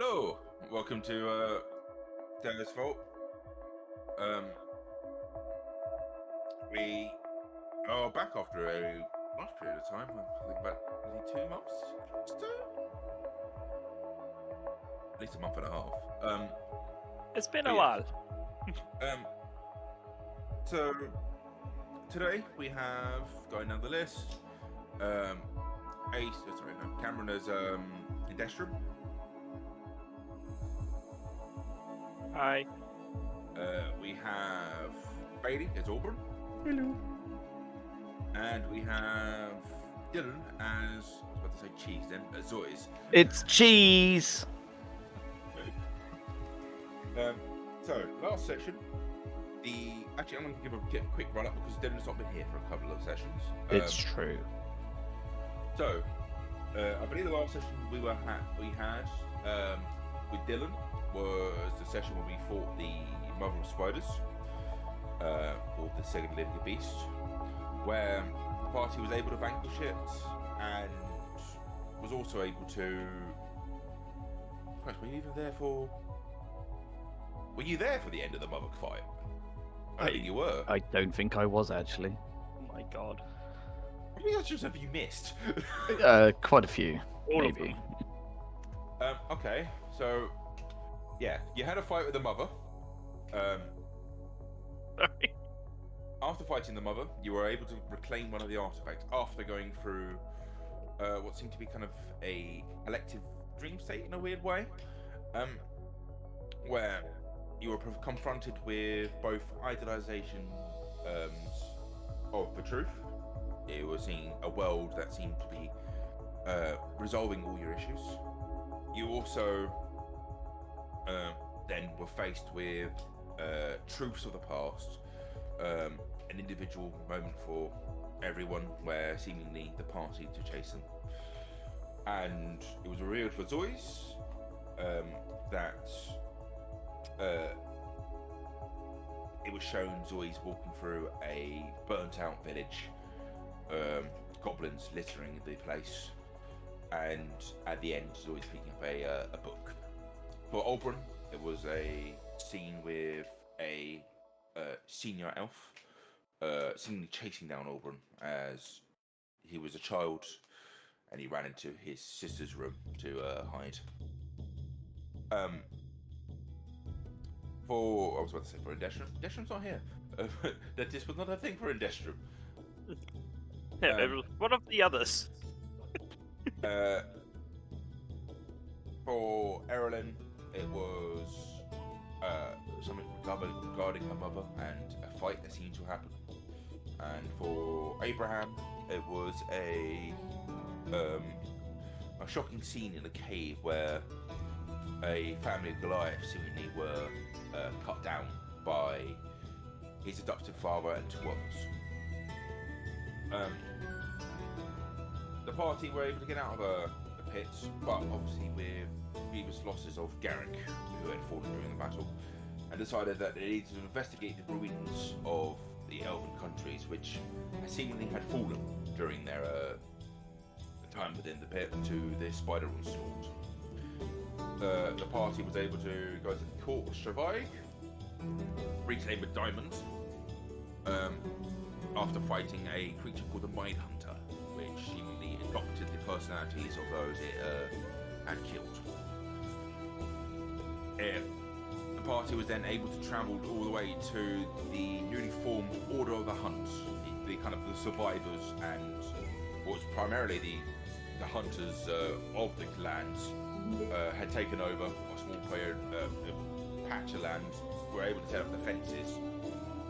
Hello, welcome to Deus Vault. Um, we are back after a nice period of time. I think about nearly 2 months, at least a month and a half. It's been But a yeah. while. So today we have going down the list. Cameron as Indestrum. Hi. We have Bailey as Auburn. Hello. And we have Dylan as, I was about to say cheese then, as Zoys. It's cheese! So, last session, actually I'm going to give a quick run up because Dylan's not been here for a couple of sessions. It's true. So, I believe the last session we had with Dylan was the session where we fought the Mother of Spiders, or the second living beast, where the party was able to vanquish it and was also able to. Christ, were you even there for? Were you there for the end of the Mother fight? I think you were. I don't think I was actually. Oh my god. How many others have you missed? Quite a few, All of maybe. Okay, so yeah, you had a fight with the Mother. Sorry. After fighting the Mother, you were able to reclaim one of the artifacts after going through what seemed to be kind of a elective dream state in a weird way, where you were confronted with both idealization of the truth. You were seeing a world that seemed to be resolving all your issues. You also then were faced with truths of the past, an individual moment for everyone where seemingly the party to chase them. And it was revealed for Zoys that it was shown Zoys walking through a burnt out village, goblins littering the place, and at the end Zoys picking up a book. For Oberon, it was a scene with a senior elf seemingly chasing down Auburn as he was a child and he ran into his sister's room to hide. I was about to say for Indestrum. Indestrum's not here. That this was not a thing for Indestrum. Yeah, it was one of the others. For Erilyn, it was something regarding her mother and a fight that seemed to happen. And for Abraham, it was a shocking scene in a cave where a family of Goliaths seemingly were cut down by his adoptive father and two others. The party were able to get out of the pits, but obviously with grievous losses of Garrick, who had fallen during the battle, and decided that they needed to investigate the ruins of the elven countries, which seemingly had fallen during their time within the pit to the spider onslaught. The party was able to go to the court of Stravig, reclaim a diamond, after fighting a creature called the Mind Hunter, which seemingly adopted the personalities of those it had killed. The party was then able to travel all the way to the newly formed Order of the Hunt, the kind of the survivors and what was primarily the hunters of the clans had taken over a small patch of land, were able to set up the fences,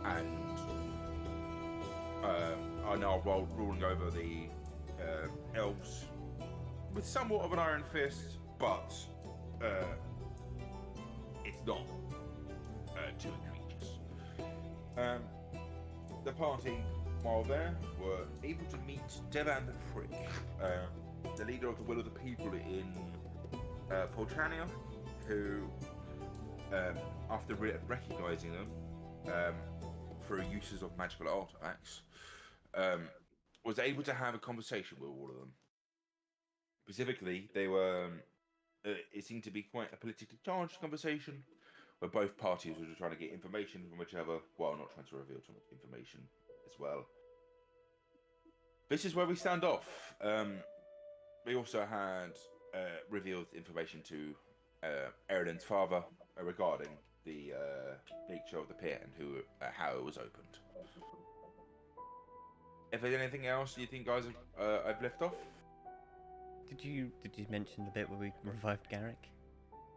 and are now ruling over the elves with somewhat of an iron fist, but it's not too egregious. The party, while there, were able to meet Devan the Prick, the leader of the Will of the People in Poltrania, who, after recognizing them through uses of magical artifacts, was able to have a conversation with all of them. Specifically, they were it seemed to be quite a politically charged conversation, where both parties were just trying to get information from whichever, while not trying to reveal too much information as well. This is where we stand off. We also had revealed information to Erlen's father regarding the nature of the pit and how it was opened. If there's anything else you think, guys, I've left off? Did you mention the bit where we revived Garrick?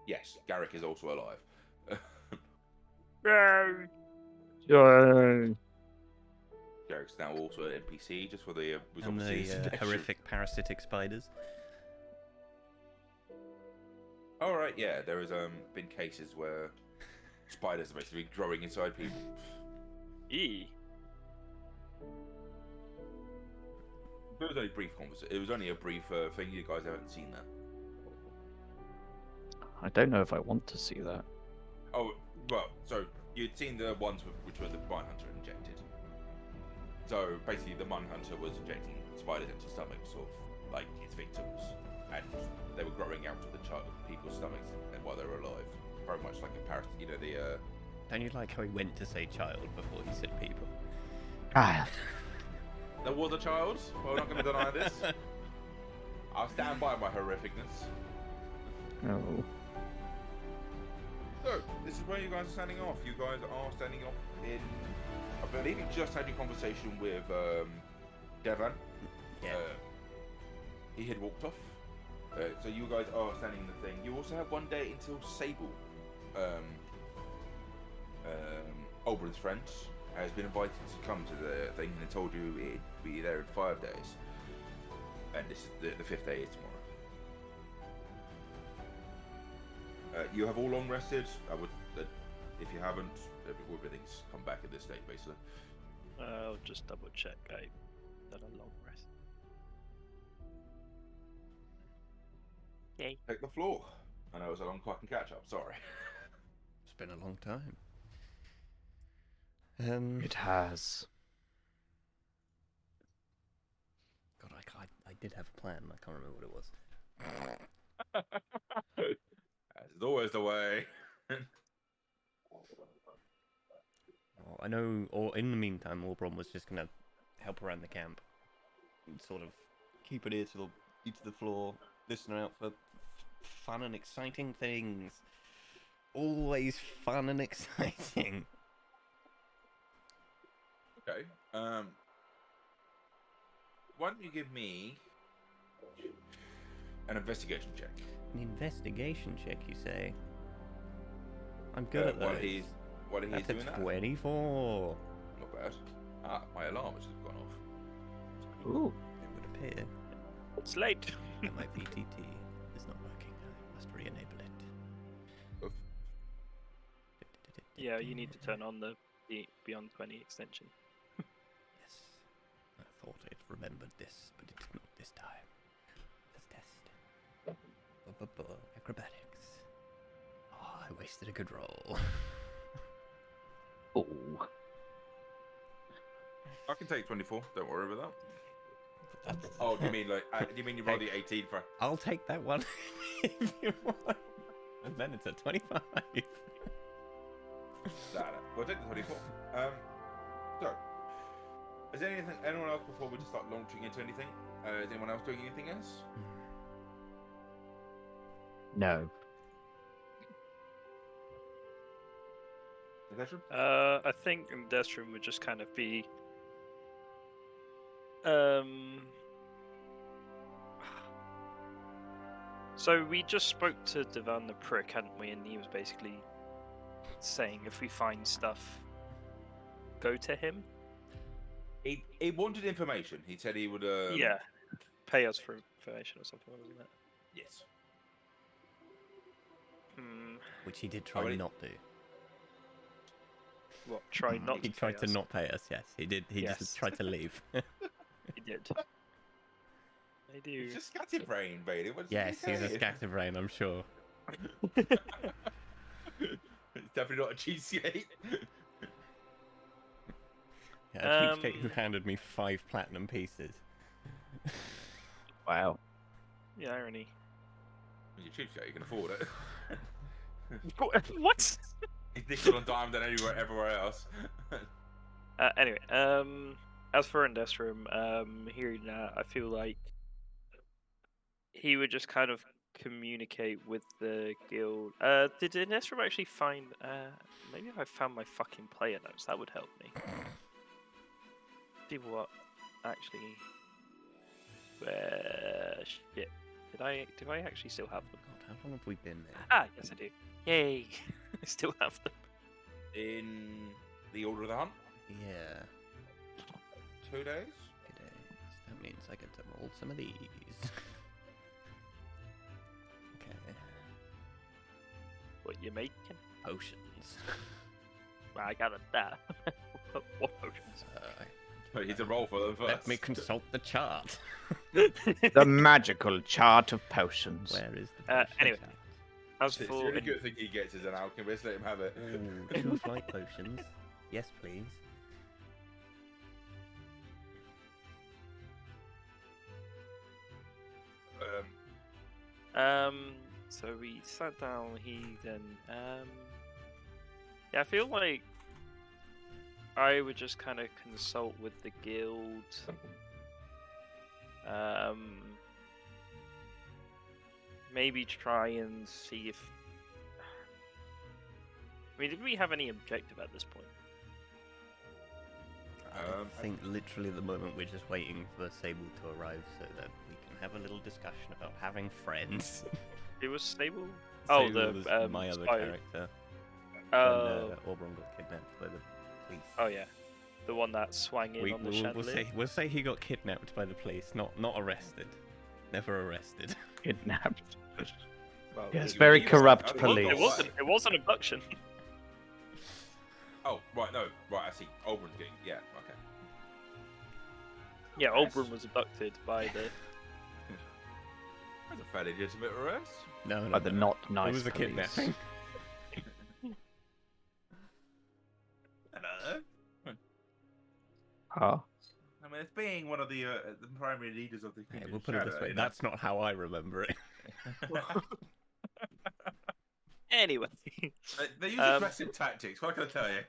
Yes, Garrick is also alive. Yay! Garrick's now also an NPC, just for the And the horrific parasitic spiders. All right, yeah, there has been cases where spiders have basically been growing inside people. Eee. It was only a brief conversation. It was only a brief thing. You guys haven't seen that. I don't know if I want to see that. Oh, well, so you'd seen the ones which were the Mindhunter injected. So basically, the Mindhunter was injecting spiders into stomachs of like its victims, and they were growing out of the people's stomachs and while they were alive. Very much like a parasite. You know the. Don't you like how he went to say child before he said people? Ah, There was a child. Well, we're not going to deny this. I'll stand by my horrificness. no. So, this is where you guys are standing off. You guys are standing off in... I believe you just had your conversation with Devon. Yeah. He had walked off. So you guys are standing in the thing. You also have one day until Sable, Oberyn's friend, has been invited to come to the thing and told you it'd be there in 5 days. And this is the 5th day is tomorrow. You have all long rested. I would, if you haven't, everything's come back at this stage basically. I'll just double check. I done a long rest. Yay. Take the floor. I know it was a long fucking catch up. Sorry. It's been a long time. It has. God, I did have a plan. I can't remember what it was. As is always the way. Oh, I know. Or in the meantime, Oberon was just gonna help around the camp, and sort of keep an ear to the floor, listen out for fun and exciting things. Always fun and exciting. Okay. Why don't you give me an investigation check? An investigation check, you say? I'm good at those. While he's That's doing a that. 24. Not bad. Ah, my alarm has just gone off. Ooh. It would appear It's late. that my VTT is not working. I must re-enable it. Oof. Yeah, you need to turn on the Beyond 20 extension. Yes. I thought it remembered this, but it did not this time. Let's test. Acrobatics. Oh, I wasted a good roll. Oh. I can take 24. Don't worry about that. That's- Oh, do you mean like? Do you mean you rolled the 18 for? I'll take that one if you want. And then it's a 25. We'll take the 24. So, is there anyone else before we just start launching into anything? Is anyone else doing anything else? No. Possession? I think in Deathroom would just kind of be so we just spoke to Devan the Prick, hadn't we? And he was basically saying if we find stuff, go to him. He wanted information. He said he would. Yeah, pay us for information or something, wasn't it? Yes. Which he did try really- not to. What? Try not. He to tried pay to us. not pay us, yes. He did. He Yes. just tried to leave. He did. I do. He's just scatterbrain, Bailey. What's Yes, he's a scatterbrain, I'm sure. It's definitely not a GC8. Yeah, a cheapskate who handed me 5 platinum pieces. Wow. The irony. You're cheapskate, you can afford it. What? He's nickel and dimed than everywhere else. Anyway, as for Indestrum, hearing that, I feel like he would just kind of communicate with the guild. Did Indestrum actually find? Maybe if I found my fucking player notes, that would help me. See what actually. Shit. Do I actually still have them? God, how long have we been there? Ah, yes I do. Yay! I still have them. In the Order of the Hunt, Yeah. 2 days. It is. That means I get to roll some of these. Okay. What you making? Potions. I got it. That. What potions? Oh, you need to roll for them first. Let me consult the chart. The magical chart of potions. Where is the potion Anyway. chart? As It's the for only good thing he gets is an alchemist. Let him have it. Ooh, two flight potions. Yes, please. So we sat down. He then, yeah, I feel like I would just kind of consult with the guild. Maybe try and see if. I mean, did we have any objective at this point? I think literally at the moment we're just waiting for Sable to arrive so that we can have a little discussion about having friends. It was stable. Oh, Sable the was my other spy. character. Oh, And Auburn got kidnapped by the police. oh yeah, the one that swang in on the chandelier. We'll say he got kidnapped by the police, not arrested. Never arrested. Kidnapped. Well, Yes, you- very you- corrupt it police. It wasn't abduction. Oh, right, no, right. I see. Oberon's getting. Yeah, okay. Yeah, Yes. Oberon was abducted by the. That's a fairly legitimate arrest. No, By the not nice It was a police. kidnapping. Hello. Huh? I mean, it's being one of the primary leaders of the Yeah, Kingdom we'll of put it this Shadow, way. you know? That's not how I remember it. Anyway, They use Um, aggressive tactics. What can I tell you?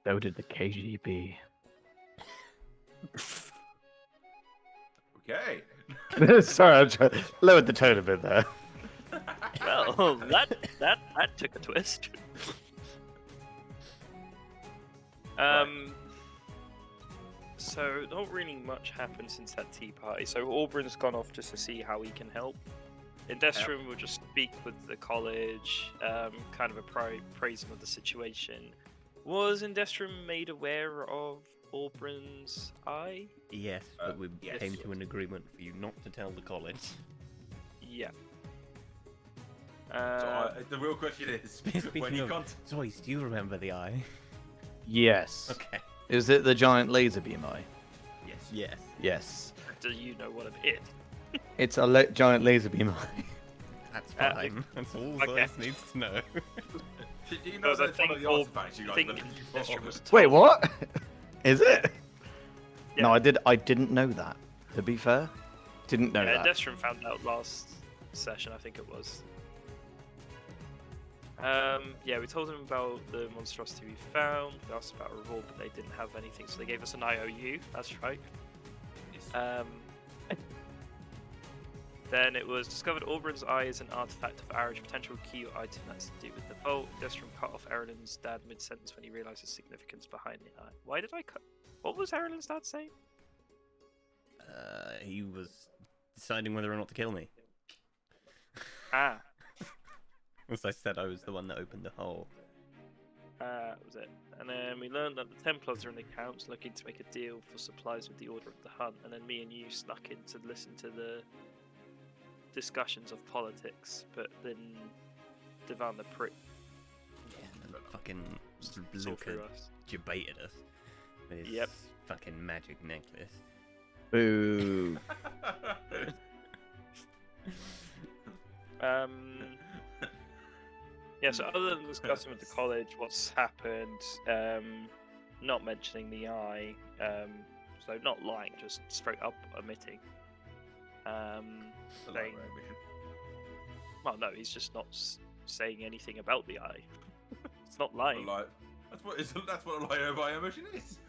So did the KGB. Okay. Sorry, I lowered the tone a bit there. well, that took a twist. So not really much happened since that tea party. So Auburn's gone off just to see how he can help. Indestrum will just speak with the college, kind of appraising of the situation. Was Indestrum made aware of Auburn's eye? Yes, but we yes. came to an agreement for you not to tell the college. Yeah. So the real question is, Speaking when you of- can't. Zoyce, do you remember the eye? Yes. Okay. Is it the giant laser beam eye? Yes. Yes. Yes. Do you know what it is? It's a giant laser beam eye. That's Uh, fine. That's all okay. Zoyce needs to know. Do you know Because I that's one of think the Aub- artifacts you I guys think were looking for? Indestrum was Wait, told- what? Is it? No, Yeah. I didn't know that. To be fair, didn't know Yeah, that. Indestrum found out last session, I think it was. Yeah, we told them about the monstrosity we found. We asked about a reward, but they didn't have anything, so they gave us an IOU. That's right. Yes. Then it was discovered Auburn's eye is an artifact of Arish, potential key item that's to do with the vault. Destrom cut off Erlen's dad mid-sentence when he realised the significance behind the eye. Why did I cut? What was Erlen's dad saying? He was deciding whether or not to kill me. Ah, As I said, I was the one that opened the hole. that was it. And then we learned that the Templars are in the camps looking to make a deal for supplies with the Order of the Hunt. And then me and you snuck in to listen to the discussions of politics. But then Devan the prick Yeah, and then fucking saw Luca through us. debated us with his Yep. fucking magic necklace. Boo. Yeah, so other than discussing with the college what's happened, not mentioning the eye, so not lying, just straight up omitting. Saying, Well, no, he's just not saying anything about the eye. It's not lying. That's what a lie by omission is.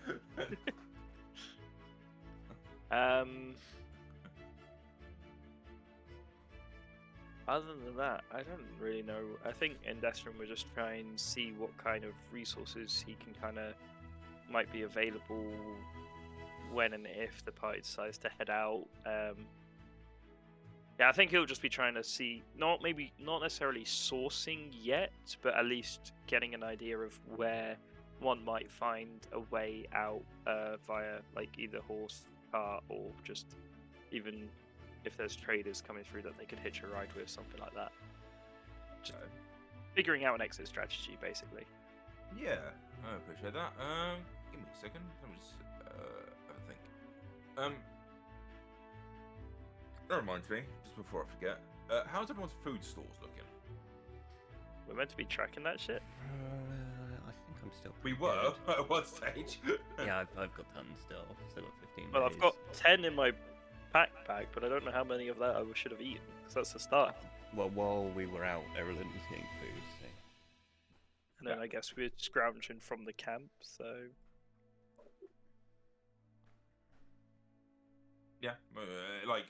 Other than that, I don't really know. I think in Deathroom we're just trying to see what kind of resources he can kind of might be available when and if the party decides to head out. Yeah, I think he'll just be trying to see, not necessarily sourcing yet, but at least getting an idea of where one might find a way out via like either horse, car, or just even if there's traders coming through that they could hitch a ride with, something like that. Just figuring out an exit strategy, basically. Yeah, I appreciate that. Give me a second. Let me just have a think. That reminds me, just before I forget, how's everyone's food stores looking? We're meant to be tracking that shit. I think I'm still. We pretty were good. at one stage. Yeah, I've got tons still. Still got 15 Well, days. I've got 10 in my backpack, but I don't know how many of that I should have eaten, because that's the start. Well, while we were out, Erilyn was getting food. So. And then I guess we're scrounging from the camp, so... Yeah,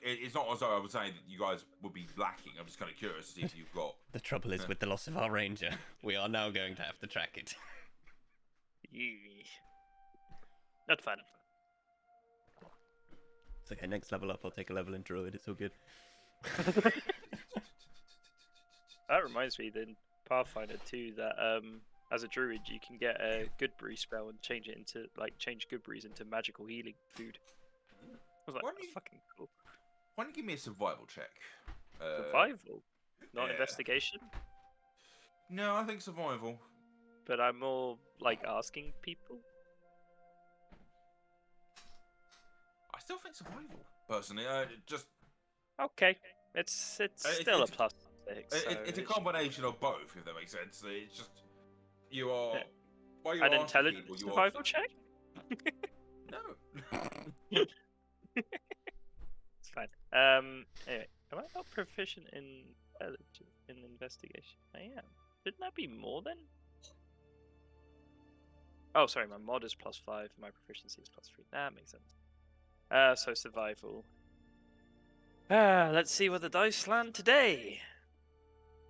it's not as though I was saying that you guys would be lacking. I'm just kind of curious to see if you've got. The trouble is with the loss of our ranger, we are now going to have to track it. Not fun. It's okay, next level up, I'll take a level in Druid, it's all good. That reminds me, then Pathfinder 2, that as a druid you can get a good brew spell and change good brews into magical healing food. I was like, that's fucking cool. Why don't you give me a survival check? Survival, not yeah. investigation. No, I think survival. But I'm more like asking people. I still think survival, personally. Just okay. It's still a plus 6. It's a combination of both, if that makes sense. It's just you are. Yeah. While you An are intelligence people, survival check. No. It's fine. Anyway, am I not proficient in investigation? I am. Shouldn't that be more then? Oh, sorry, my mod is +5, my proficiency is +3. That makes sense. So survival. Let's see what the dice land today.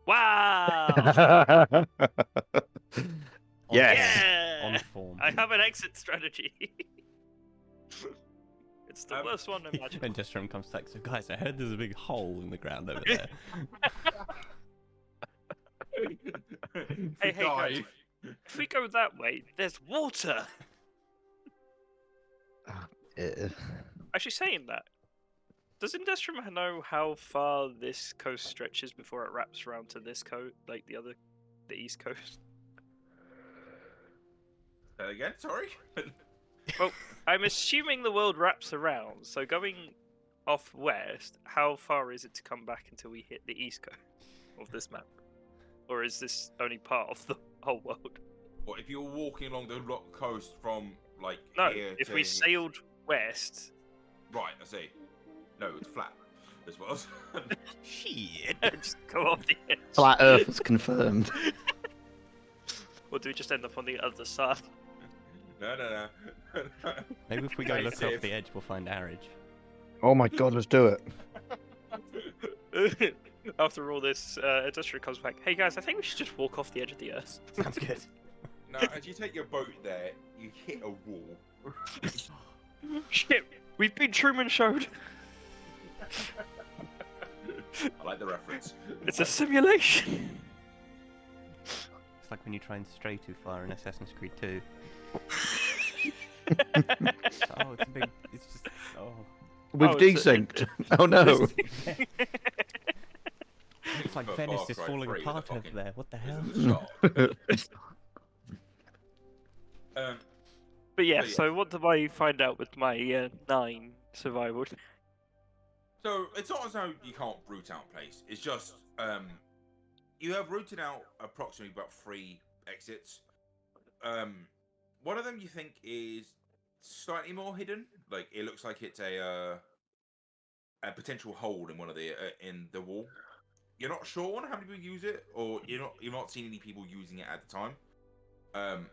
Wow! Yes. Yeah! On form. I have an exit strategy. It's the worst one imaginable. And just from comes back, so guys, I heard there's a big hole in the ground over there. Hey, guys. If we go that way, there's water. Actually, saying that, does Indestrum know how far this coast stretches before it wraps around to this coast, like the east coast? Again, sorry. Well, I'm assuming the world wraps around, so going off west, how far is it to come back until we hit the east coast of this map? Or is this only part of the whole world? Or if you're walking along the coast from like No, here if to we sailed west... Right, I see. No, it's flat as well. Shit. just go off the edge. Flat Earth is confirmed. Or do we just end up on the other side? No. Maybe if we go look Safe. off the edge, we'll find Arridge. Oh my god, let's do it. After all this, Industrial comes back. Hey guys, I think we should just walk off the edge of the Earth. Sounds good. Now, as you take your boat there, you hit a wall. Shit, we've been Truman showed. I like the reference. It's a simulation. It's like when you try and stray too far in Assassin's Creed 2. It's just. Oh. We've desynced. Oh no. It's like For Venice Far is Cry falling 3, apart the over fucking- there. What the This hell? is the shot. But yeah, But yeah. so what do I find out with my 9 survival? So it's not as though you can't root out a place. It's just you have rooted out approximately about 3 exits. One of them you think is slightly more hidden. Like it looks like it's a potential hole in one of the in the wall. You're not sure on how many people use it, or you're not seeing any people using it at the time. And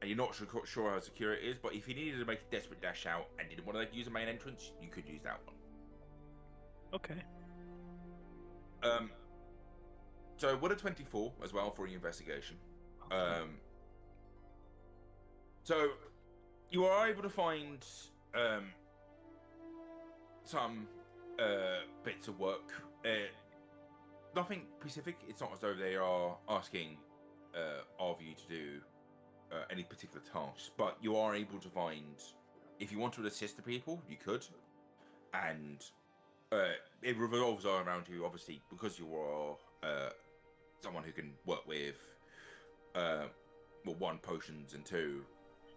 you're not sure how secure it is. But if you needed to make a desperate dash out and didn't want to use a main entrance, you could use that one. Okay. So what a 24 as well for your investigation. So you are able to find some bits of work. Nothing specific. It's not as though they are asking of you to do any particular tasks, but you are able to find, if you want to assist the people, you could, and it revolves all around you, obviously, because you are someone who can work with, well, one, potions, and two,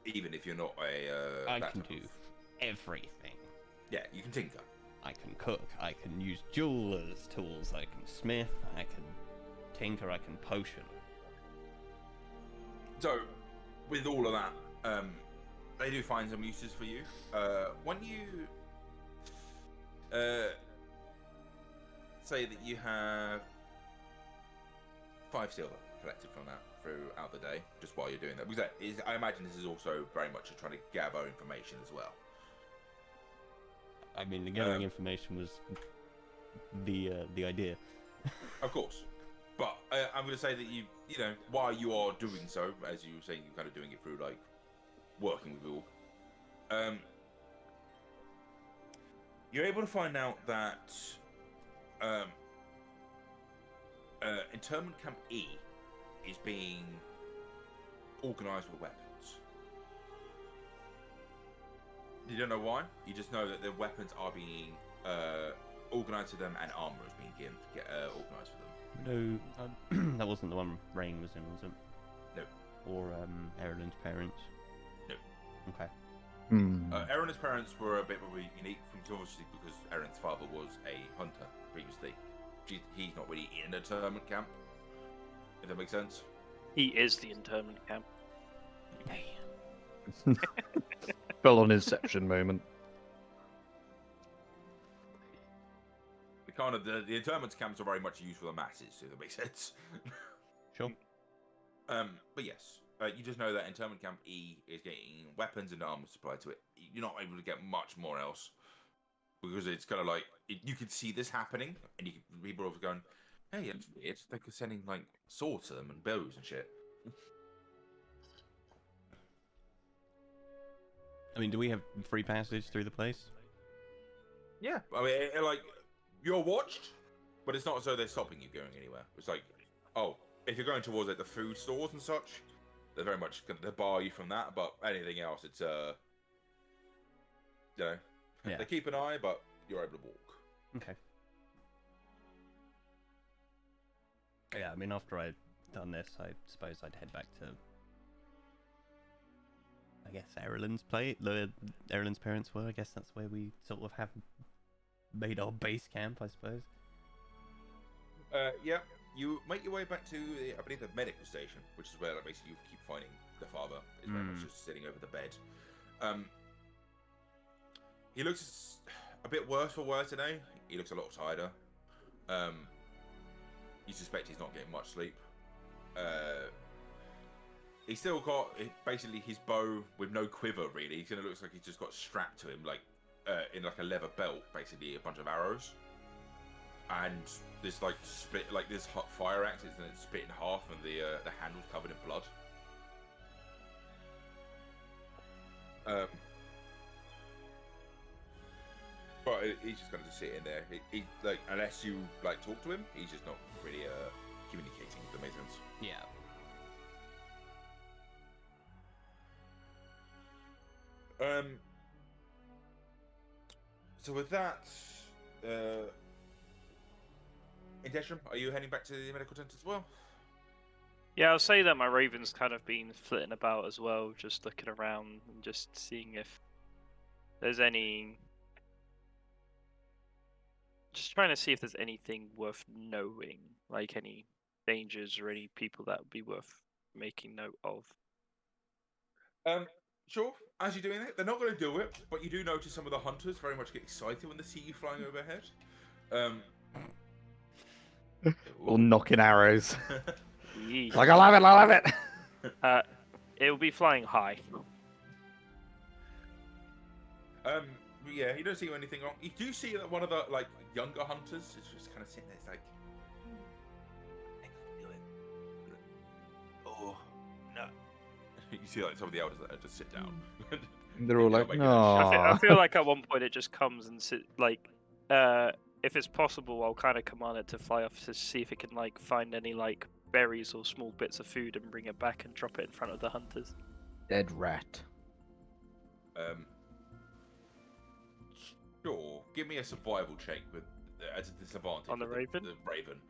even if you're not a. I can do everything. Yeah, you can tinker. I can cook. I can use jeweler's tools. I can smith. I can tinker. I can potion. So, with all of that, they do find some uses for you. When you say that you have 5 silver collected from that throughout the day, just while you're doing that, because I imagine this is also very much trying to gather information as well. I mean, the gathering information was the idea. Of course. But I'm going to say that you know, while you are doing so, as you were saying, you're kind of doing it through, like, working with people, you're able to find out that Internment Camp E is being organised with weapons. You don't know why, you just know that the weapons are being organised to them and armour is being organised for them. No, that wasn't the one Rain was in, was it? No. Or Erlen's parents? No. Okay. Erin's parents were a bit of a unique, obviously, because Erin's father was a hunter previously. He's not really in an internment camp, if that makes sense. He is the internment camp. Fell on Inception moment. The internment camps are very much used for the masses, if that makes sense. Sure. But yes, you just know that internment camp E is getting weapons and armor supplied to it. You're not able to get much more else, because it's kind of like you can see this happening, and people are going, "Hey, it's weird. They're sending like swords to them and bows and shit." I mean, do we have free passage through the place? Yeah, I mean, like, you're watched, but it's not as though they're stopping you going anywhere. It's like, oh, if you're going towards like the food stores and such, they're very much they bar you from that. But anything else, it's you know, Yeah. they keep an eye, but you're able to walk. Okay. Yeah, I mean, after I'd done this, I suppose I'd head back to, I guess, Erlen's Erlen's parents were. I guess that's where we sort of have made our base camp, I suppose. Yeah, you make your way back to I believe the medical station, which is where like, basically you keep finding the father is very much just sitting over the bed. He looks a bit worse for wear today. He looks a lot tighter. You suspect he's not getting much sleep. He's still got basically his bow with no quiver. Really, it looks like he's just got strapped to him like in like a leather belt, basically a bunch of arrows. And this like split, like this hot fire axe, and it's split in half, and the handle's covered in blood. But he's just kind of just sitting there. He like, unless you like talk to him, he's just not really communicating. If that makes sense. Yeah. So with that, Indeshram, are you heading back to the medical tent as well? Yeah, I'll say that my raven's kind of been flitting about as well, just looking around and just seeing if there's any. Just trying to see if there's anything worth knowing, like any dangers or any people that would be worth making note of. Sure. As you're doing it, they're not going to do it, but you do notice some of the hunters very much get excited when they see you flying overhead. All knocking arrows. Yeesh. Like, I love it, I love it. It will be flying high. Yeah, you don't see anything wrong. You do see that one of the like younger hunters is just kind of sitting there. It's like, I think I can do it. Oh no! You see like some of the elders there just sit down. They're all like, I I no. feel like at one point it just comes and sit like, if it's possible, I'll kind of command it to fly off to see if it can like find any like berries or small bits of food and bring it back and drop it in front of the hunters. Dead rat. Sure. Give me a survival check with as a disadvantage On the with raven? The raven.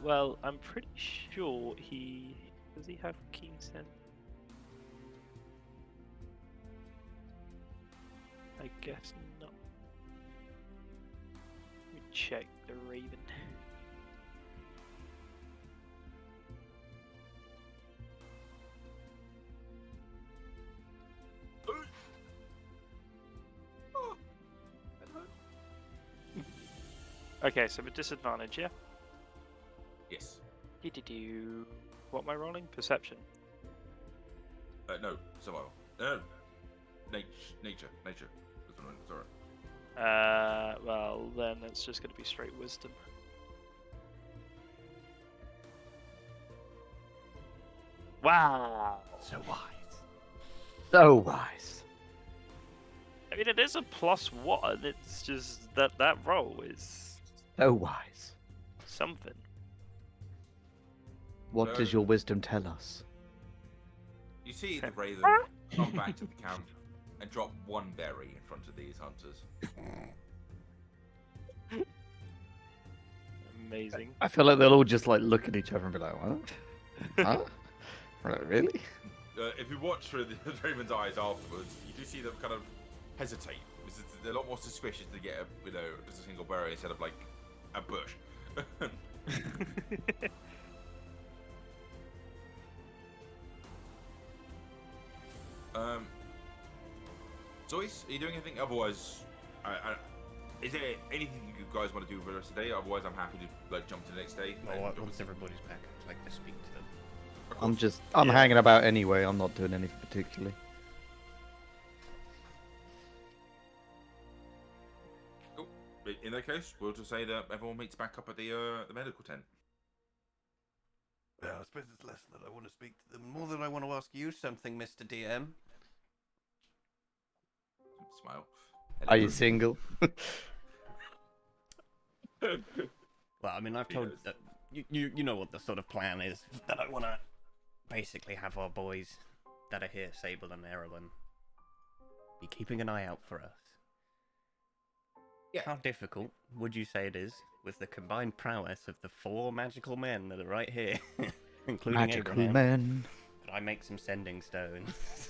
Well, I'm pretty sure does he have keen scent? I guess not. Let me check the raven. Okay, so with disadvantage, yeah? Yes. Do. What am I rolling? Perception. No, survival. No. Nature. That's what I'm sorry. Well, then it's just going to be straight wisdom. Wow. So wise. So wise. I mean, it is a +1. It's just that roll is So wise. something. What does your wisdom tell us? You see the raven come back to the camp and drop one berry in front of these hunters. Amazing. I feel like they'll all just like look at each other and be like, what? Huh? Like, really? If you watch through the raven's eyes afterwards, you do see them kind of hesitate. They're a lot more suspicious to get just a single berry instead of like a bush. Zois, are you doing anything? Otherwise, is there anything you guys want to do for the rest of the day? Otherwise, I'm happy to like jump to the next day. Well, once everybody's back, I'd like to speak to them. I'm Yeah. hanging about anyway. I'm not doing anything particularly. Cool. In that case, we'll just say that everyone meets back up at the medical tent. Yeah, I suppose it's less that I want to speak to them, more than I want to ask you something, Mr. DM. Smile. Are you single? Well, I mean, I've told that you know what the sort of plan is. That I want to basically have our boys that are here, Sable and Erwin, be keeping an eye out for us. Yeah. How difficult would you say it is with the combined prowess of the 4 magical men that are right here, including Magical Abraham? men. Could I make some sending stones?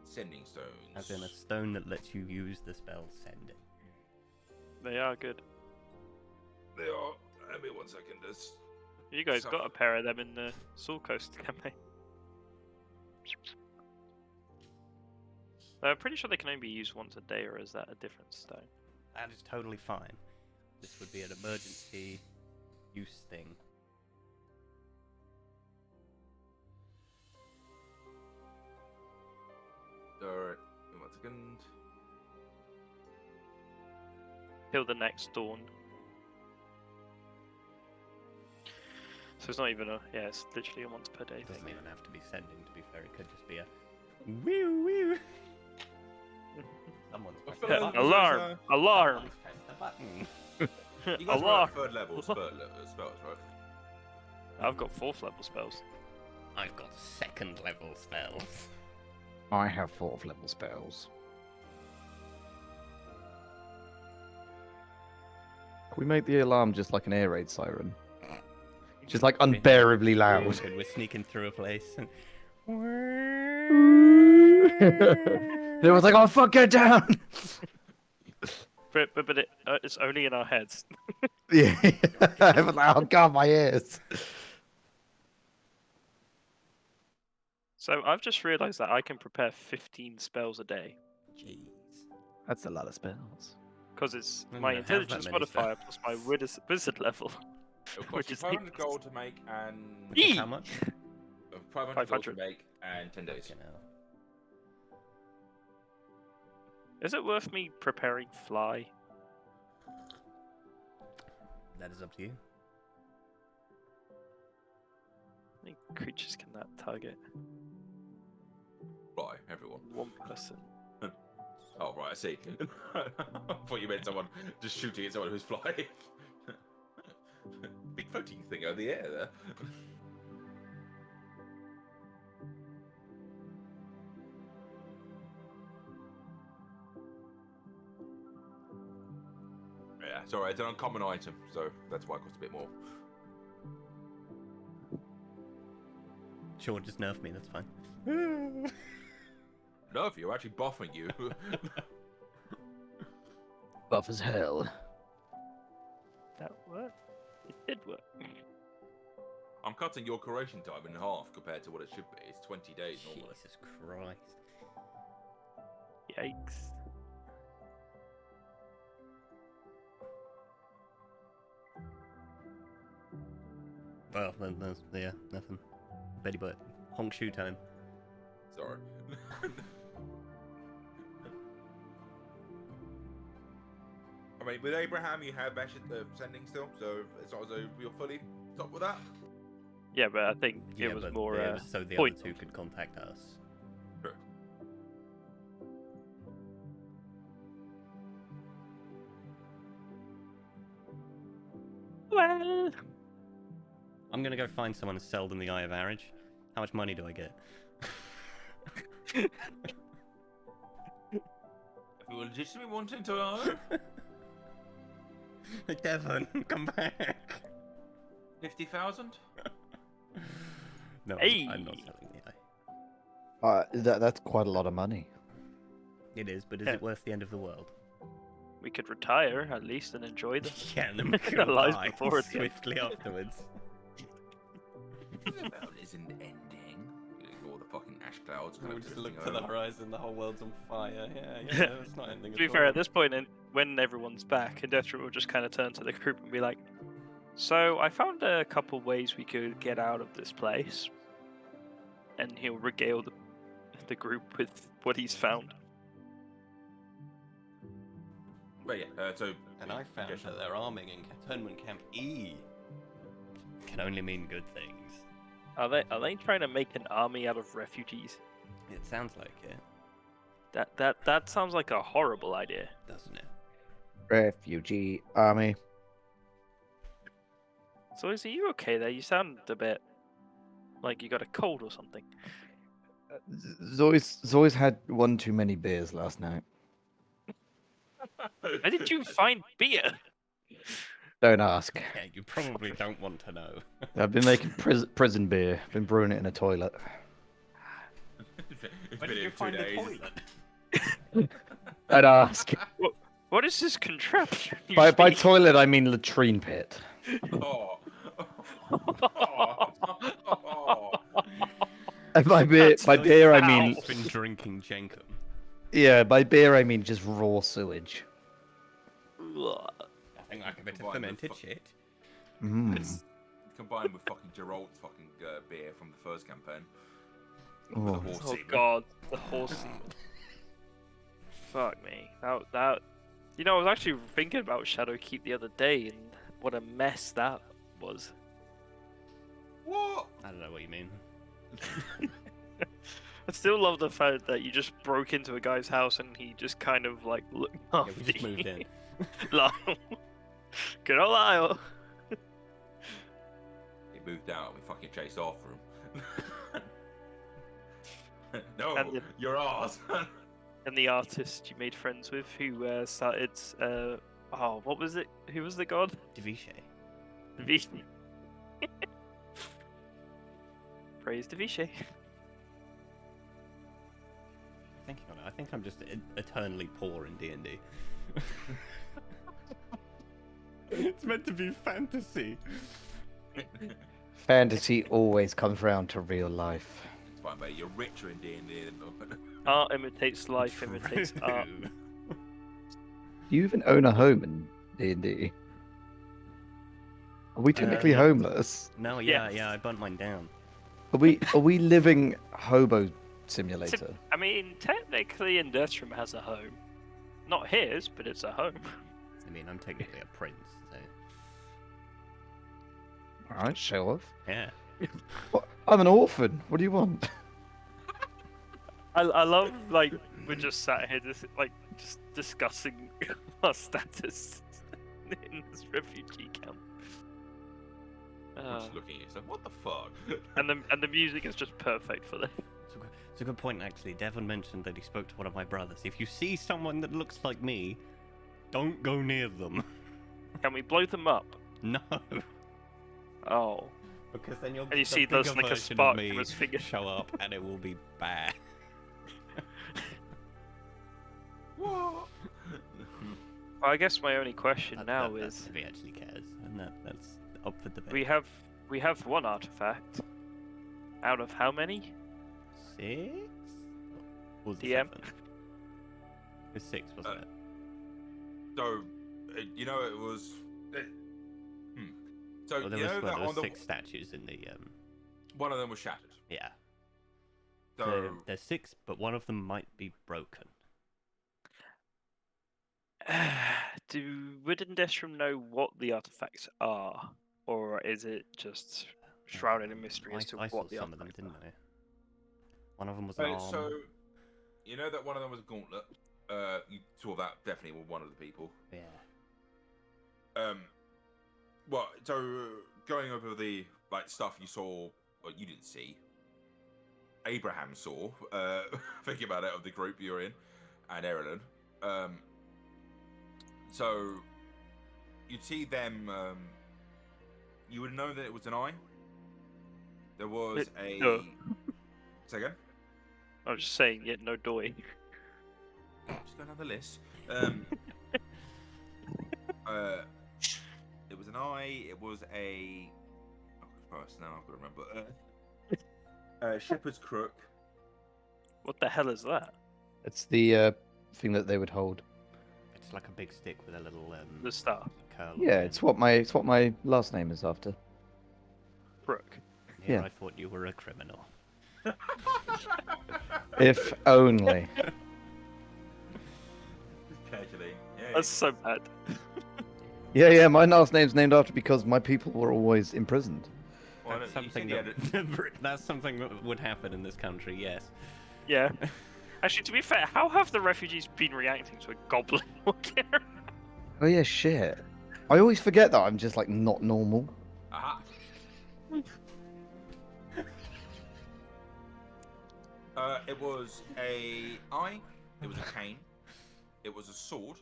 Sending stones. As in a stone that lets you use the spell sending. They are good. They are. Give me 1 second. You guys got a pair of them in the Soul Coast campaign. I'm pretty sure they can only be used once a day, or is that a different stone? That is totally fine. This would be an emergency use thing. Alright. 1 second. Till the next dawn. So it's not even it's literally a once per day It doesn't thing. even have to be sending, to be fair. It could just be a woo woo. Someone's I pressed feel the like button. Alarm! Alarm! Someone's pressed the button. You guys Alarm! are at 3rd level spells, right? I've got 4th level spells. I've got 2nd level spells. I have 4th level spells. Can we make the alarm just like an air raid siren? Just like unbearably loud. And we're sneaking through a place. It was like, oh fuck, get down! But it's only in our heads. Yeah. I was like, oh god, my ears. So I've just realised that I can prepare 15 spells a day. Jeez. That's a lot of spells. Because it's I don't my have that intelligence many modifier plus my wizard level. It'll cost Which you is 500 8. gold to make and Eee! How much? 500 gold to 500. make and 10 days. Fucking hell. Is it worth me preparing fly? That is up to you. Oh. How many creatures can that target? Fly, everyone. One person. Oh, right, I see. I thought you meant someone just shooting at someone who's flying. Big floating thing over the air there. Yeah, it's alright, it's an uncommon item, so that's why it costs a bit more. Sure, just nerf me, that's fine. No, if you're actually buffing you. Buff as hell. That worked. It did work. I'm cutting your curation time in half compared to what it should be. It's 20 days normally. Jesus Christ. Yikes. Well, then there's, yeah, nothing. Betty Butt. Honk shoe time. Sorry. I mean, with Abraham, you have sending still, so as long as you're fully top with that. Yeah, but I think Yeah, it was but more. it was so the point. other two could contact us. True. Well, I'm gonna go find someone and sell them the Eye of Arage. How much money do I get? If you were legitimately wanting to know, Devon, come back. 50,000. No, Hey. I'm not selling the eye. That's quite a lot of money. It is, but is Yeah. it worth the end of the world? we could retire at least and enjoy the Yeah, and then we could our all lives die before it's swiftly afterwards. The world isn't ending. You ignore the fucking ash clouds. Kind We of just drifting look to the over. horizon, the whole world's on fire. Yeah, it's not ending To be at fair, all. at this point, when everyone's back, Indestro will just kind of turn to the group and be like, "So I found a couple ways we could get out of this place," and he'll regale the group with what he's found. But yeah, so And I found Yes. that they're arming in Cantonment Camp E. Can only mean good things. Are they trying to make an army out of refugees? It sounds like it, That sounds like a horrible idea. doesn't it? Refugee army. So is you okay there? You sound a bit like you got a cold or something. Zoe's had one too many beers last night. Where did you find beer? Don't ask. Yeah, you probably don't want to know. I've been making prison beer. Been brewing it in a toilet. it's Where been did you here 2 find the days. toilet? Don't ask. What is this contraption? you By speak? toilet, I mean latrine pit. Oh. Oh. And by That's beer, I foul. mean He's been drinking Jenkum. yeah. By beer, I mean just raw sewage. Ugh. Nothing like a bit of Combined with fermented fu- shit. Mm. Combined with fucking Gerald's fucking beer from the first campaign. Oh. With the horse Oh semen. god, the horse semen. Fuck me. That. You know, I was actually thinking about Shadowkeep the other day, and what a mess that was. What? I don't know what you mean. I still love the fact that you just broke into a guy's house and he just kind of like looked Yeah, after we just you. moved in. Lyle. Good old Lyle. He moved out and we fucking chased after him. No, And the- you're ours. And the artist you made friends with who started. Oh, what was it? Who was the god? Deviche. Vish. Praise to Vishay. Thinking on it, I think I'm just eternally poor in D&D. It's meant to be fantasy. Fantasy always comes round to real life. It's fine, mate. You're richer in D&D than Art imitates life, imitates art. Do you even own a home in D&D? Are we technically yeah. homeless? No, Yeah. yeah, I burnt mine down. Are we living hobo simulator? I mean, technically, Industrum has a home. Not his, but it's a home. I mean, I'm technically a prince, so All right, show off. yeah. What? I'm an orphan. What do you want? I love, like, we're just sat here just discussing our status in this refugee camp. I'm just looking at you, so what the fuck? And the music is just perfect for this. It's a good point, actually. Devon mentioned that he spoke to one of my brothers. If you see someone that looks like me, don't go near them. Can we blow them up? No, Oh. because then you'll And you the see there's bigger like a version spark of me from his finger. show up, and it will be bad. What? Well, I guess my only question now That's is if he actually cares, and that's up for debate. we have one artifact out of how many? 6? Or was it DM? 7? It was 6, wasn't it? So, you know, it was. So, Well, there you know was, that there on was the 6 statues in the one of them was shattered. yeah. So, There's 6, but one of them might be broken. Would Indestrum know what the artifacts are, or is it just shrouded in mystery as to I saw what the some of them, artifacts didn't I? One of them was an right, arm. so you know that one of them was a gauntlet. You saw that definitely with one of the people. Yeah. Well, so going over the stuff you saw, well, you didn't see. Abraham saw. Thinking about it, of the group you're in, and Erilyn. So you'd see them. You would know that it was an eye. There was a. No. Second. I was just saying, yeah, no doy. Just go down the list. It was an eye. It was a. Oh Christ! Now I've got to remember. Shepherd's crook. What the hell is that? It's the thing that they would hold. It's like a big stick with a little The staff. curl. on Yeah, the it's end. what my last name is after. Crook. Here yeah. I thought you were a criminal. If only. Casually. Yeah. That's so bad. Yeah, my last name's named after because my people were always imprisoned. Well, That's you something said you that that's something that would happen in this country. Yes. Yeah. Actually, to be fair, how have the refugees been reacting to a goblin walking around? Oh yeah, shit. I always forget that I'm just like not normal. Aha. It was a eye. It was a cane. It was a sword.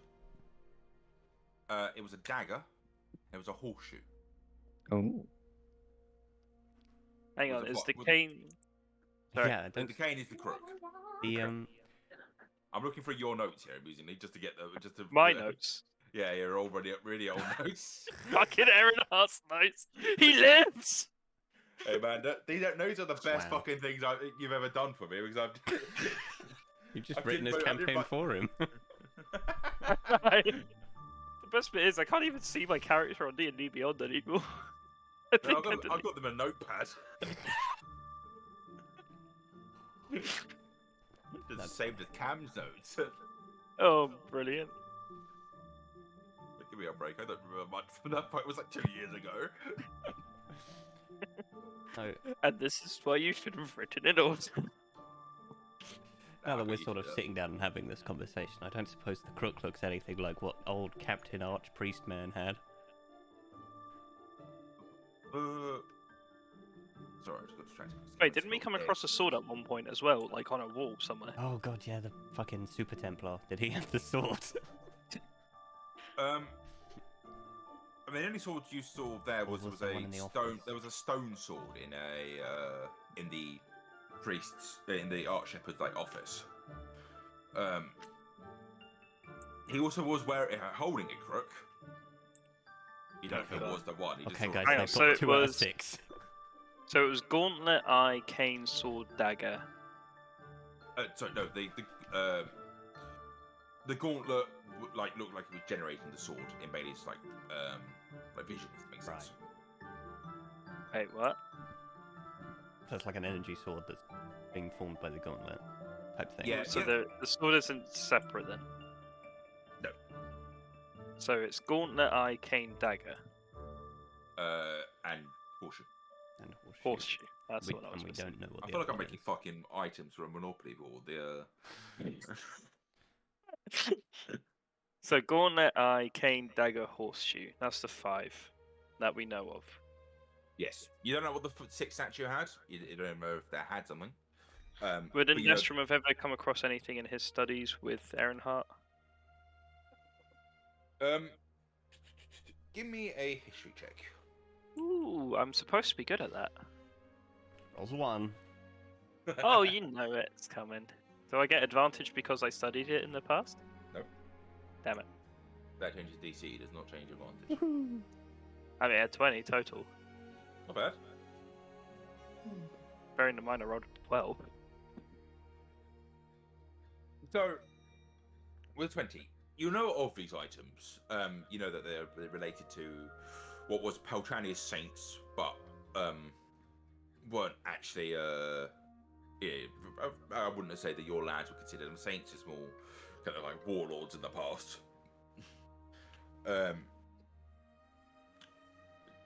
It was a dagger. It was a horseshoe. Oh. Hang Was on, it is what- the was- cane? Sorry. Yeah. The cane is the crook. The I'm looking for your notes here, amusingly, just to get the My notes. Yeah, you're already really old notes. Fucking Aaron Hart's notes. He lives. Hey man, these notes are the best Wow. fucking things you've ever done for me because I've. You've just I written did his write- I did campaign write- for him. The best bit is I can't even see my character on D&D Beyond anymore. I No, think I did I've got them in a notepad. Just saved as Cam's notes. Oh, brilliant. Give me a break. I don't remember much from that point. It was like 2 years ago. So And this is why you should have written it all. now that we're you sort of did that. sitting down and having this conversation, I don't suppose the crook looks anything like what old Captain Archpriest Man had. Sorry, I just got distracted. Wait, didn't we come across a sword at one point as well, like on a wall somewhere? Oh god, yeah, the fucking Super Templar. Did he have the sword? I mean, the only sword you saw there Or was was there one in a the stone. office? There was a stone sword in the priest's in the archshepherd's office. He also was holding a crook. You don't know if it was the one. He just Okay, saw guys, it. Hang on, I've so got it 2 out of was- 6. So it was gauntlet, eye, cane, sword, dagger. Sorry, no, the gauntlet like looked like it was generating the sword in Bailey's like vision, if that makes sense. Wait, what? So it's like an energy sword that's being formed by the gauntlet type thing. Yeah. So the sword isn't separate then? No. So it's Gauntlet Eye, Cane, Dagger, And caution. And Horseshoe. That's the one I was And we missing. don't know what I the feel like other I'm one making is. fucking items for a Monopoly board. So Gauntlet Eye, Cane, Dagger, Horseshoe. That's the 5 that we know of. Yes. You don't know what the 6 statue had. You don't know if they had something. Would but you know, Endestrom have ever come across anything in his studies with Erenhart? give me a history check. Ooh, I'm supposed to be good at that. Rolls 1. Oh, you know it's coming. Do I get advantage because I studied it in the past? Nope. Damn it. That changes DC. Does not change advantage. I mean, I had 20 total. Not bad. Bearing in mind I rolled a 12. So, with 20, you know of these items. You know that they're related to what was Peltranius saints, but weren't actually. I wouldn't say that your lads would consider them saints. It's more kind of like warlords in the past.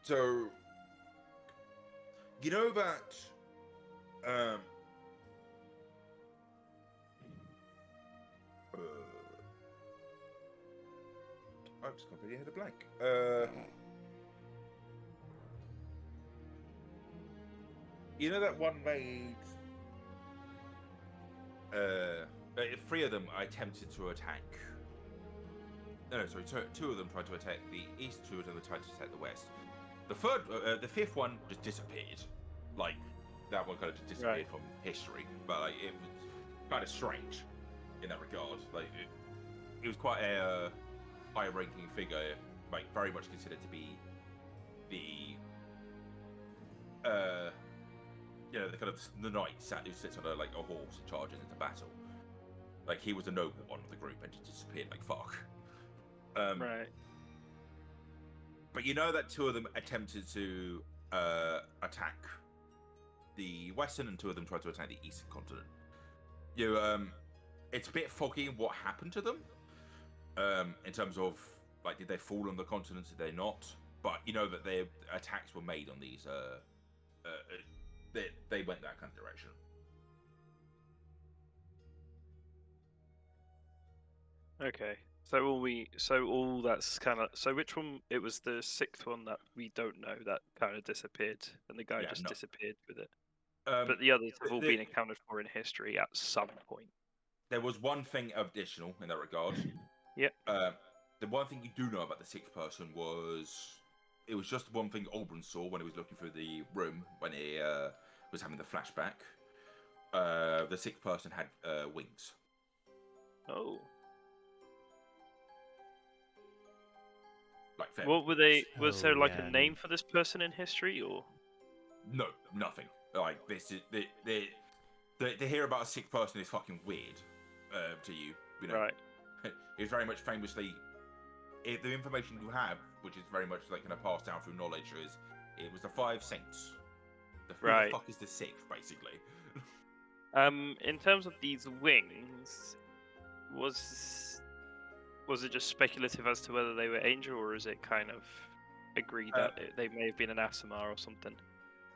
So, you know that. I'm just completely had a blank. You know that one made. 3 of them attempted to attack. No, sorry. 2 of them tried to attack the east. 2 of them tried to attack the west. The 5th one just disappeared. Like that one kind of just disappeared from history. But like it was kind of strange in that regard. Like it was quite a high-ranking figure, like very much considered to be the the kind of the knight who sits on a horse and charges into battle. Like he was a noble one of the group and just disappeared like fuck. Right. But you know that 2 of them attempted to attack the western, and 2 of them tried to attack the eastern continent. It's a bit foggy what happened to them. In terms of like, did they fall on the continents? Did they not? But you know that their attacks were made on these. They went that kind of direction. Okay. So all that's kind of. So which one? It was the 6th one that we don't know that kind of disappeared, and the guy Yeah, just no. disappeared with it. But the others have all been accounted for in history at some point. There was one thing additional in that regard. Yep. The one thing you do know about the 6th person was it was just one thing Oberon saw when he was looking through the room when he was having the flashback. The 6th person had wings. Oh. Like feathers. What were they? Was So, there like yeah, a name for this person in history, or? No, nothing. Like this is they hear about a 6th person is fucking weird to you. You know, Right. It's very much famously. The information you have, which is very much like kind of passed down through knowledge, is it was the 5 saints. Who Right. the fuck is the 6th, basically? In terms of these wings, was it just speculative as to whether they were angel, or is it kind of agreed that they may have been an Asimar or something?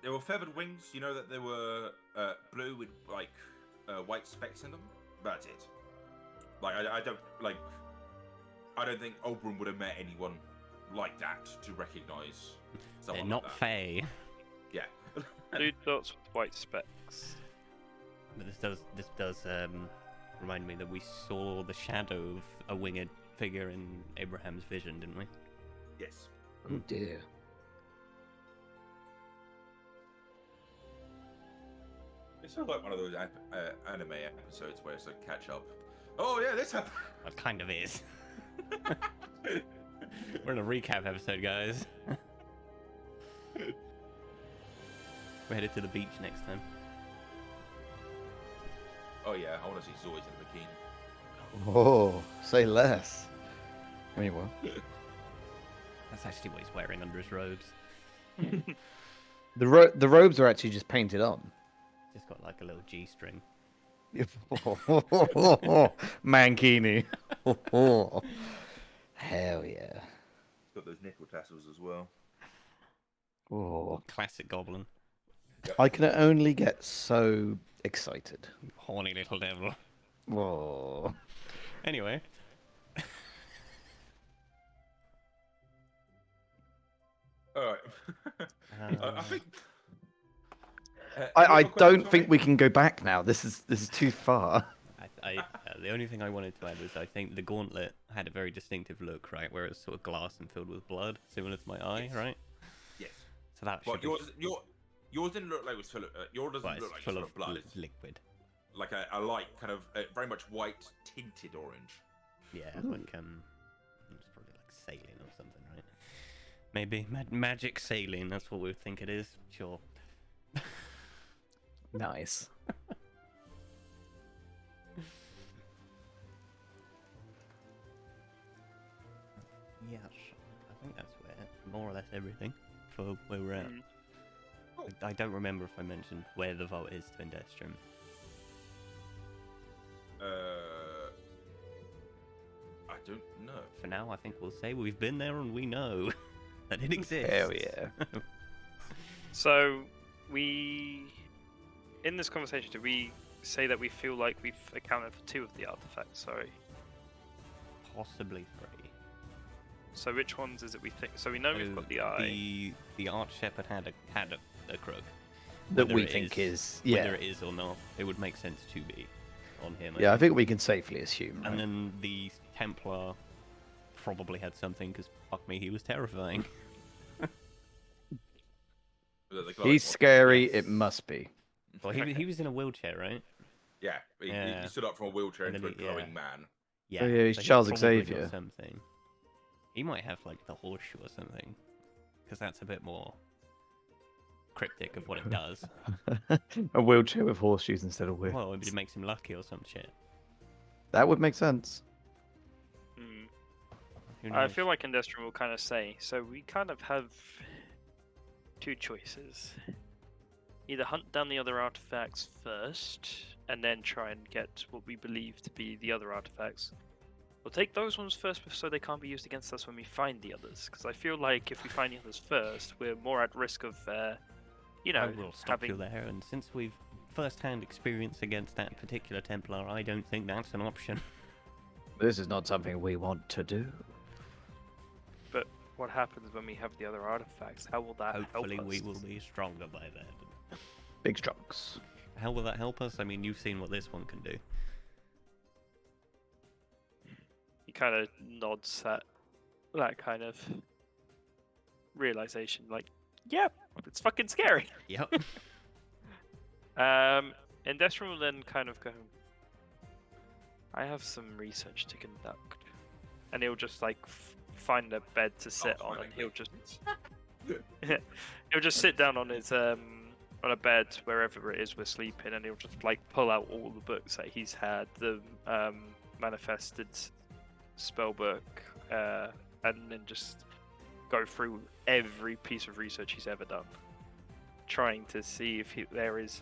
They were feathered wings. You know that they were blue with like white specks in them. That's it. Like I don't think Oberon would have met anyone like that to recognise They're someone not like that. Fae. Yeah. Blue dots with white specks. But this does remind me that we saw the shadow of a winged figure in Abraham's vision, didn't we? Yes. Oh dear. It's sort of like one of those anime episodes where it's like catch up. Oh yeah, this happened. It kind of is. We're in a recap episode, guys. We're headed to the beach next time. Oh yeah, I want to see Zoids in a bikini. Oh, say less. Anyway. That's actually what he's wearing under his robes. The robes are actually just painted on. Just got like a little G-string. Mankini. Hell yeah. It's got those nipple tassels as well. Oh. Classic goblin. I can only get so excited. Horny little devil. Whoa. Anyway. All right. I think. I any other questions don't for think me? we can go back now. This is too far. The only thing I wanted to add was I think the gauntlet had a very distinctive look, right? Where it's sort of glass and filled with blood, similar to my eye, Yes. right? Yes. So that Well, should be yours didn't look like it was full of. Yours doesn't well, it's look like it's full full of of blood. It's liquid. like a light kind of very much white tinted orange. Yeah, like it's probably like saline or something, right? Maybe magic saline. That's what we think it is. Sure. Nice. Yes, I think that's where more or less everything for where we're at. I don't remember if I mentioned where the vault is to Indestrum. I don't know. For now, I think we'll say we've been there and we know that it exists. Hell yeah. So, in this conversation, did we say that we feel like we've accounted for 2 of the artifacts? Sorry. Possibly 3. So which ones is it we think? So we know we've got the eye. The Arch Shepherd had a crook. That Whether we it think is whether it is or not, it would make sense to be on him. Yeah, I think we can safely assume. And Right? then the Templar probably had something because fuck me, he was terrifying. He's scary. Yes. It must be. Well, he was in a wheelchair, right? Yeah, he stood up from a wheelchair And into a then glowing man. Yeah. Oh, yeah, he's so Charles probably got Xavier. Something. He might have like the horseshoe or something, because that's a bit more cryptic of what it does. A wheelchair with horseshoes instead of whips. Well, it makes him lucky or some shit. That would make sense. Hmm. Who I knows? feel like Indestrum will kind of say, so we kind of have 2 choices. Either hunt down the other artifacts first, and then try and get what we believe to be the other artifacts. Or take those ones first so they can't be used against us when we find the others. Because I feel like if we find the others first, we're more at risk of, I will stop you there, and since we've first-hand experience against that particular Templar, I don't think that's an option. This is not something we want to do. But what happens when we have the other artifacts? How will that Hopefully help us? we will be stronger by then. Big strokes. How will that help us? I mean, you've seen what this one can do. He kind of nods at that kind of realization, like, yep, it's fucking scary. Yep. And Destron will then kind of go, I have some research to conduct. And he'll just like find a bed to sit on, and he'll just sit down on his on a bed wherever it is we're sleeping, and he'll just like pull out all the books that he's had, the manifested spell book, and then just go through every piece of research he's ever done, trying to see if there is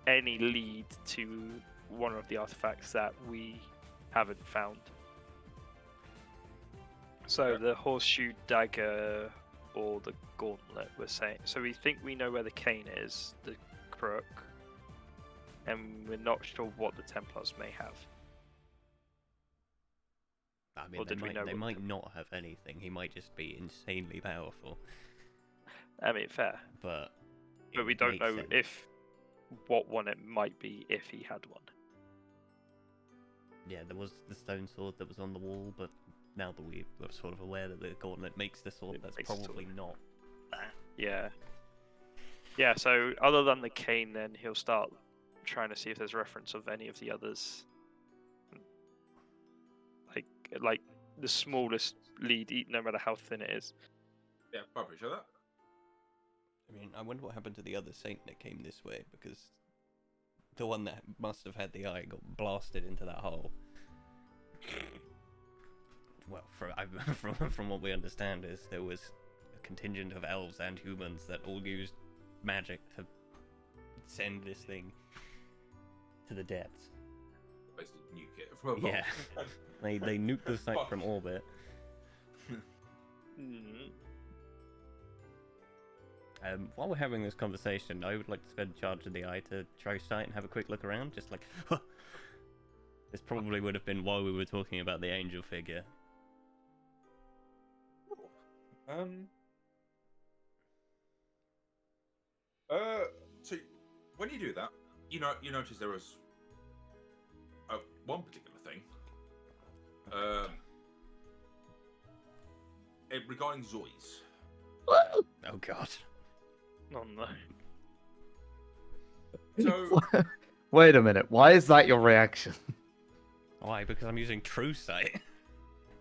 any lead to one of the artifacts that we haven't found. So the horseshoe dagger or the gauntlet, we're saying. So we think we know where the cane is, the crook, and we're not sure what the Templars may have. I mean, Or did we know they what might not have anything. He might just be insanely powerful. I mean, fair. But We it don't makes know sense. what one it might be if he had one. Yeah, there was the stone sword that was on the wall, but now that we're sort of aware that the gauntlet makes the sword, It that's makes the sword. probably not that. Yeah. Yeah, so other than the cane, then he'll start trying to see if there's reference of any of the others. Like the smallest lead, no matter how thin it is. Yeah, I appreciate that. I mean, I wonder what happened to the other saint that came this way, because the one that must have had the eye got blasted into that hole. well, from what we understand, is there was a contingent of elves and humans that all used magic to send this thing to the depths. Basically, nuke it from above. Yeah, they nuked the site from orbit. While we're having this conversation, I would like to spend charge of the eye to try sight and have a quick look around, just like, this probably would have been while we were talking about the angel figure. So when you do that, you notice there was one particular thing. Regarding Zoys. Oh god. Oh no. So Wait a minute. Why is that your reaction? Why? Because I'm using true sight.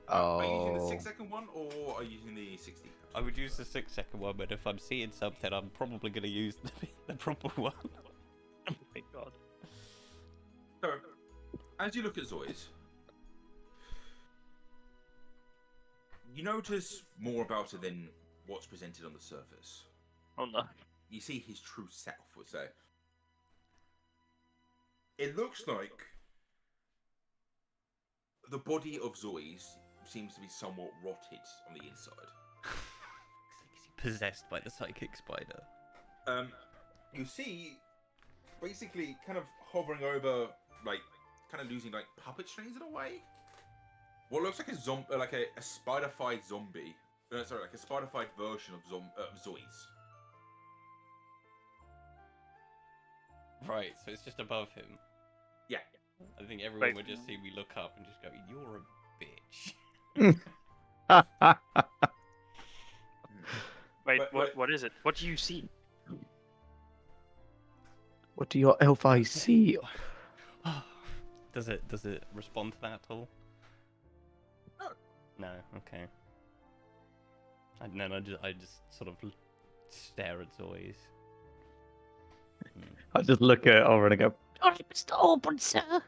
are you using the Oh. 6-second one or are you using the 60? I would use the 6-second one, but if I'm seeing something, I'm probably going to use the proper one. Oh my god. So, as you look at Zoys, you notice more about her than what's presented on the surface. Oh no. You see his true self, would say. It looks like the body of Zoys seems to be somewhat rotted on the inside. Is he possessed by the psychic spider? You see, basically, kind of hovering over, like, kind of losing like puppet strings in a way. What looks like a a spider-fied zombie. Sorry, like a spider-fied version of Zoys. Right, so it's just above him. Yeah. I think everyone Wait. would just see me look up and just go, "You're a bitch." Wait, But- what is it? What do you see? What do your elf eyes see? Does it respond to that at all? No. No. Okay. And then I just sort of stare at Zoys. I just look at it over and I go, Sorry, Mr. Auburn, sir. And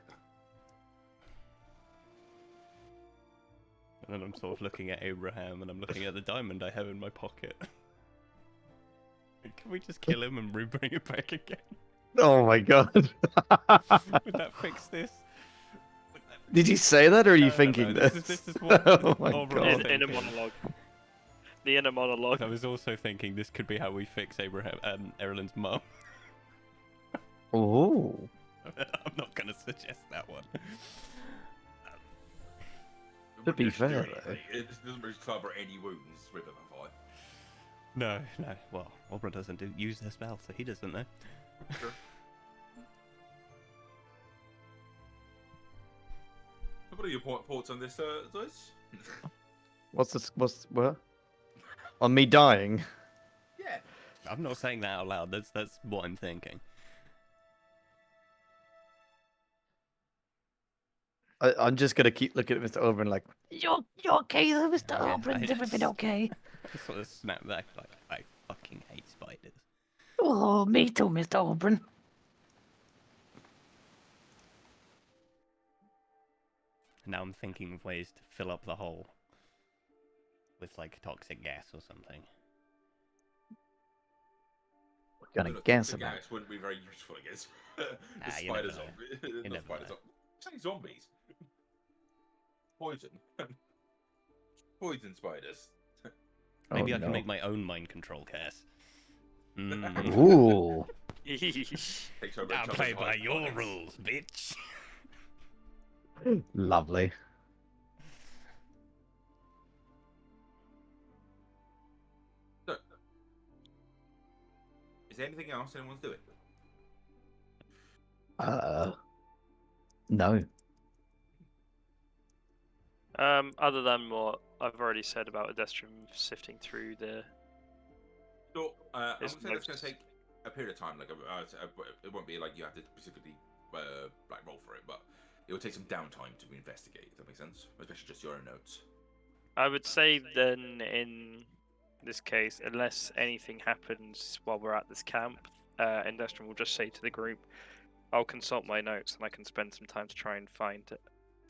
then I'm sort of looking at Abraham and I'm looking at the diamond I have in my pocket. Can we just kill him and bring it back again? oh my god. Would that fix this? Would that Did you say that or are you No, thinking no, this? this is what oh my Aubrey was god. In a thinking. monologue. The inner monologue. I was also thinking this could be how we fix Erlen's mum. Oh. I'm not going to suggest that one. To be It doesn't do fair, anything. It doesn't really cover any wounds with a fire. No. Well, Aubrey doesn't use their spell, so he doesn't know. Sure. What are your thoughts on this, Zoys? What's this? What? On me dying? Yeah. I'm not saying that out loud. That's what I'm thinking. I'm just gonna keep looking at Mr. Oberyn like, You're okay there, Mr. Yeah, Auburn? Is I- everything okay? I sort of snap back like, I fucking hate spiders. Oh, me too, Mr. Auburn. Now I'm thinking of ways to fill up the hole with like toxic gas or something. gonna Look, guess the about. gas wouldn't be very useful against the you never spider know. zombie. You Not never spider know. zombie. I'm saying zombies. Poison. Poison spiders. Maybe Oh, I can no. make my own mind control gas. Mm. Ooh. Takes over I'll each play other's by eyes your and eyes. rules, bitch. Lovely. So, is there anything else anyone's doing? No. Other than what I've already said about Adestrum sifting through the. So, I'm It's gonna say that's gonna most- take a period of time. Like, it won't be like you have to specifically like roll for it, but it will take some downtime to investigate. If that makes sense, especially just your own notes. I would say then in this case, unless anything happens while we're at this camp, Industrum will just say to the group, "I'll consult my notes and I can spend some time to try and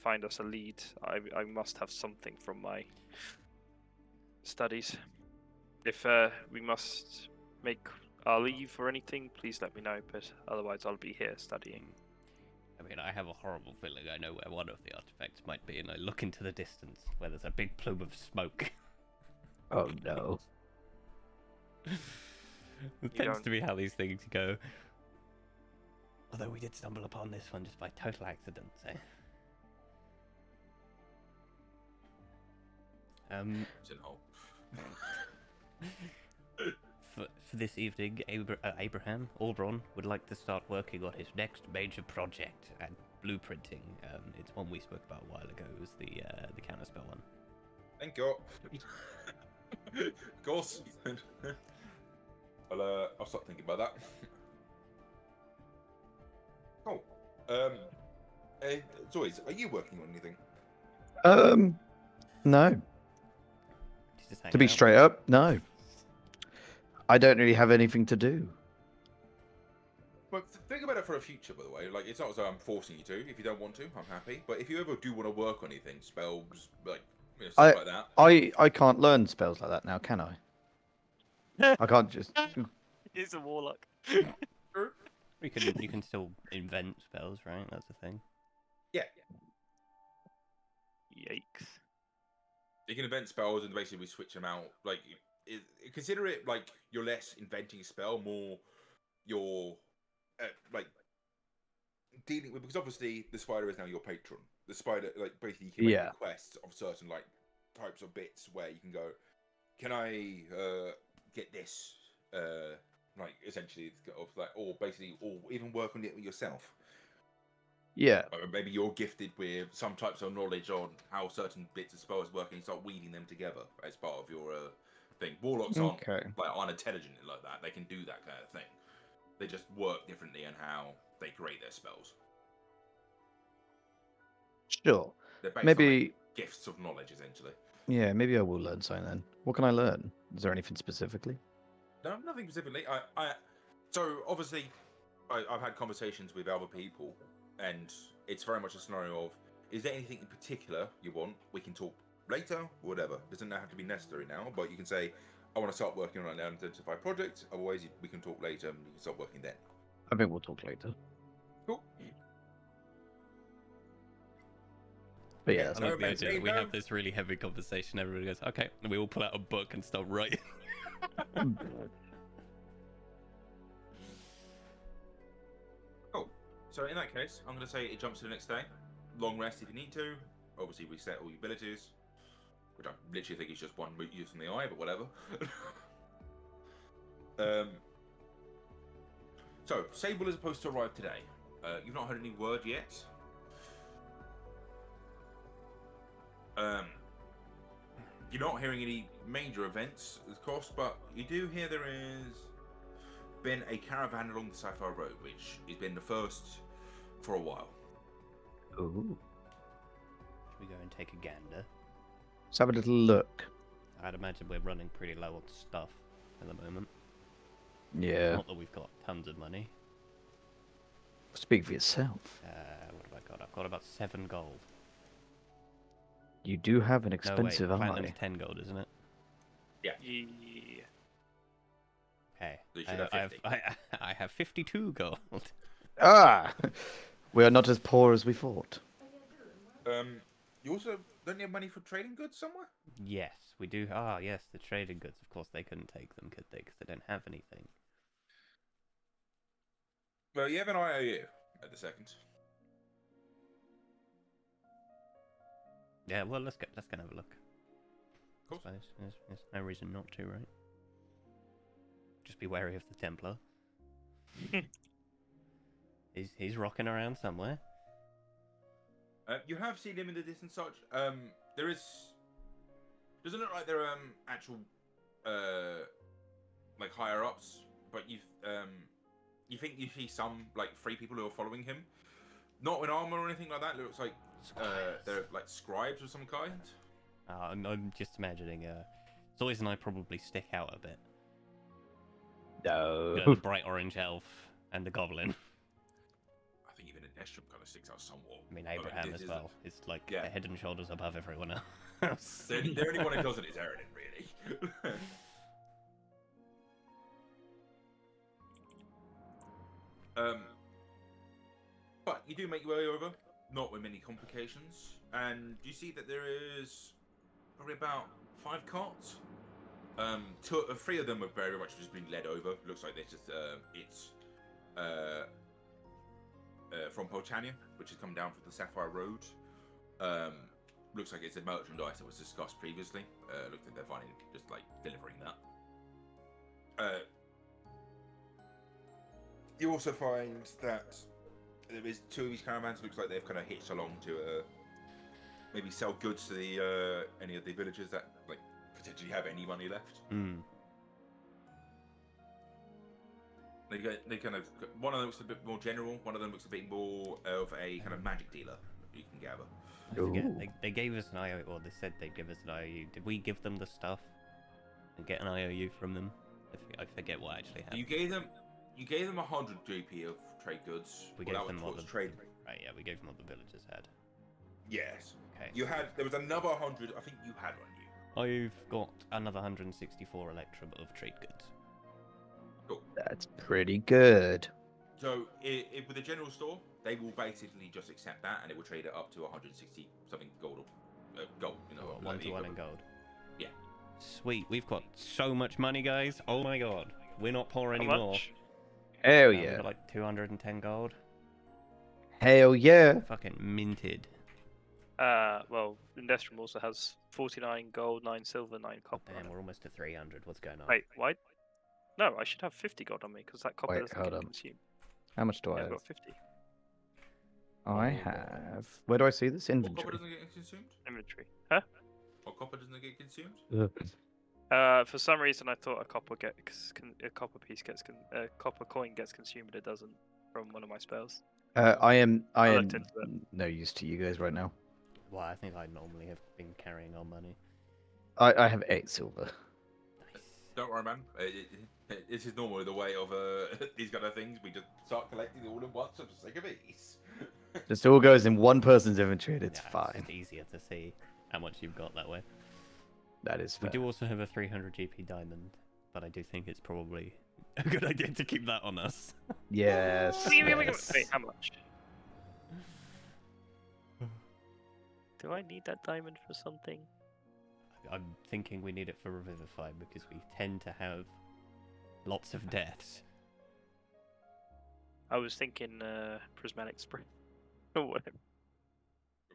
find us a lead, I must have something from my studies. If we must make our leave or anything, please let me know. But otherwise, I'll be here studying. I mean, I have a horrible feeling I know where one of the artifacts might be, and I look into the distance where there's a big plume of smoke. Oh no. It tends don't- to be how these things go. Although we did stumble upon this one just by total accident, so. It's in hole. For this evening, Abraham Albron would like to start working on his next major project and blueprinting. It's one we spoke about a while ago. It was the counterspell one. Thank you. Of course. I'll start thinking about that. Cool. Zoids, are you working on anything? No. He's just To be hanging out. straight up, no. I don't really have anything to do. But think about it for a future, by the way. Like, it's not as though I'm forcing you to. If you don't want to, I'm happy. But if you ever do want to work on anything, spells, like, stuff like that. I can't learn spells like that now, can I? I can't just. He's a warlock. You can still invent spells, right? That's the thing. Yeah. Yikes. You can invent spells and basically we switch them out. Like, consider it like you're less inventing a spell, more you're like dealing with, because obviously the spider is now your patron. The spider, like, basically you can make Yeah. requests of certain like types of bits where you can go, can I get this? Like essentially, of like, or basically, or even work on it yourself. Yeah. Or maybe you're gifted with some types of knowledge on how certain bits of spells work, and you start weaving them together as part of your thing. Warlocks aren't Okay. like unintelligent like that. They can do that kind of thing. They just work differently in how they create their spells. Sure. They're based on Maybe. like, gifts of knowledge, essentially. Yeah. Maybe I will learn something then. What can I learn? Is there anything specifically? No, nothing specifically. So obviously, I've had conversations with other people, and it's very much a scenario of: is there anything in particular you want? We can talk later, whatever. Doesn't have to be necessary now, but you can say, "I want to start working on an identified project." Otherwise, we can talk later, and you can start working then. I think we'll talk later. Cool. But Yeah, yeah, that's I like no, the man, idea that same we have go. this really heavy conversation. Everybody goes, okay, and we all pull out a book and start writing. Cool. So in that case, I'm going to say it jumps to the next day. Long rest if you need to. Obviously, reset all your abilities. Which I literally think is just one use from the eye, but whatever. So, Sable is supposed to arrive today. You've not heard any word yet. You're not hearing any major events, of course, but you do hear there is been a caravan along the Sapphire Road, which has been the first for a while. Ooh. Should we go and take a gander? Let's have a little look. I'd imagine we're running pretty low on stuff at the moment. Yeah. Not that we've got tons of money. Speak for yourself. What have I got? I've got about 7 gold. You do have an No, expensive wait, platinum's eye. 10 gold, isn't it? Yeah. Okay. So you should have 50. I have 52 gold. Ah! We are not as poor as we thought. You also don't you have money for trading goods somewhere? Yes, we do. Ah, yes, the trading goods. Of course, they couldn't take them, could they? Because they don't have anything. Well, you have an IOU at the second. Yeah, well, let's go and have a look. Of course. There's no reason not to, right? Just be wary of the Templar. He's rocking around somewhere. You have seen him in the distance. Such there is. Doesn't look like there are actual like higher ups, but you think you see some like 3 people who are following him, not in armor or anything like that. It looks like they're like scribes of some kind. I'm just imagining. Zoyce and I probably stick out a bit. No. You know, the bright orange elf and the goblin. I think even Estrum kind of sticks out somewhat. I mean, I mean, Abraham this as is- well. It's like yeah. head and shoulders above everyone else. The only one who does it is Erin, really. But you do make your way over, not with many complications, and you see that there is probably about 5 carts. Three of them are very much just being led over. Looks like they're just from Polchania, which has come down from the Sapphire Road. Looks like it's a merchandise that was discussed previously. Looks like they're finding just like delivering that. You also find that there is 2 of these caravans. Looks like they've kind of hitched along to maybe sell goods to the any of the villagers that like potentially have any money left. Hmm. They kind of, one of them looks a bit more general. One of them looks a bit more of a kind of magic dealer. You can gather. I forget. Ooh. They gave us an IOU, or they said they'd give us an IOU. Did we give them the stuff and get an IOU from them? I forget what actually happened. You gave them 100 GP of trade goods. We Well, gave that them was what towards the trade. Right, yeah, we gave them what the villagers had. Yes. Okay. There was another 100. I think you had on you. I've got another 164 Electrum of trade goods. Cool. That's pretty good. So, with the general store, they will basically just accept that, and it will trade it up to 160 something gold. Gold, you know. Oh, 1 to 1 in gold. Yeah. Sweet, we've got so much money, guys. Oh my god, we're not poor How anymore. much? Hell We've yeah. got like 210 gold. Hell yeah. Fucking minted. Well, Indestrum also has 49 gold, 9 silver, 9 copper. Damn, on it. we're almost to 300. What's going on? Wait, why? No, I should have 50 gold on me because that copper Wait, doesn't hold get on. consumed. How much do Yeah, I I've have? got 50 I have. Where do I see this? What copper Inventory. doesn't get consumed? inventory. Huh? What copper doesn't get consumed? For some reason, I thought a copper a copper piece gets a copper coin gets consumed, but it doesn't from one of my spells. I am looked into it. no use to you guys right now. Well, I think I normally have been carrying on money. I have 8 silver. Nice. Don't worry, man. This is normally the way of these kind of things. We just start collecting all at once for the sake of ease. Just all goes in one person's inventory and it's Yeah, fine. It's just easier to see how much you've got that way. That is We fair. do also have a 300 GP diamond, but I do think it's probably a good idea to keep that on us. Yes. Wait, yes. how much? Do I need that diamond for something? I'm thinking we need it for Revivify because we tend to have lots of deaths. I was thinking prismatic spring or whatever.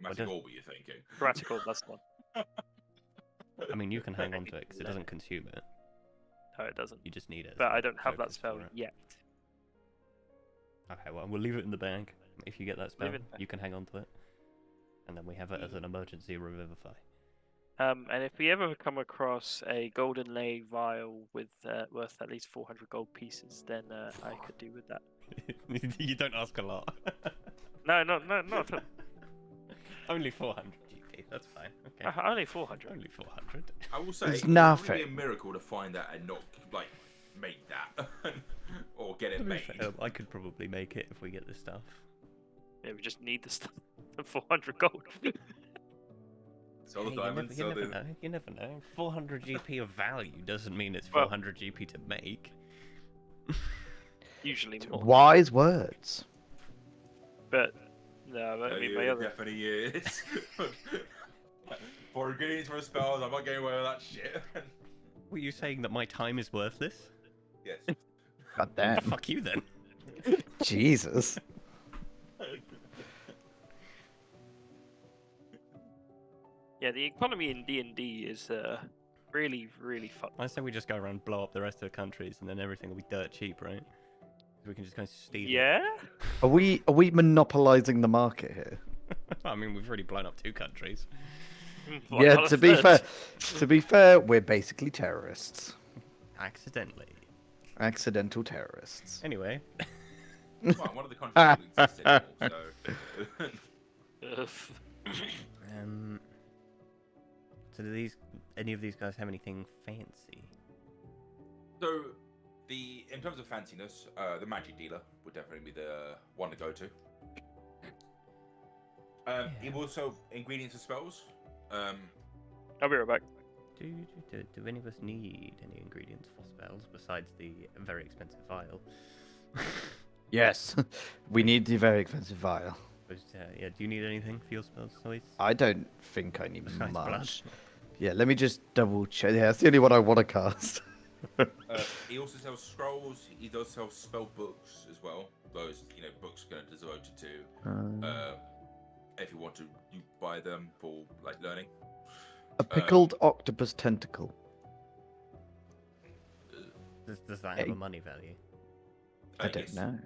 Magic does- orb, you're thinking. Practical, that's the one. I mean, you can hang on to it because it doesn't consume it. No, it doesn't. You just need it. as But a I don't have that focus spell for it. yet. Okay, well, we'll leave it in the bag. If you get that spell, Leave it there. you can hang on to it. And then we have it as an emergency Revivify. And if we ever come across a golden lay vial with worth at least 400 gold pieces, then I could do with that. You don't ask a lot. No, not at all. Only 400 GP, that's fine. Okay. Only 400. Only 400. I will say, It's it would probably be a nothing. miracle to find that and not like make that or get it To be made. fair, I could probably make it if we get this stuff. Yeah, we just need the stuff. 400 gold. Sell the Hey, diamonds, you sell never the. know. You never know. 400 GP of value doesn't mean it's Well- 400 GP to make. Usually more. Wise words. But no, I mean my Yeah, other. definitely is. For ingredients for spells, I'm not getting away with that shit. Were you saying that my time is worthless? Yes. God damn. Fuck you then. Jesus. Yeah, the economy in D&D is really, really fucked. I say we just go around, blow up the rest of the countries, and then everything will be dirt cheap, right? We can just go steal it. Yeah. Are we monopolizing the market here? I mean, we've already blown up 2 countries. Why Yeah, not a to be third? fair, we're basically terrorists. Accidentally. Accidental terrorists. Anyway, Well, one of the countries doesn't exist anymore, so. so do any of these guys have anything fancy? So, in terms of fanciness, the magic dealer would definitely be the one to go to. He will sell ingredients and spells. I'll be right back. Do any of us need any ingredients for spells besides the very expensive vial? Yes, we need the very expensive vial. Yeah, do you need anything for your spells, Zoe? I don't think I need Besides much. blood? Yeah, let me just double check. Yeah, that's the only one I want to cast. He also sells scrolls. He does sell spell books as well. Those books kind of devoted to if you want to you buy them for like learning. A pickled octopus tentacle. Does that have a money value? I don't yes. know.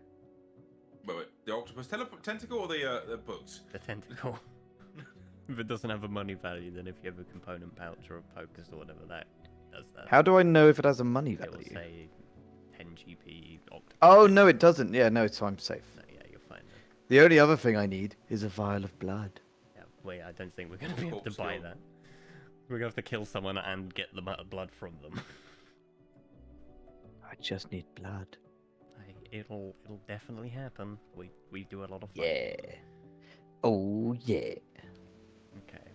Wait, the octopus tentacle or the books? The tentacle. If it doesn't have a money value, then if you have a component pouch or a focus or whatever, that does that. How do I know if it has a money It will value? say 10 GP octopus. Oh, no, it doesn't. Yeah, no, so I'm safe. No, yeah, you're fine then. The only other thing I need is a vial of blood. Yeah, wait, I don't think we're going to be able to Corpse buy kill. that. We're going to have to kill someone and get the blood from them. I just need blood. It'll definitely happen. We do a lot of fun. Yeah. Oh, yeah. Okay.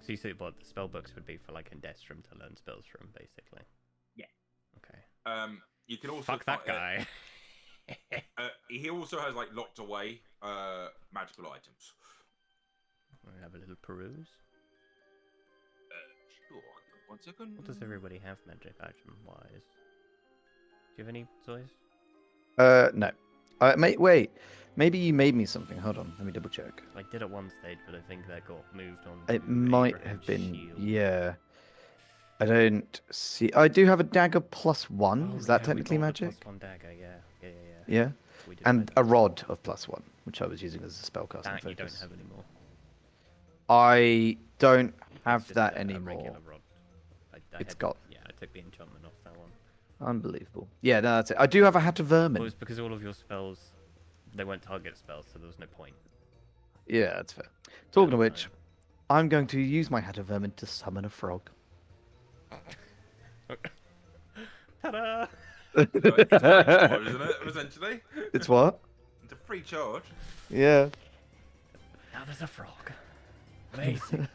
So you see what the spell books would be for like Indestrum to learn spells from, basically. Yeah. Okay. You can also Fuck that guy. He also has like locked away magical items. We have a little peruse. Sure. 1 second. What does everybody have magic item wise? Do you have any toys? No. Wait. Maybe you made me something. Hold on. Let me double check. I did at one stage, but I think that got moved on. It to might Abraham's have been. shield. Yeah. I don't see. I do have a dagger +1. Oh, Is that yeah, we technically bought the magic? +1 dagger, yeah. Yeah. We did And buy a that. rod of +1, which I was using as a spellcasting That focus. you don't have anymore. I don't have It's just that a anymore. regular rod. It's got- Yeah, I took the enchantment off that one. Unbelievable. Yeah, no, that's it. I do have a hat of vermin. Well, it's because all of your spells, they weren't target spells, so there was no point. Yeah, that's fair. Talking of That's which, fine. I'm going to use my hat of vermin to summon a frog. Ta-da! It's a free charge, isn't it? Essentially, It's what? it's a free charge. Yeah. Now there's a frog. Amazing.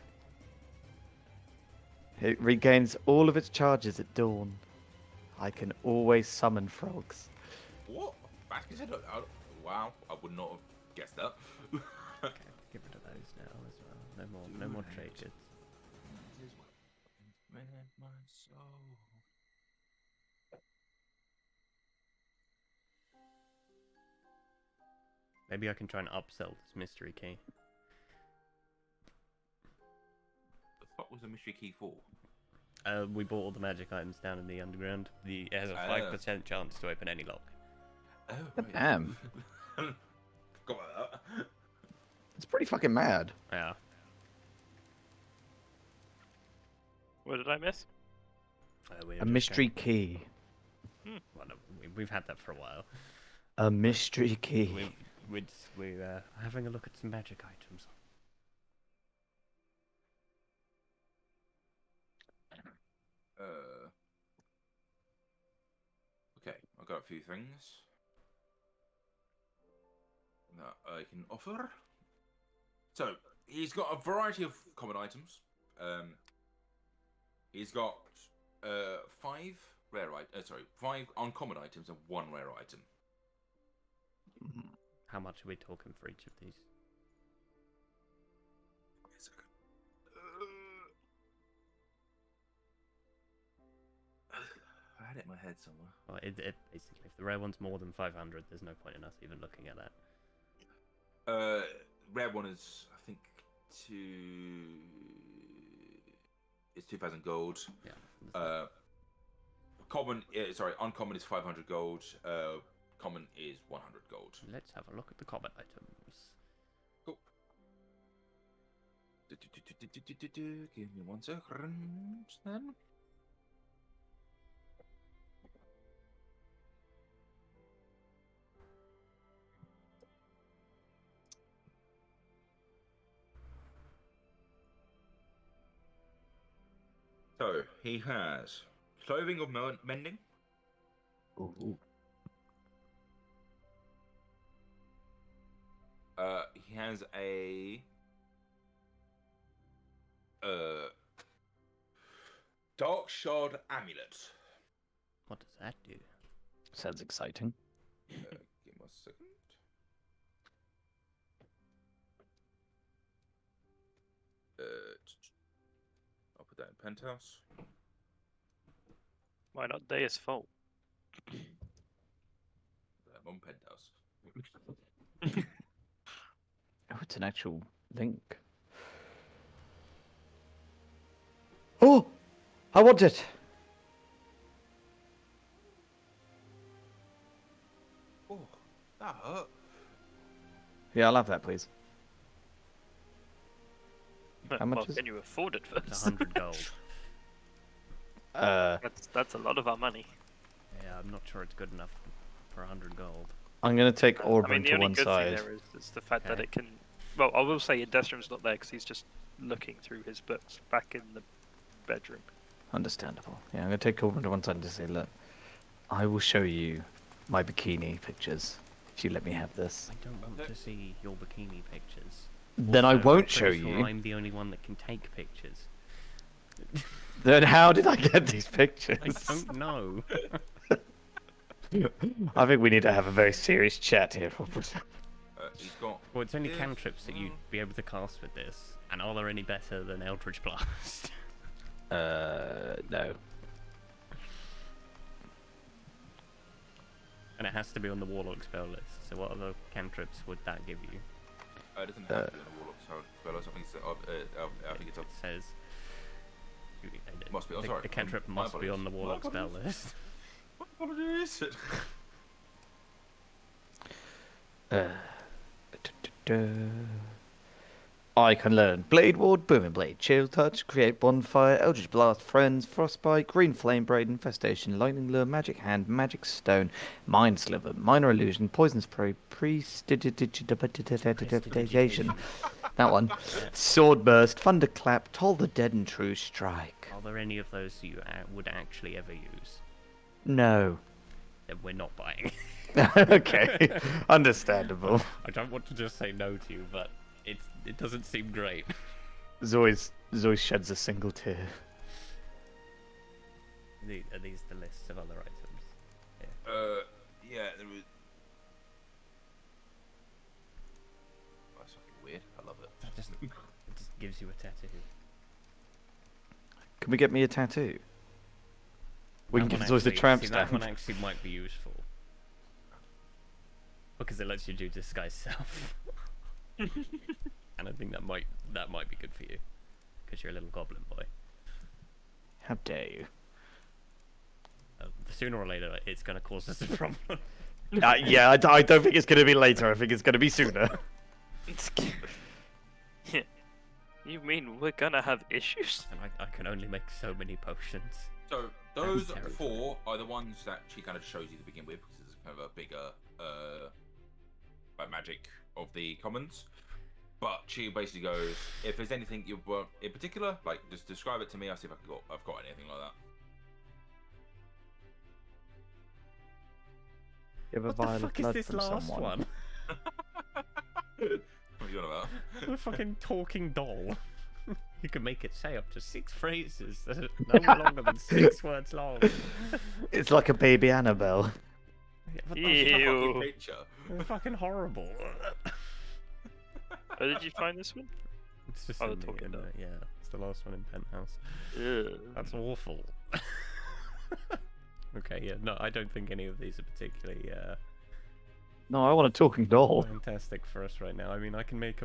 It regains all of its charges at dawn. I can always summon frogs. What? Basket said, wow, I would not have guessed that. Okay, get rid of those now as well. No more traitors. Maybe I can try and upsell this mystery key. The fuck was the mystery key for? We bought all the magic items down in the underground. It has a 5% chance to open any lock. Oh, right. Damn. Forgot about that. It's pretty fucking mad. Yeah. What did I miss? We A mystery key. Well, no, we've had that for a while. A mystery key. We're having a look at some magic items. Okay, I've got a few things that I can offer. So, he's got a variety of common items. He's got 5 uncommon items and 1 rare item. How much are we talking for each of these? I had it in my head somewhere. Well, it basically, if the rare one's more than 500, there's no point in us even looking at that. Rare one is, I think, it's 2,000 gold. Yeah. Uncommon is 500 gold. Common is 100 gold. Let's have a look at the common items. Cool. Give me 1 second, then. So, he has clothing of mending, Ooh. He has a dark shard amulet. What does that do? Sounds exciting. Give me a second. I'll put that in penthouse. Why not Deus fault? I'm on penthouse. Oh, it's an actual link. Oh, I want it. Oh, that hurt. Yeah, I'll have that, please. How much Well, is- can you afford it It's first? 100 gold. That's a lot of our money. Yeah, I'm not sure it's good enough for 100 gold. I'm gonna take I Orbran mean, the to only one good side. thing there is the fact that Okay. it can. Well, I will say Destrum's not there because he's just looking through his books back in the bedroom. Understandable. Yeah, I'm gonna take Orbran to one side and just say, look, I will show you my bikini pictures if you let me have this. I don't want to see your bikini pictures. Then I Also, won't I'm show pretty sure you. I'm the only one that can take pictures. Then how did I get these I pictures? don't know. I think we need to have a very serious chat here, Robert. He's got. Well, it's only this, cantrips that you'd be able to cast with this. And are there any better than Eldritch Blast? No. And it has to be on the Warlock spell list. So what other cantrips would that give you? It doesn't have to be on the Warlock spell. I think it's. I think it's up. It says... Must be. Oh, the, sorry. the cantrip My must be on the apologies. Warlock My spell apologies. list. My apologies. I can learn Blade Ward, Booming Blade, Chill Touch, Create Bonfire, Eldritch Blast, Friends, Frostbite, Green Flame Braid, Infestation, Lightning Lure, Magic Hand, Magic Stone, Mind Sliver, Minor Illusion, Poison Spray, Prestidigitation, that one, Sword Burst, Thunderclap, Toll the Dead and True Strike. Are there any of those you would actually ever use? No. Then we're not buying. Okay, understandable. I don't want to just say no to you, but it doesn't seem great. Zoe sheds a single tear. Are these the lists of other items? Yeah, there was. That's fucking weird. I love it. It just gives you a tattoo. Can we get me a tattoo? We can That give one Zoe the actually- tramp see, that one stamp. actually might be useful. Because it lets you do disguise self. And I think that might be good for you. Because you're a little goblin boy. How dare you? Sooner or later, it's going to cause us a problem. Yeah, I don't think it's going to be later. I think it's going to be sooner. You mean we're gonna have issues? And I can only make so many potions. So those terrible. 4 are the ones that she kind of shows you to begin with, because it's kind of a bigger like magic of the commons. But she basically goes, if there's anything you want in particular, like just describe it to me. I'll see if I've got anything like that. You have a What the vial of fuck is blood this from last someone. one? What are you on about? A fucking talking doll. You can make it say up to 6 phrases that are no longer than 6 words long. It's like a baby Annabelle. Yeah, but Ew. Picture. they're fucking horrible. Where did you find this one? It's just Oh, in the talking doll. yeah, it's the last one in Penthouse. Ew. That's awful. Okay, yeah, no, I don't think any of these are particularly No, I want a talking doll. fantastic for us right now. I mean, I can make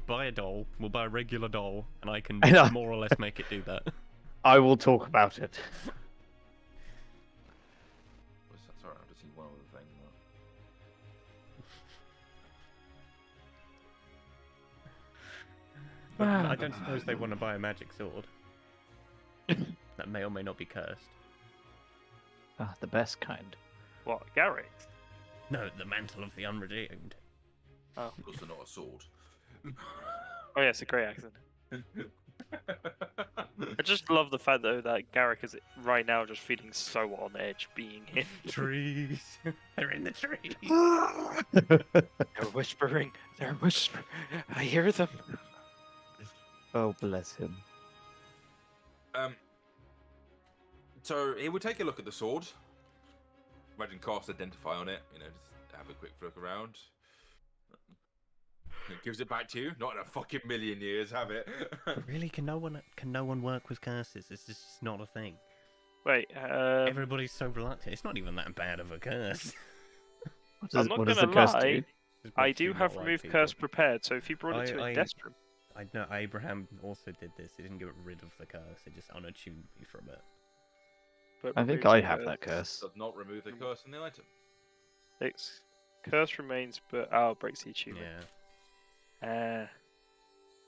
buy a doll. We'll buy a regular doll, and I can I know. more or less make it do that. I will talk about it. What's that? Sorry, I've just seen one other thing. But I don't suppose they want to buy a magic sword. That may or may not be cursed. Ah, the best kind. What, Gary? No, the mantle of the unredeemed. Oh, Also not a sword. oh yeah, it's a great accent. I just love the fact though that Garrick is right now just feeling so on edge being here. Trees. They're in the trees. They're whispering. They're whispering. I hear them. Oh, bless him. So he would take a look at the sword. Imagine cast identify on it. You know, just have a quick look around. He gives it back to you. Not in a fucking million years, have it. Really? Can no one work with curses? It's just not a thing. Wait. Everybody's so reluctant. It's not even that bad of a curse. I'm not What does gonna the curse lie. do? Just I makes do you have not like remove people. curse prepared, so if you brought it to a I- desk room, I know Abraham also did this. He didn't get rid of the curse. It just unattuned me from it. but I think remove I the have that curse. Does not remove the curse in the item. It's curse remains, but breaks the achievement. Yeah.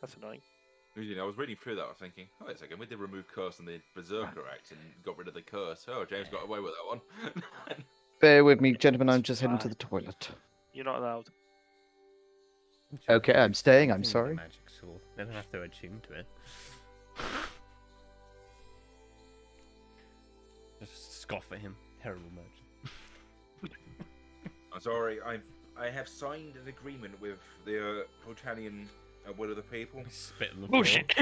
That's annoying. You know, I was reading through that. I was thinking, oh, wait a second, we did remove curse in the Berserker Act and got rid of the curse. Oh, James got away with that one. Bear with me, gentlemen. I'm just heading to fine. the toilet. You're not allowed. Okay, I'm staying. I'm Thing with a sorry. Magic sword. They don't have to attune to it. Just scoff at him. Terrible magic. I'm sorry. I have signed an agreement with the Hotanian Will of the People. Spit on the floor. Bullshit.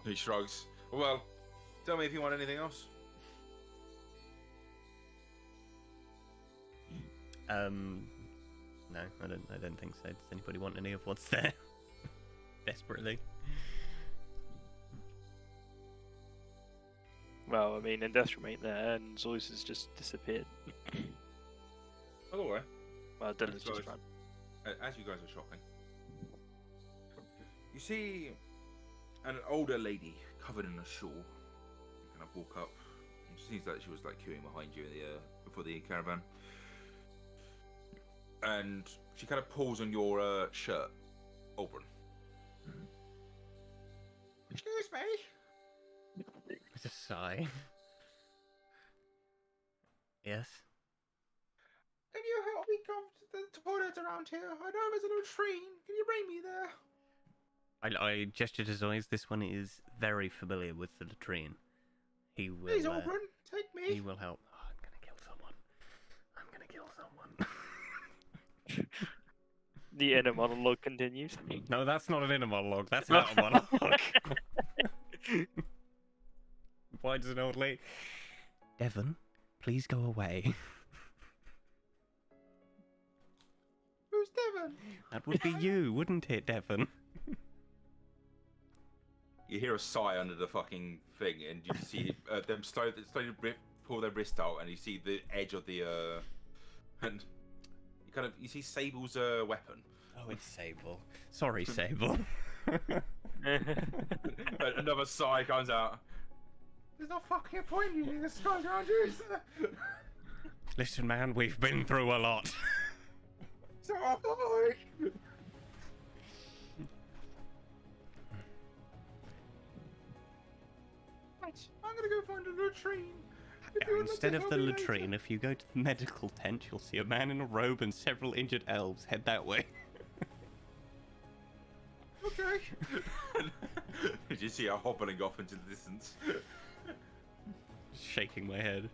He shrugs. Well, tell me if you want anything else. No, I don't think so. Does anybody want any of what's there? Desperately. Well, I mean, Indestrum ain't there, and Zeus has just disappeared. By the way, Well, Dylan's just Zeus. run. as you guys are shopping, you see an older lady covered in a shawl. You kind of walk up. It seems like she was like queuing behind you in the before the caravan, and she kind of pulls on your shirt, Oberon. Excuse me. With a sigh. Yes. Can you help me come to the toilet around here? I know there's a little train. Can you bring me there? I gesture to Zois. This one is very familiar with the latrine. He will. Please, Oberon, take me. He will help. Oh, I'm gonna kill someone. I'm gonna kill someone. The inner monologue continues. No, that's not an inner monologue. That's an outer monologue. Why does an old lady? Devon, please go away. Who's Devon? That would be you, wouldn't it, Devon? You hear a sigh under the fucking thing, and you see them slowly pull their wrist out, and you see the edge of the and you see Sable's weapon. Oh, it's Sable. Sorry, Sable. Another sigh comes out. There's no fucking point using the skies around you, is there? Listen, man, we've been through a lot. So have I. Right, I'm gonna go find a latrine. If you would like Instead to of help the me latrine, later. if you go to the medical tent, you'll see a man in a robe and several injured elves. Head that way. Okay. Did you see her hobbling off into the distance? Shaking my head.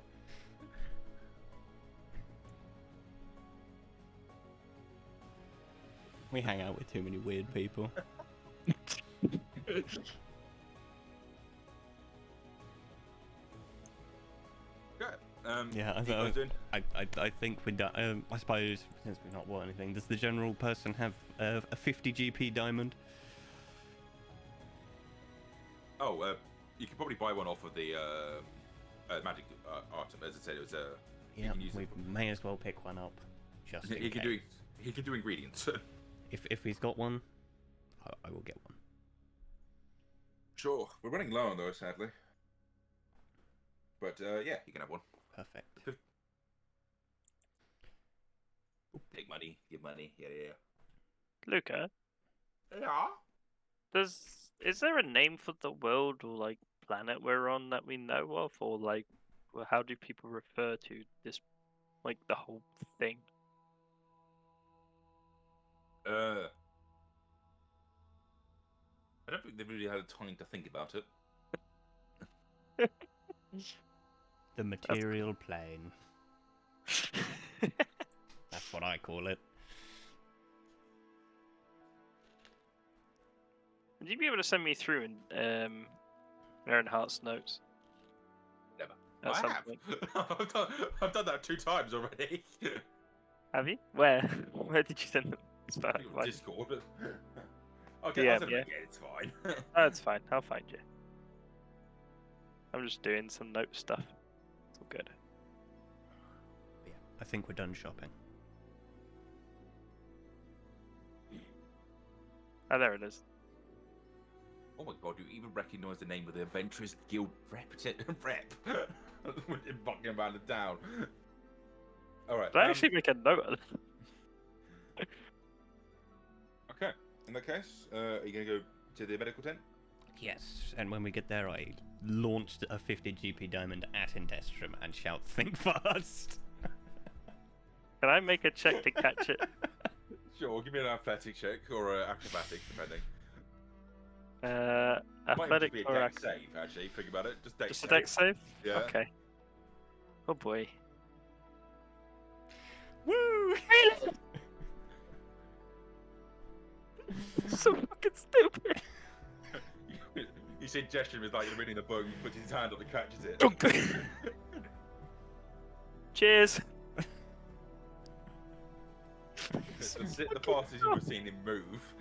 We hang out with too many weird people. Good. Yeah, what you guys doing? I think we're done. I suppose since we've not bought anything, does the general person have a 50 GP diamond? Oh, you can probably buy one off of the magic item. As I said, it was a. Yeah, can use we it may as well pick one up. Just in he can case. do. He can do ingredients. If he's got one, I will get one. Sure. We're running low on those, sadly. But yeah, you can have one. Perfect. Take money, give money. Yeah, yeah. Luca, Yeah. is there a name for the world or like planet we're on that we know of, or like, how do people refer to this, like the whole thing? I don't think they've really had time to think about it. The material plane. That's what I call it. Would you be able to send me through Earnhardt's notes? Never. At I some have. point? I've done that 2 times already. Have you? Where? Where did you send them? It's fine. Discord. Okay, I'll DM, send yeah. it again. It's fine. Oh, it's fine. I'll find you. I'm just doing some note stuff. It's all good. Yeah, I think we're done shopping. Oh, there it is. Oh my god, you even recognise the name of the Adventurers Guild rep. Bucking around the town. Alright. Did I actually make a note of it? Okay. In that case, are you going to go to the medical tent? Yes, and when we get there, I launched a 50 GP diamond at Indestrum and shout, "Think fast!" Can I make a check to catch it? Sure, give me an athletic check or acrobatics, depending. Might even Athletic just be a or dex save, actually. Think about it. Just dex Just a save. dex save? Yeah. Okay. Oh boy. Woo! So fucking stupid. You see gesture is like you're reading the book, he puts his hand up and catches it. Cheers. The fastest you've ever seen him move.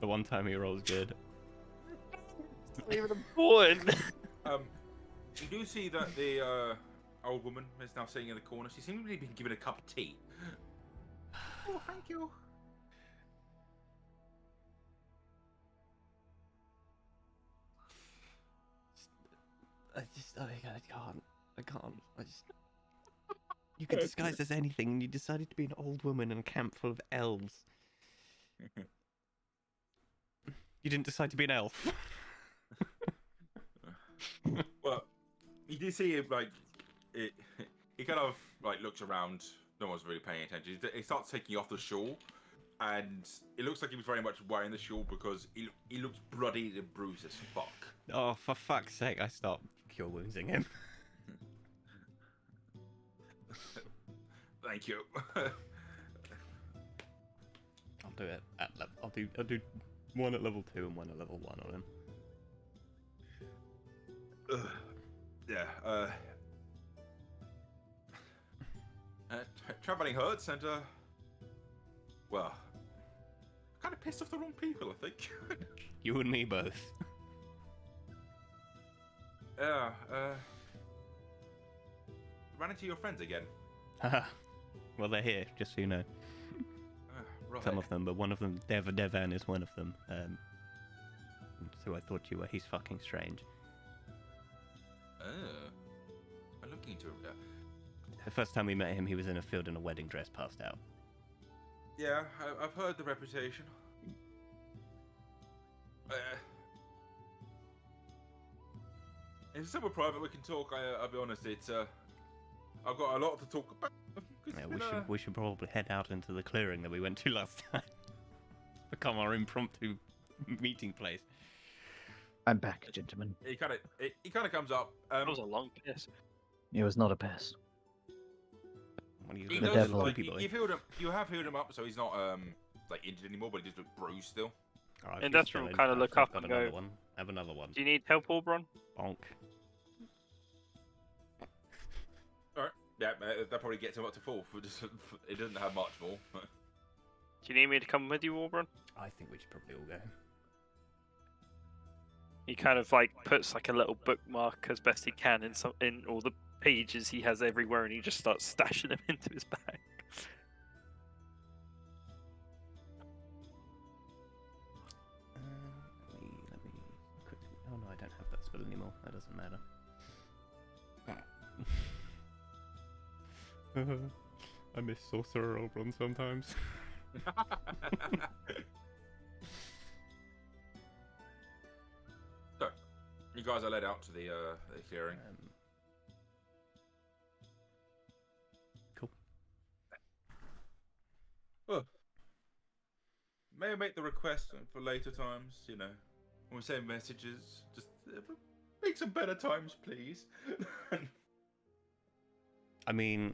The one time he rolls good. Not even important. You do see that the old woman is now sitting in the corner. She seems to be given a cup of tea. Oh, thank you. I can't. You could disguise as anything, and you decided to be an old woman in a camp full of elves. You didn't decide to be an elf. Well, you do see him like it. He kind of like looks around. No one's really paying attention. He starts taking off the shawl, and it looks like he was very much wearing the shawl because he looks bloodied and bruised as fuck. Oh, for fuck's sake! I start cure woundsing him. Thank you. I'll do it at I'll do one at level 2 and one at level 1 on him. Yeah. Traveling hurts, and well, kind of pissed off the wrong people, I think. You and me both. Yeah. Ran into your friends again. Haha. Well, they're here, just so you know. Right. Some of them, but one of them, Devan is one of them. So I thought you were. He's fucking strange. I'm looking into it. The first time we met him, he was in a field in a wedding dress, passed out. Yeah, I've heard the reputation. If somewhere private we can talk, I'll be honest, it's I've got a lot to talk about. Yeah, we should probably head out into the clearing that we went to last time. Become our impromptu meeting place. I'm back, gentlemen. He kind of comes up. That was a long piss. It was not a piss. What are you He The does, devil. like, Poopy boy? you have healed him up, so he's not like injured anymore, but he just looks bruised still. Alright, And keep that's from chilling. kinda I've look got up and another go- one. I have another one. Do you need help, Oberon? Bonk. Alright. Yeah, that probably gets him up to 4. It doesn't have much more. Do you need me to come with you, Oberon? I think we should probably all go. He kind of like puts like a little bookmark as best he can in all the pages he has everywhere, and he just starts stashing them into his bag. Let me quickly. Oh no, I don't have that spell anymore. That doesn't matter. I miss Sorcerer Oberon sometimes. So, you guys are led out to the clearing. Cool. may I make the request for later times? You know, when we send messages, just make some better times, please. I mean,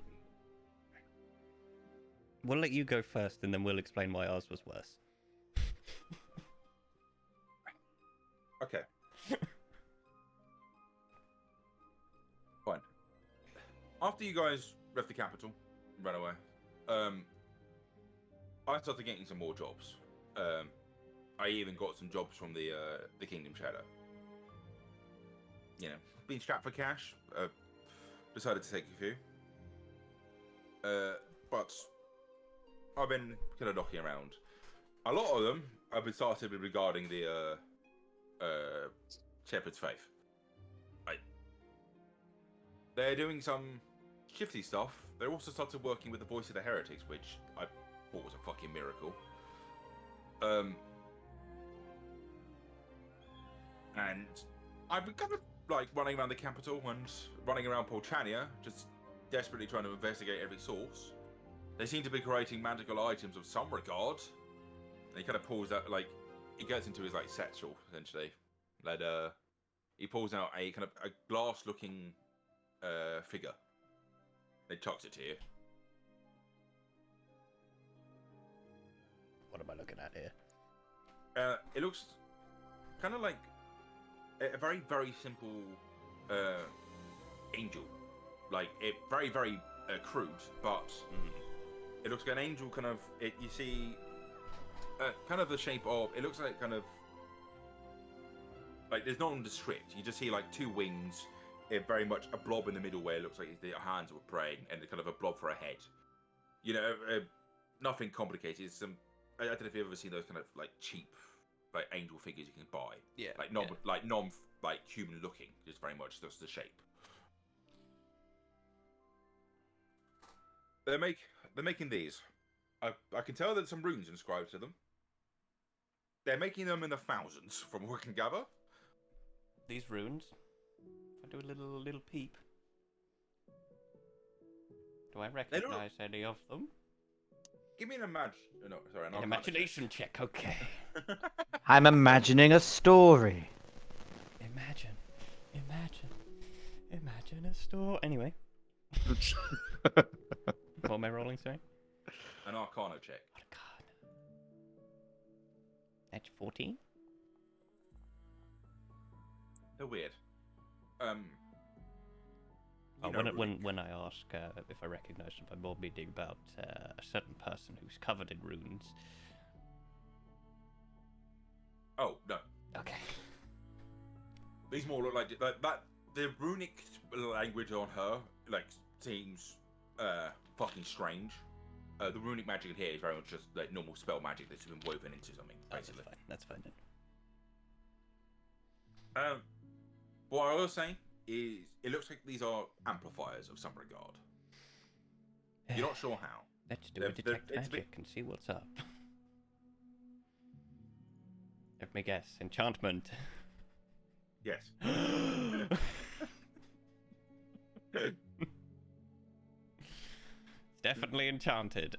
we'll let you go first, and then we'll explain why ours was worse. Okay. Fine. After you guys left the capital, ran away, I started getting some more jobs. I even got some jobs from the Kingdom Shadow. You know, being strapped for cash, decided to take a few. But I've been kind of knocking around. A lot of them have been started regarding the Shepherd's Faith. Right. They're doing some shifty stuff. They also started working with the Voice of the Heretics, which I thought was a fucking miracle. And I've been kind of like running around the capital and running around Polchania, just desperately trying to investigate every source. They seem to be creating magical items of some regard. And he kind of pulls out, like, he gets into his like satchel essentially. Like, he pulls out a kind of a glass-looking figure. He chucks it to you. What am I looking at here? It looks kind of like a very, very simple angel. Like, it very, very crude, but it looks like an angel kind of... you see kind of the shape of... It looks like kind of... Like, there's no nondescript. You just see, like, two wings, very much a blob in the middle where it looks like the hands were praying, and kind of a blob for a head. You know, nothing complicated. Some... I don't know if you've ever seen those kind of, like, cheap, like, angel figures you can buy. Yeah. Like, like, human looking. Just very much just the shape. They're making these. I can tell there's some runes inscribed to them. They're making them in the thousands, from what I can gather. These runes. If I do a little peep. Do I recognize any of them? Give me an An imagination check, okay. I'm imagining a story. Imagine a store. Anyway. What am I rolling, sorry? An Arcana check. What a card. That's 14. They're weird. When I ask if I recognize them, I'm more meaning about a certain person who's covered in runes. Oh no. Okay. These more look like that. The runic language on her like seems fucking strange. The runic magic in here is very much just like normal spell magic that's been woven into something, basically. That's fine then. What I was saying is, it looks like these are amplifiers of some regard. You're not sure how. Let's do a detect magic and see what's up. Let me guess. Enchantment. Yes. It's definitely enchanted.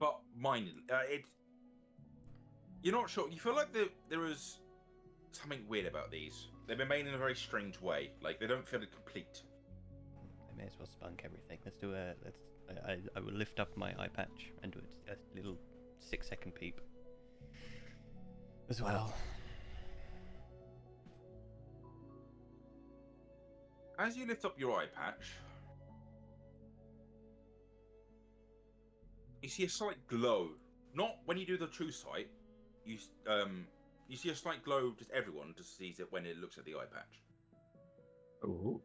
But mine, you're not sure. You feel like there is something weird about these. They've been made in a very strange way. Like, they don't feel complete. I may as well spunk everything. Let's do I will lift up my eye patch and do a little 6-second peep as well. As you lift up your eye patch, you see a slight glow. Not when you do the true sight. You see a slight glow. Just everyone just sees it when it looks at the eye patch. Ooh.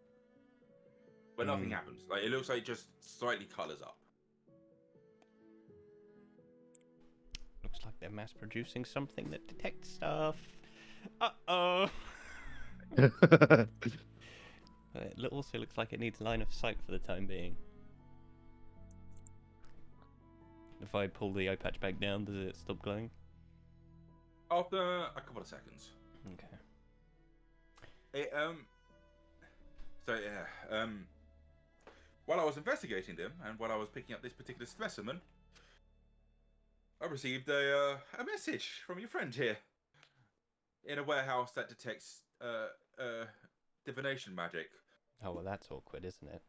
But nothing happens. Like, it looks like it just slightly colours up. Looks like they're mass producing something that detects stuff. Uh-oh. It also looks like it needs line of sight for the time being. If I pull the eye patch back down, does it stop glowing? After a couple of seconds. Okay. While I was investigating them and while I was picking up this particular specimen, I received a message from your friend here in a warehouse that detects divination magic. Oh, well, that's awkward, isn't it?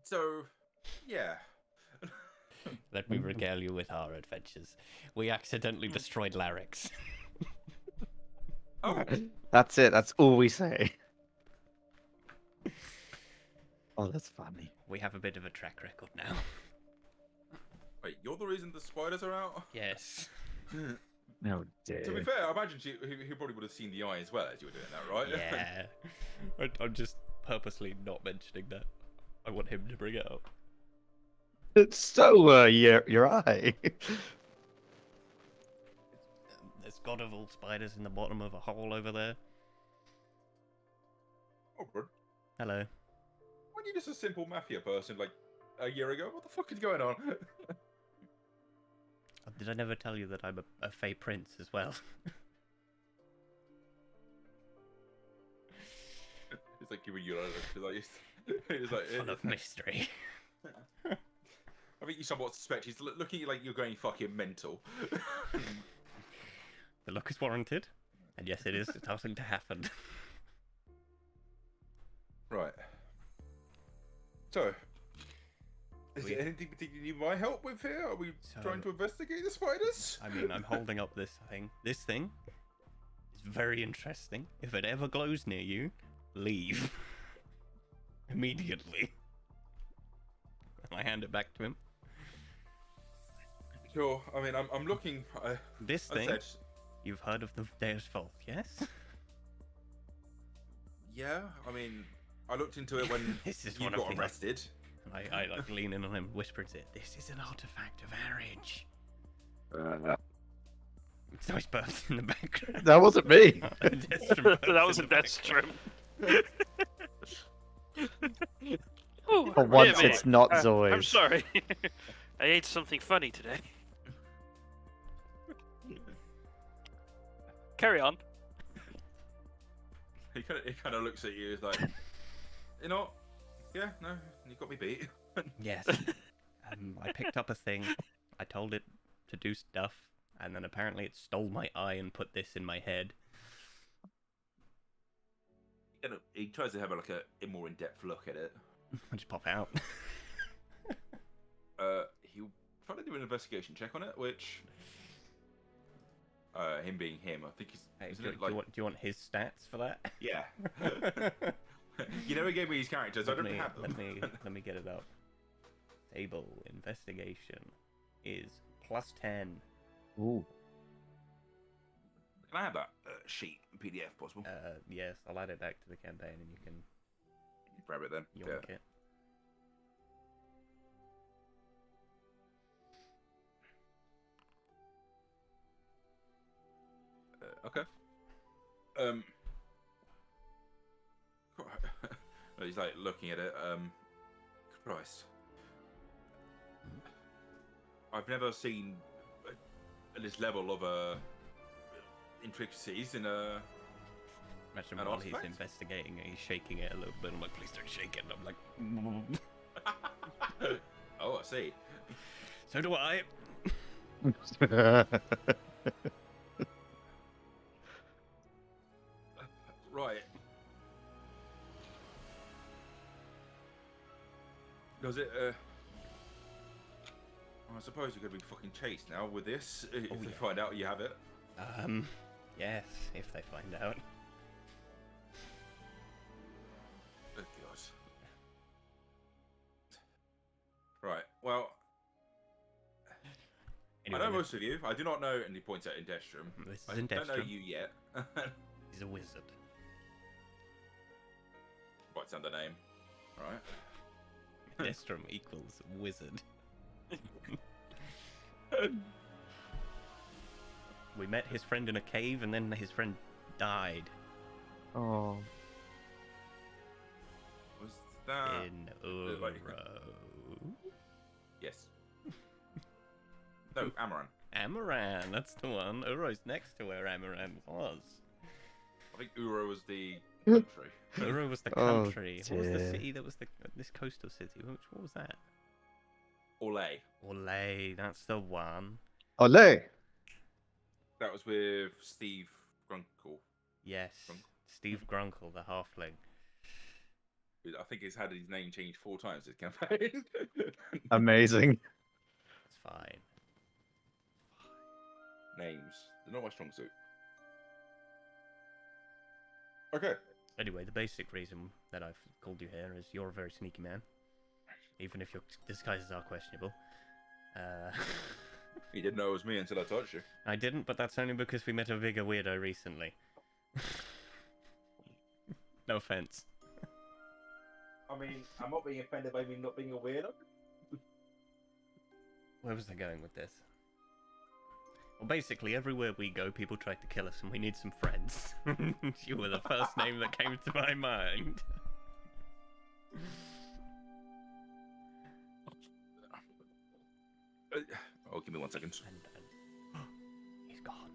So, yeah. Let me regale you with our adventures. We accidentally destroyed Larryx. Oh, That's it. That's all we say. Oh, that's funny. We have a bit of a track record now. wait, you're the reason the spiders are out? Yes. No, dear. To be fair, I imagine he probably would have seen the eye as well as you were doing that, right? Yeah. I'm just purposely not mentioning that. I want him to bring it up. It's so, your eye. There's god of all spiders in the bottom of a hole over there. Oh, bro. Hello. Weren't you just a simple mafia person like a year ago? What the fuck is going on? Did I never tell you that I'm a Fey Prince as well? It's like giving you it's like Full of mystery. I think you somewhat suspect he's looking at you like you're going fucking mental. The look is warranted. And yes, it is starting to happen. Right. So, is We- there anything particularly you need my help with here? Are we So- trying to investigate the spiders? I mean, I'm holding up this thing. This thing is very interesting. If it ever glows near you, leave. Immediately. And I hand it back to him. Sure. I mean, I'm looking. This I thing, said, you've heard of the Deus Vault, yes? yeah. I mean, I looked into it when This is you one of got the- arrested. And I like lean in on him, whisper into it, this is an artifact of our age. So he's burped in the background. That wasn't me. Destrum burps That was a in the background. Destrum. For once, mate. it's not I'm Zoids. sorry. I ate something funny today. Carry on. He kind of looks at you. He's like, you know, yeah, no, you got me beat. Yes. I picked up a thing. I told it to do stuff, and then apparently it stole my eye and put this in my head. He tries to have like a more in-depth look at it. I just pop out. He'll try to do an investigation check on it, which, him being him, I think he's. Hey, isn't do, it do you want his stats for that? Yeah. You never gave me his characters. I don't have them. Let me get it up. Table investigation is +10. Ooh. Can I have that sheet in PDF, possible? Yes, I'll add it back to the campaign and you can Grab it then. yoink it. Okay. He's like looking at it. Christ. I've never seen this level of intricacies in a. Imagine An while artifact? he's investigating it, he's shaking it a little bit. I'm like, please don't shake it. And I'm like, Oh, I see. so do I. Right. Does it? I suppose you're gonna be fucking chased now with this if Oh, they yeah. find out you have it. Yes, if they find out. Oh, God. Right. Well, Anyway, I know most of you. I do not know, and he points out Indestrum. This is I don't know Indestrum. you yet. He's a wizard. What's under name? Right. Indestrum equals wizard. We met his friend in a cave, and then his friend died Oh. Was that? in like- Uro. Yes. No, Amaran. Amaran, that's the one. Uro's next to where Amaran was. I think Uro was the country. Uru was the Oh, country. What was the dear. city that was this coastal city? What was that? Orlais. Orlais, that's the one. Ole! That was with Steve Grunkle. Yes, Grunk. Steve Grunkle, the halfling. I think he's had his name changed 4 times this campaign. Amazing. It's fine. Names. They're not my strong suit. Okay. Anyway, the basic reason that I've called you here is you're a very sneaky man. Even if your disguises are questionable. You didn't know it was me until I touched you. I didn't, but that's only because we met a bigger weirdo recently. No offense. I mean, I'm not being offended by me not being a weirdo. Where was I going with this? Well, basically, everywhere we go, people try to kill us, and we need some friends. You were the first name that came to my mind. Oh, give me 1 second. And he's gone.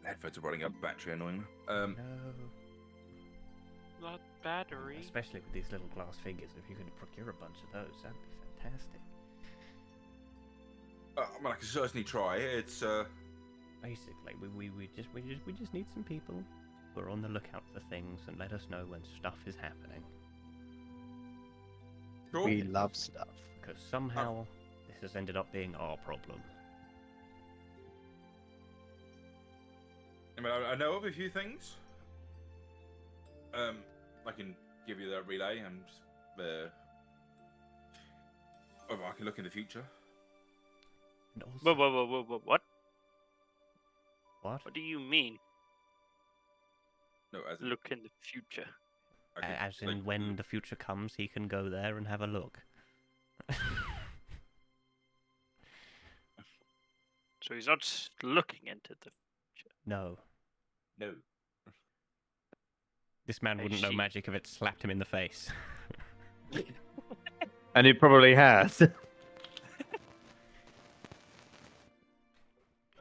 Headphones are running out of battery, annoyingly. No. Not battery. Especially with these little glass figures, if you could procure a bunch of those, that'd be fantastic. I mean, I can certainly try. It's Basically, we just need some people who are on the lookout for things and let us know when stuff is happening. cool. We love stuff. Because somehow this has ended up being our problem. I mean, I know of a few things. I can give you that relay, and I can look in the future. And also, Whoa, what? what? What do you mean? No, as in, Look in the future. I can, As in, like, when the future comes, he can go there and have a look. So he's not looking into the. No. No. This man I wouldn't know see. magic if it slapped him in the face. And it probably has.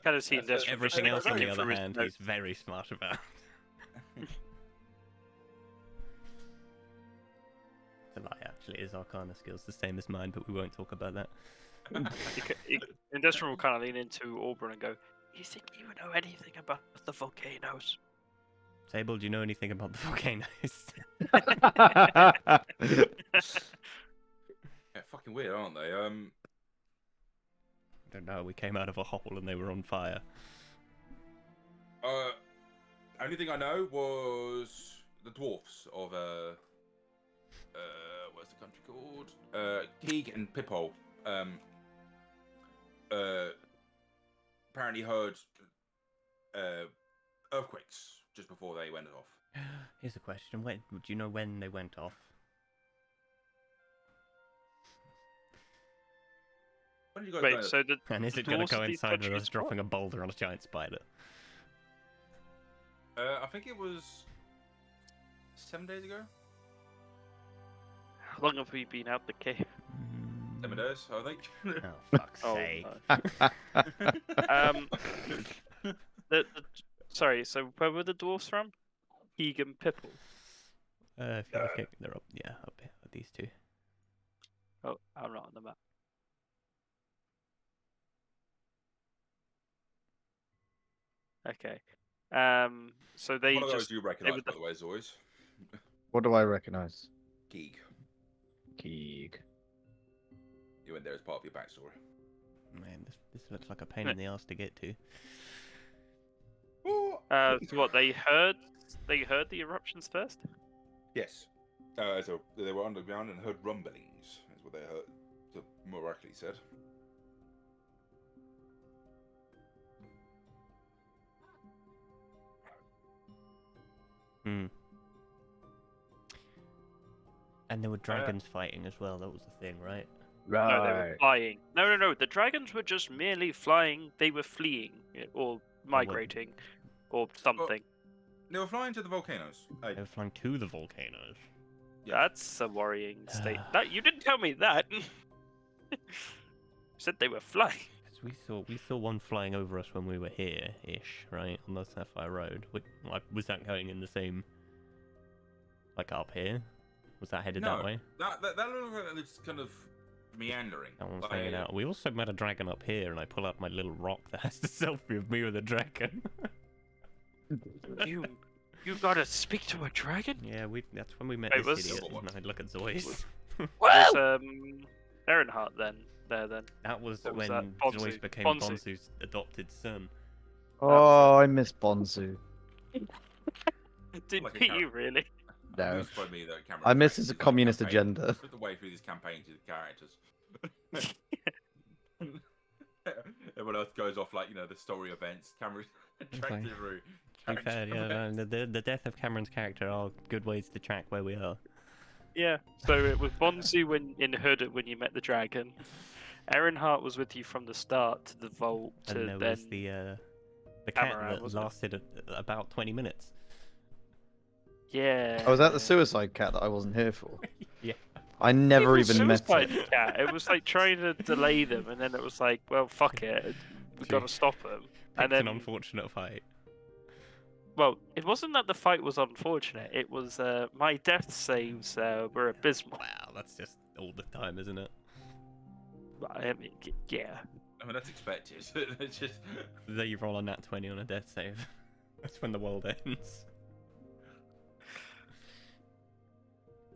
Kind of seen this. Everything else, on the other through his hand, notes. he's very smart about. It's a lie, actually. His Arcana skill's the same as mine, but we won't talk about that. Industrial will kind of lean into Auburn and go, "You think you know anything about the volcanoes?" Sable, do you know anything about the volcanoes? Yeah, fucking weird, aren't they? I don't know. We came out of a hole and they were on fire. Only thing I know was the dwarfs of what's the country called? Keeg and Pippol. Apparently heard earthquakes just before they went off. Here's a question: When do you know when they went off? When did you guys Wait, go? so the And is it going to dwarves of these coincide with us countries dropping a boulder on a giant spider? I think it was 7 days ago. How long have we been out the cave? 7 days, I think. Oh, fuck's Oh, sake! Sorry. So where were the dwarfs from? Keegan Pipple. If you look at, they're up, yeah, up here, these two. Oh, I'm not on the map. Okay. So they One of those just you recognise, would by the way, as always. What do I recognize? Keeg. Keeg. You went there as part of your backstory. Man, this looks like a pain in the ass to get to. so what they heard the eruptions first. Yes. So they were underground and heard rumblings, is what they heard. So more accurately said. Hmm. And there were dragons fighting as well. That was the thing, right? No, they were flying. No. The dragons were just merely flying. They were fleeing or migrating or something. They were flying to the volcanoes. They were flying to the volcanoes. Yeah. That's a worrying state. That you didn't tell me that. You said they were flying. we saw one flying over us when we were here-ish, right, on the Sapphire Road. Was that going in the same, like up here? Was that headed that way? That looked like it's kind of meandering. That one's Like, hanging out. We also met a dragon up here, and I pull out my little rock that has the selfie of me with a dragon. You gotta speak to a dragon? Yeah, that's when we met Wait, this was- idiot. And I look at Zoyce. Was Erenhard then? That was What was when that? Bonzu. Zoyce became Bonzu. Bonsu's adopted son. Oh, I miss Bonzu. Did Like a you really? No. Used by me, though, Cameron I miss Francis, his like, communist campaign. agenda. Put the way through this campaign to the characters. Everyone else goes off like the story events. Cameron tracked it through. To be fair, character yeah, events. the death of Cameron's character are good ways to track where we are. Yeah. So it was Bonzu in Hood when you met the dragon. Erenhard was with you from the start to the vault to And there then. was the cat Amaran, that wasn't it? lasted about 20 minutes. Yeah. Oh, was that the suicide cat that I wasn't here for? Yeah. I never Evil even met suicide it. cat. It was like trying to delay them, and then it was like, well, fuck it, we gotta stop them. And It's an then, unfortunate fight. well, it wasn't that the fight was unfortunate. It was my death saves were abysmal. Wow, that's just all the time, isn't it? I mean, yeah. I mean, that's expected. It's just Then you roll a nat 20 on a death save. That's when the world ends.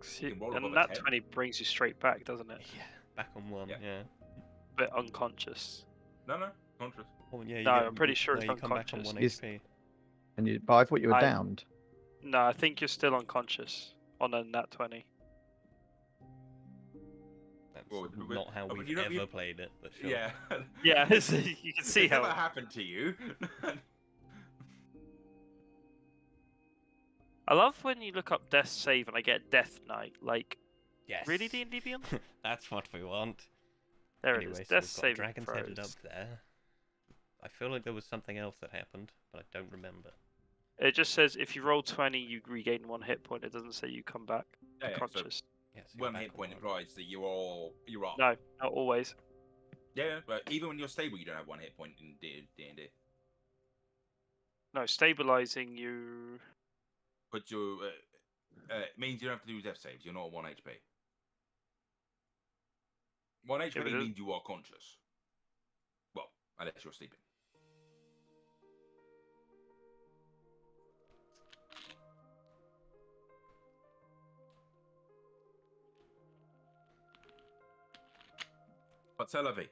See, can roll above and a that 10. 20 brings you straight back, doesn't it? Yeah, back on one, Yeah. yeah. Bit unconscious. no, conscious. Oh, yeah, No, I'm pretty sure no, it's you come back on unconscious. 1 Yes. HP. But I thought you were I- downed. No, I think you're still unconscious on a nat 20. That's Well, not how but we've you don't- ever you- played it, but sure. Yeah. Yeah, so you can see It's never how. happened to you. I love when you look up death save and I get death knight. Like, Yes. really, D&D Beyond? That's what we want. There Anyway, it is. so Death we've got saving dragons headed up throws. there. I feel like there was something else that happened, but I don't remember. It just says if you roll 20, you regain 1 hit point. It doesn't say you come back Yeah, so unconscious. Yeah, so you're one back hit on point one. implies that you're all. No, not always. Yeah, but even when you're stable, you don't have 1 hit point in D&D. No, stabilizing you. But you it means you don't have to do death saves. You're not at 1 HP. 1 HP but it- means you are conscious. Well, unless you're sleeping. But c'est la vie.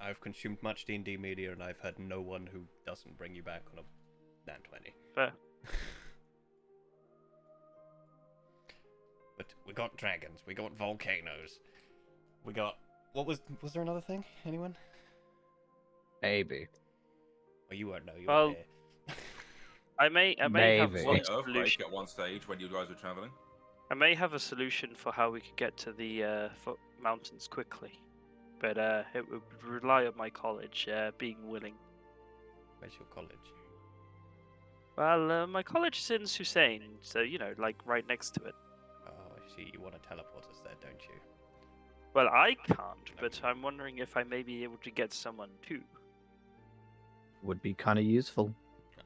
I've consumed much D&D media, and I've heard no one who doesn't bring you back on a nat 20. Fair. But we got dragons, we got volcanoes, we got... Was there another thing? Anyone? Maybe. Oh, you won't know, you Well, weren't here. I may have Maybe. one Earthquake solution. at one stage when you guys were traveling. I may have a solution for how we could get to the mountains quickly, but it would rely on my college being willing. Where's your college? Well, my college is in Susain, so like right next to it. Oh, I see, you want to teleport us there, don't you? Well, I can't, but I'm wondering if I may be able to get someone too. Would be kind of useful.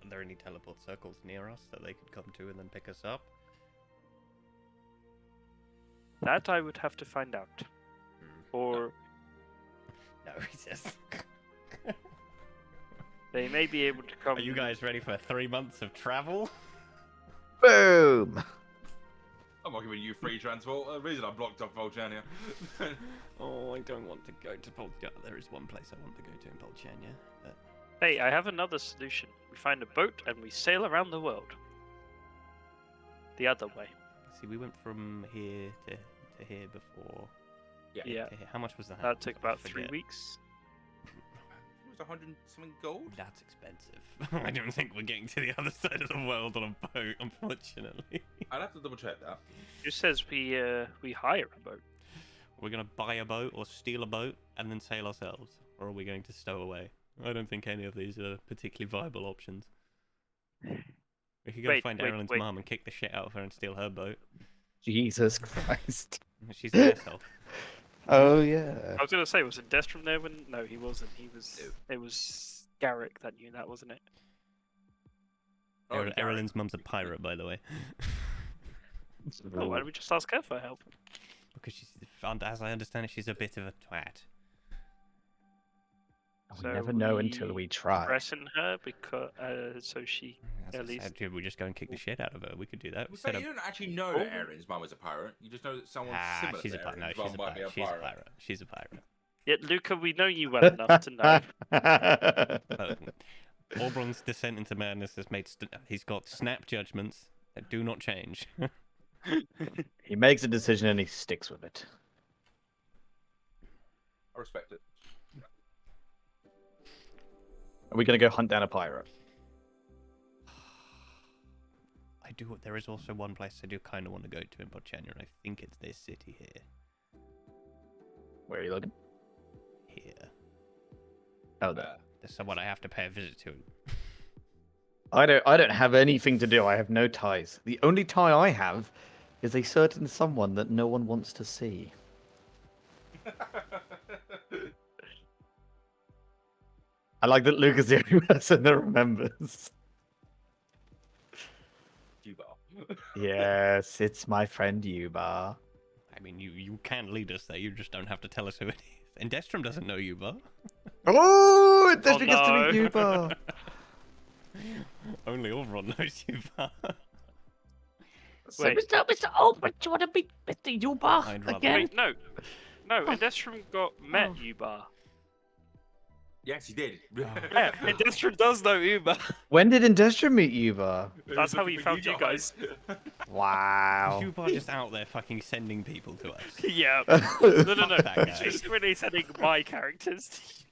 Are there any teleport circles near us that they could come to and then pick us up? That I would have to find out. Or No, he says. they may be able to come. Are you guys ready for 3 months of travel? Boom! I'm not giving you free transport. The reason I blocked off Volcania. Oh, I don't want to go to Volcania. There is one place I want to go to in Volcania. But... Hey, I have another solution. We find a boat and we sail around the world. The other way. See, we went from here to here before. Yeah. To here. How much was that? That took I about 3 forget. weeks. It was 100 something gold. That's expensive. I don't think we're getting to the other side of the world on a boat, unfortunately. I'd have to double check that. It says we hire a boat. We're gonna buy a boat or steal a boat and then sail ourselves, or are we going to stow away? I don't think any of these are particularly viable options. We could go Wait, find wait, Aaron's wait. mum and kick the shit out of her and steal her boat. Jesus Christ. She's an asshole. Oh yeah. I was gonna say, was it Destrom there when? No, he wasn't. He was. It was Garrick that knew that, wasn't it? Oh, Garrett. Erlen's mum's a pirate, by the way. Oh, why don't we just ask her for help? Because she's, as I understand it, she's a bit of a twat. We never know until we try. Pressing her because so she As at I least. said, we just go and kick the shit out of her. We could do that. Well, you don't actually know that Erin's mum is a pirate. You just know that someone similar she's to a pirate. No, Erin's she's mum a might be pirate. a She's a pirate. pirate. She's a pirate. Yet, Luca, we know you well enough to know. Oberon's descent into madness has made. He's got snap judgments that do not change. He makes a decision and he sticks with it. I respect it. Are we gonna go hunt down a pirate? I do. There is also one place I do kind of want to go to in Botchania. I think it's this city here. Where are you looking? Here. Oh, there. There's someone I have to pay a visit to. I don't have anything to do. I have no ties. The only tie I have is a certain someone that no one wants to see. I like that Luke is the only person that remembers. Yes, it's my friend Yuba. I mean, you can lead us there. You just don't have to tell us who it is. And Destrom doesn't know Yuba. Oh, it doesn't get to no. meet Yuba. Only Oberon knows Yuba. So, Wait. Mr. Oberon, do you want to meet Mr. Yuba I'd rather again? Wait, no, Indestrom met Ubar. Yes, he did. Yeah, Indestrom does know Ubar. When did Industria meet Yuba? That's how he found you guys. Wow. Yuba just out there fucking sending people to us. Yeah. No. That guy. He's really sending my characters.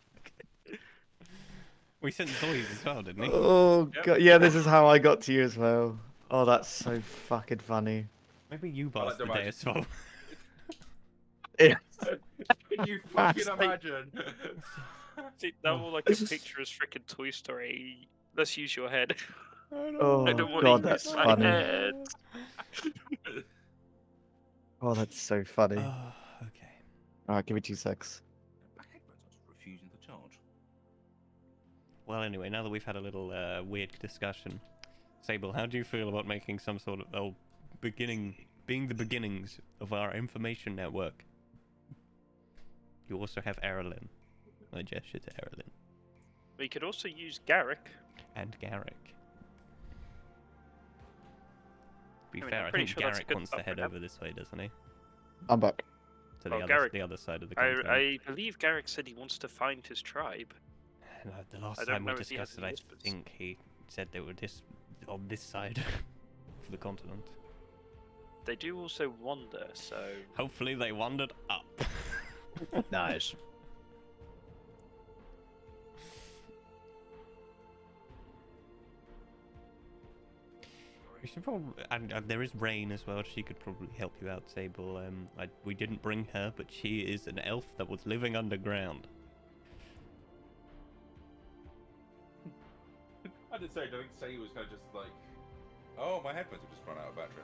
We sent Zoids as well, didn't he? Oh god, yeah, this is how I got to you as well. Oh, that's so fucking funny. Maybe Yuba's like the the day as well. Yeah. Can you fucking imagine? See, that was like a picture is freaking Toy Story. Let's use your head. Oh I don't want god, to that's use my funny. head. Oh, that's so funny. Oh, okay. Alright, give me 2 secs. Refusing to charge. Well, anyway, now that we've had a little weird discussion, Sable, how do you feel about making some sort of being the beginnings of our information network? You also have Erlen. I gesture to Erlen. We could also use Garrick. And Garrick. To be I mean, fair, I'm I pretty think sure that's a Garrick good wants to start head for them. over this way, doesn't he? I'm back. To Oh, the other side of the I, continent. I believe Garrick said he wants to find his tribe. And, the last I don't time we know if he has discussed it, any I whispers. think he said they were on this side of the continent. They do also wander, so Hopefully they wandered up. Nice. We should probably, and there is Rain as well. She could probably help you out, Sable. We didn't bring her, but she is an elf that was living underground. I did say, don't say he was going to just like, oh, my headphones have just run out of battery.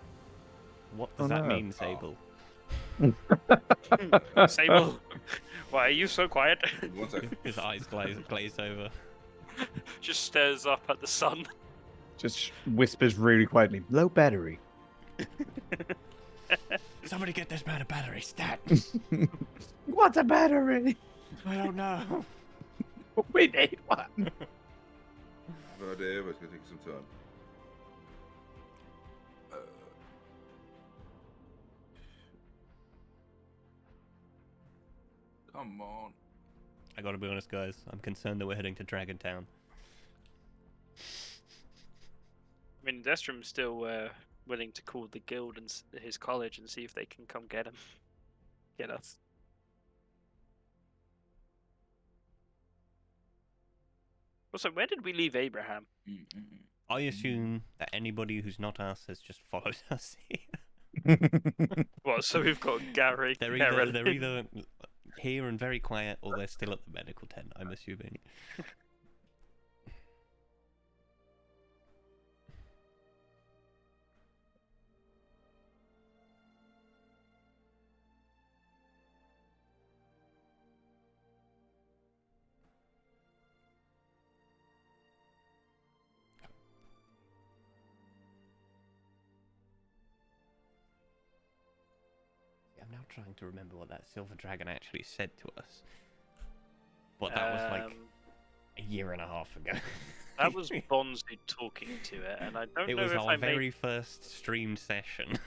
What does Oh, that no. mean, Sable? Sable. Why are you so quiet? One second. His eyes glaze over. Just stares up at the sun. Just whispers really quietly. Low battery. Somebody get this man a battery, stat! What's a battery? I don't know. We need one. No idea, but it's going to take some time. Come on. I gotta be honest, guys. I'm concerned that we're heading to Dragon Town. I mean, Destrom's still willing to call the guild and his college and see if they can come get him. Get us. Also, where did we leave Abraham? I assume that anybody who's not us has just followed us here. Well, so we've got Gary. They're either here and very quiet, or they're still at the medical tent, I'm assuming. I'm now trying to remember what that silver dragon actually said to us. But that was like a year and a half ago. That was Bonzu talking to it, and I don't It know was if our I very made. first streamed session.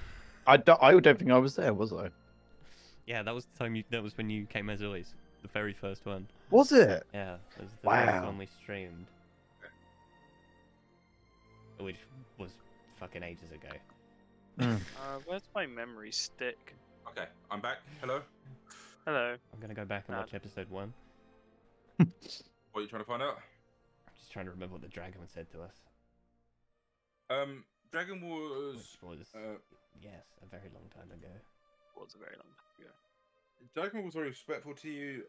I don't think I was there, was I? Yeah, that was the time. That was when you came as always. The very first one. Was it? Yeah, that was the first Wow. one we streamed. Which was fucking ages ago. Where's my memory stick? Okay, I'm back. Hello. Hello. I'm gonna go back and watch episode 1. What are you trying to find out? I'm just trying to remember what the dragon said to us. Dragon was. Which was, yes, a very long time ago. Was a very long time ago. Dragon was very respectful to you.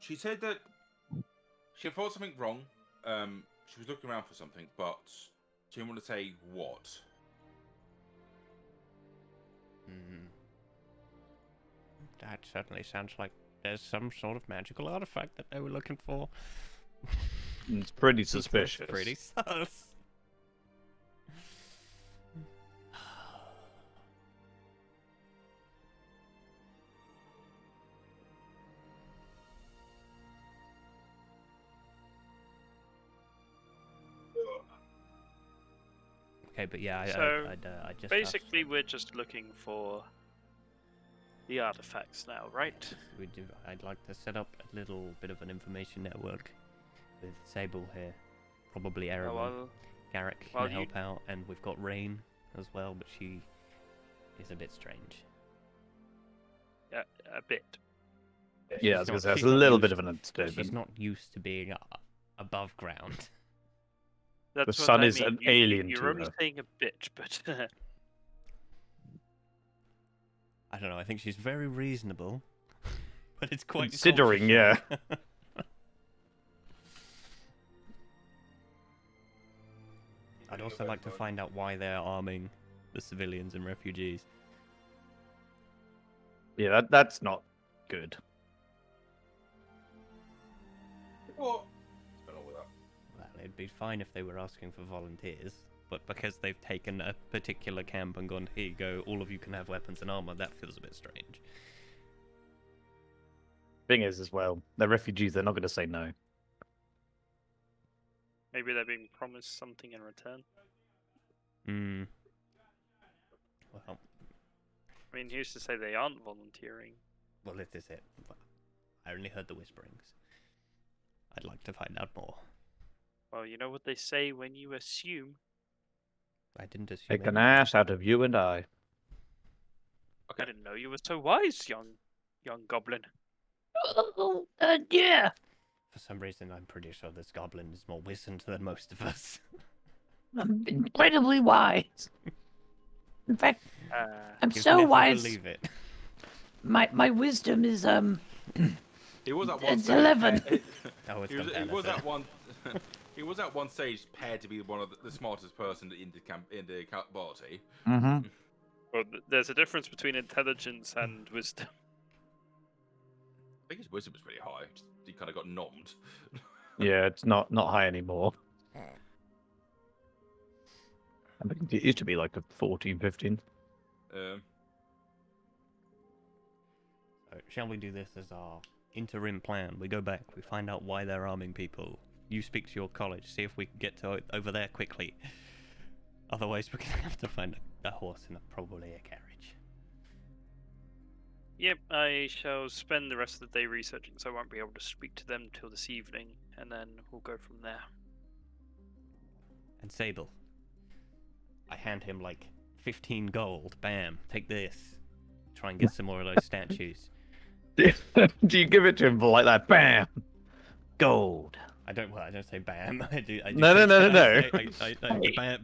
She said that she thought something wrong. She was looking around for something, but she didn't want to say what. That certainly sounds like there's some sort of magical artifact that they were looking for. It's pretty That's suspicious. pretty sus. Okay, but yeah, So, I just Basically, we're just looking for the artifacts now, right? we do. I'd like to set up a little bit of an information network with Sable here, probably Erebon. Oh, well, Garrick well, can help out, and we've got Rain as well, but she is a bit strange. yeah, a bit. Yeah, I was She's gonna not- say that's she's a not little used- bit of an She's understatement. not used to being above ground. That's what sun I is mean. an alien You're to only her. saying a bit, but I don't know. I think she's very reasonable, but it's quite Considering, yeah. culture shock. I'd also like to find out why they're arming the civilians and refugees. Yeah, that's not good. What? What's going on with that? Well, it'd be fine if they were asking for volunteers, but because they've taken a particular camp and gone, here you go, all of you can have weapons and armor, that feels a bit strange. Thing is, as well, they're refugees. They're not going to say no. maybe they're being promised something in return. Well, I mean, who's to say they aren't volunteering? well, this is it. I only heard the whisperings. I'd like to find out more. Well, you know what they say when you assume. I didn't assume Take an anything. ass out of you and I. I didn't know you were so wise, young goblin. Oh, yeah. For some reason, I'm pretty sure this goblin is more wizened than most of us. I'm incredibly wise. In fact, I'm You'd so never wise. believe it. My wisdom is He was at one It's stage. 11. Oh, it's He was competitive. at one. He was at one stage paired to be one of the smartest person in the party. Mm-hmm. Well, there's a difference between intelligence and wisdom. I think his wisdom was pretty high. He kind of got nommed. Yeah, it's not high anymore. I think it used to be like a 14, 15. So, shall we do this as our interim plan? We go back, we find out why they're arming people. You speak to your college, see if we can get to over there quickly. Otherwise, we're gonna have to find a horse and probably a carriage. Yep, I shall spend the rest of the day researching, so I won't be able to speak to them till this evening, and then we'll go from there. And Sable, I hand him like 15 gold. Bam, take this. Try and get some more of those statues. Do you give it to him for like that? Bam! Gold. I don't say bam. I do. No, no.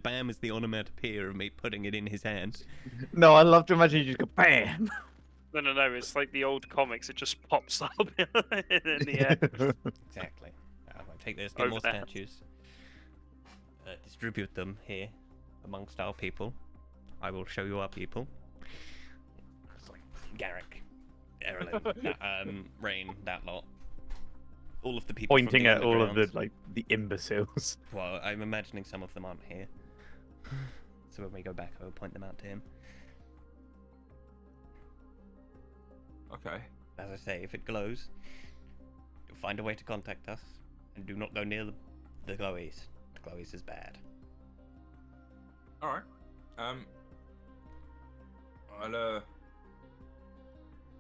Bam is the onomatopoeia of me putting it in his hand. No, I love to imagine you just go bam! No, it's like the old comics, it just pops up in the air. Exactly. Take this, get Over more there. statues. Distribute them here amongst our people. I will show you our people. It's like Garrick, Erlen, Rain, that lot. All of the people from Pointing the at all of the undergrounds. the imbeciles. Well, I'm imagining some of them aren't here. So when we go back, I will point them out to him. Okay. As I say, if it glows, find a way to contact us, and do not go near the glowies. The glowies is bad. All right. I'll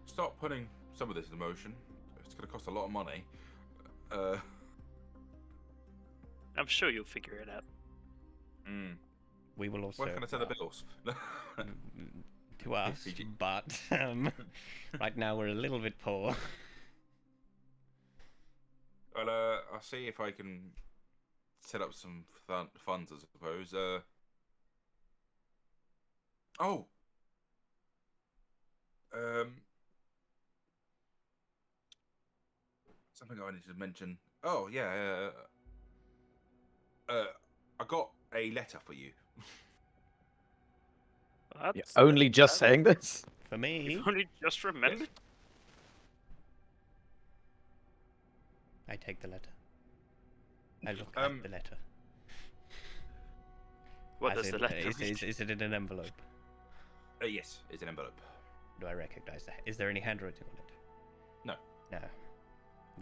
start putting some of this into motion. It's going to cost a lot of money. I'm sure you'll figure it out. We will also. Where can I send the bills? To us, but right now we're a little bit poor. I'll see if I can set up some funds, I suppose. Something I need to mention. Oh yeah. I got a letter for you. You're only just that's- saying this? For me, You've only just remembered. I take the letter. I look Um, at the letter. What As does the in, letter is it in an envelope? Yes, it's an envelope. Do I recognize that? Is there any handwriting on it? No. No.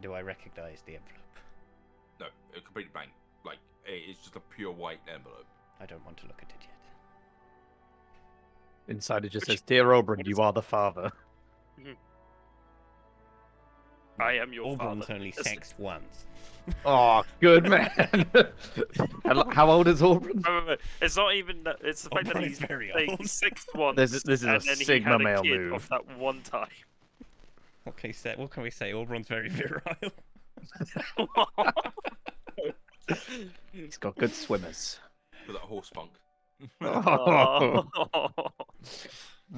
Do I recognize the envelope? No, a complete blank. Like it's just a pure white envelope. I don't want to look at it yet. Inside it just Which- says, Dear Oberon, you are the father. I am your Oberon's father. only That's- sexed once. Oh, good man. How old is Oberon? Remember, it's not even that. It's the fact that Oberon he's is very like, old. he's sixth once. This is a and then Sigma he had a male kid move. Off that one time. What can we say? Oberon's very virile. He's got good swimmers. For that horse spunk. Oh, Oh.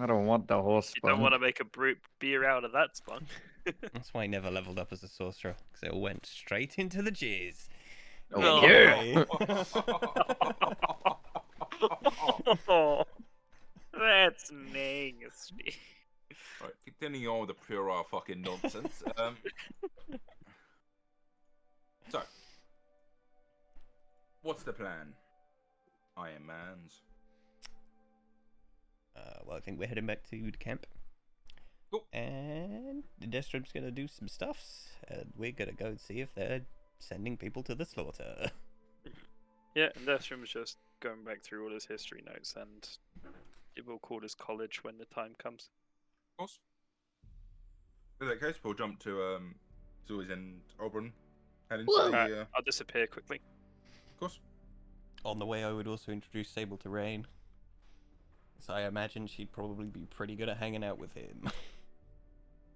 I don't want the horse You don't spunk. want to make a brute beer out of that spunk. That's why he never leveled up as a sorcerer, because it all went straight into the jizz. Oh, Anyway. That's nasty. Right, continuing on with the pure fucking nonsense. So, what's the plan, Iron Man's? Well, I think we're heading back to the camp. Cool. And the Deathstrom's gonna do some stuffs, and we're gonna go and see if they're sending people to the slaughter. Yeah, and Deathroom's just going back through all his history notes, and it will call his college when the time comes. Of course. In that case, we'll jump to Zoe and Oberon heading to Whoa. the. I'll disappear quickly. Of course. On the way, I would also introduce Sable to Rain. So I imagine she'd probably be pretty good at hanging out with him.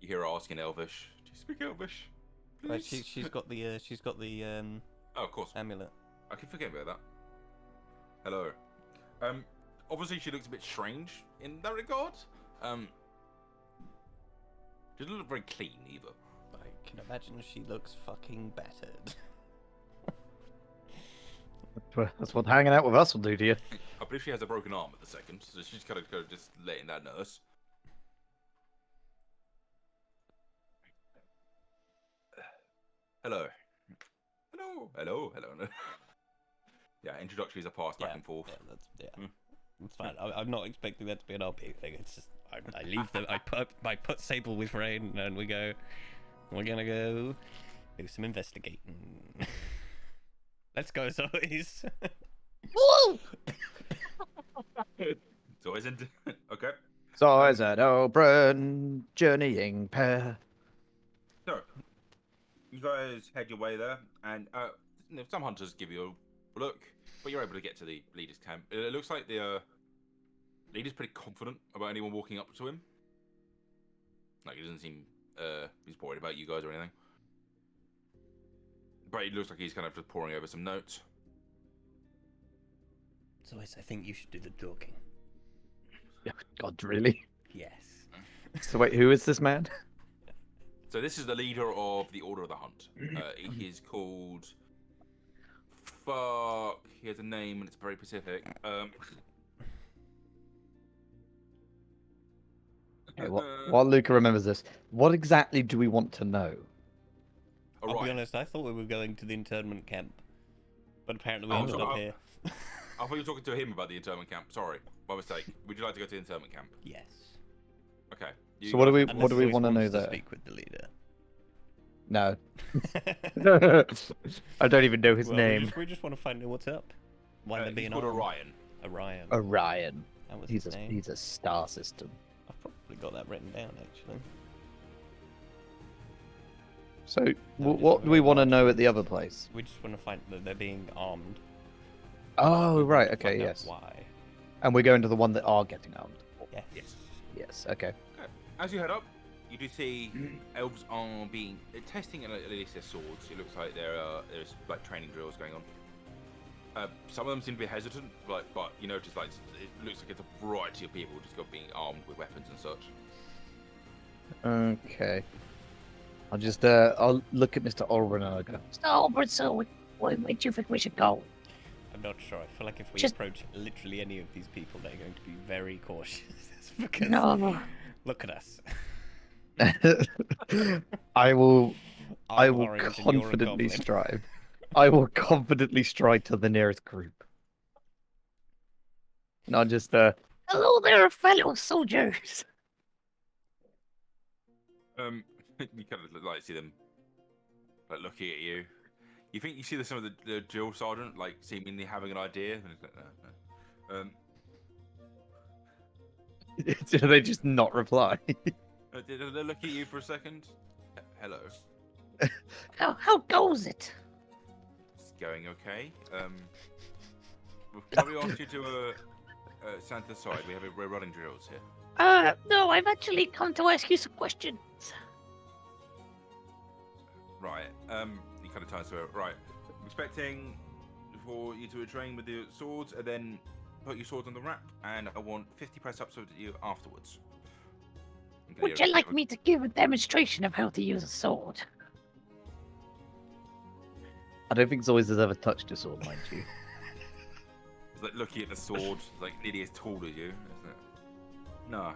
You hear her asking Elvish. Do you speak Elvish? Right, Please? she's got the Oh, of course. amulet. I keep forgetting about that. Hello. Obviously she looks a bit strange in that regard. She doesn't look very clean either. I can imagine she looks fucking battered. That's what hanging out with us will do to you. I believe she has a broken arm at the second, so she's kind of just letting that nurse. Hello. Hello. Yeah, introductories are passed back and forth. Yeah, that's Mm. It's fine. I'm not expecting that to be an RP thing. It's just I leave them. I put Sable with Rain, and we go. We're gonna go do some investigating. Let's go, Zoes. Woo! So isn't okay. So is an Oberon journeying pair. So you guys head your way there, and some hunters give you a look, but you're able to get to the leader's camp. It looks like the leader's pretty confident about anyone walking up to him. Like, he doesn't seem he's worried about you guys or anything. But it looks like he's kind of just poring over some notes. Zoes, I think you should do the talking. God, really? Yes. So wait, who is this man? So this is the leader of the Order of the Hunt. He is called... Fuck. He has a name and it's very specific. Okay, while Luca remembers this, what exactly do we want to know? I'll be Alright. honest. I thought we were going to the internment camp, but apparently we Oh, ended so up I- here. I thought you were talking to him about the internment camp. Sorry, my mistake. Would you like to go to the internment camp? Yes. Okay. So what do we Unless what do we Zois want to know wants there? Speak with the leader. No. I don't even know his Well, name. we just want to find out what's up. Why they're he's being called armed. Orion. Orion. Orion. That was He's his name. a star system. I've probably got that written down actually. So just what a do we very want to large know at force. the other place? We just want to find that they're being armed. Oh We want right, to okay, find out yes. Why? And we're going to the one that are getting armed. Yes. Yes. Yes, okay. As you head up, you do see elves are being testing at least their swords. It looks like there's like training drills going on. Some of them seem to be hesitant, but you notice like it looks like it's a variety of people just got being armed with weapons and such. Okay. I'll look at Mr. Orban and I'll go. So, but so, where do you think we should go? I'm not sure. I feel like if we Just- approach literally any of these people, they're going to be very cautious. Because No. look at us. I will I'm orange and you're a confidently goblin. strive. I will confidently stride to the nearest group. Not just Hello there, fellow soldiers. You kind of like see them like looking at you. You think you see some of the drill sergeant like seemingly having an idea, and it's like, no. do they just not reply? They look at you for a second. Hello. How goes it? It's going okay. Can we ask you to stand to the side? We're running drills here. No, I've actually come to ask you some questions. Right. He kind of turns to her. Right. I'm expecting for you to train with the swords, and then put your swords on the rack, and I want 50 press-ups of you afterwards. Would you like me to give a demonstration of how to use a sword? I don't think Zois has ever touched a sword, mind you. It's like looking at the sword, like nearly as tall as you, isn't it? No,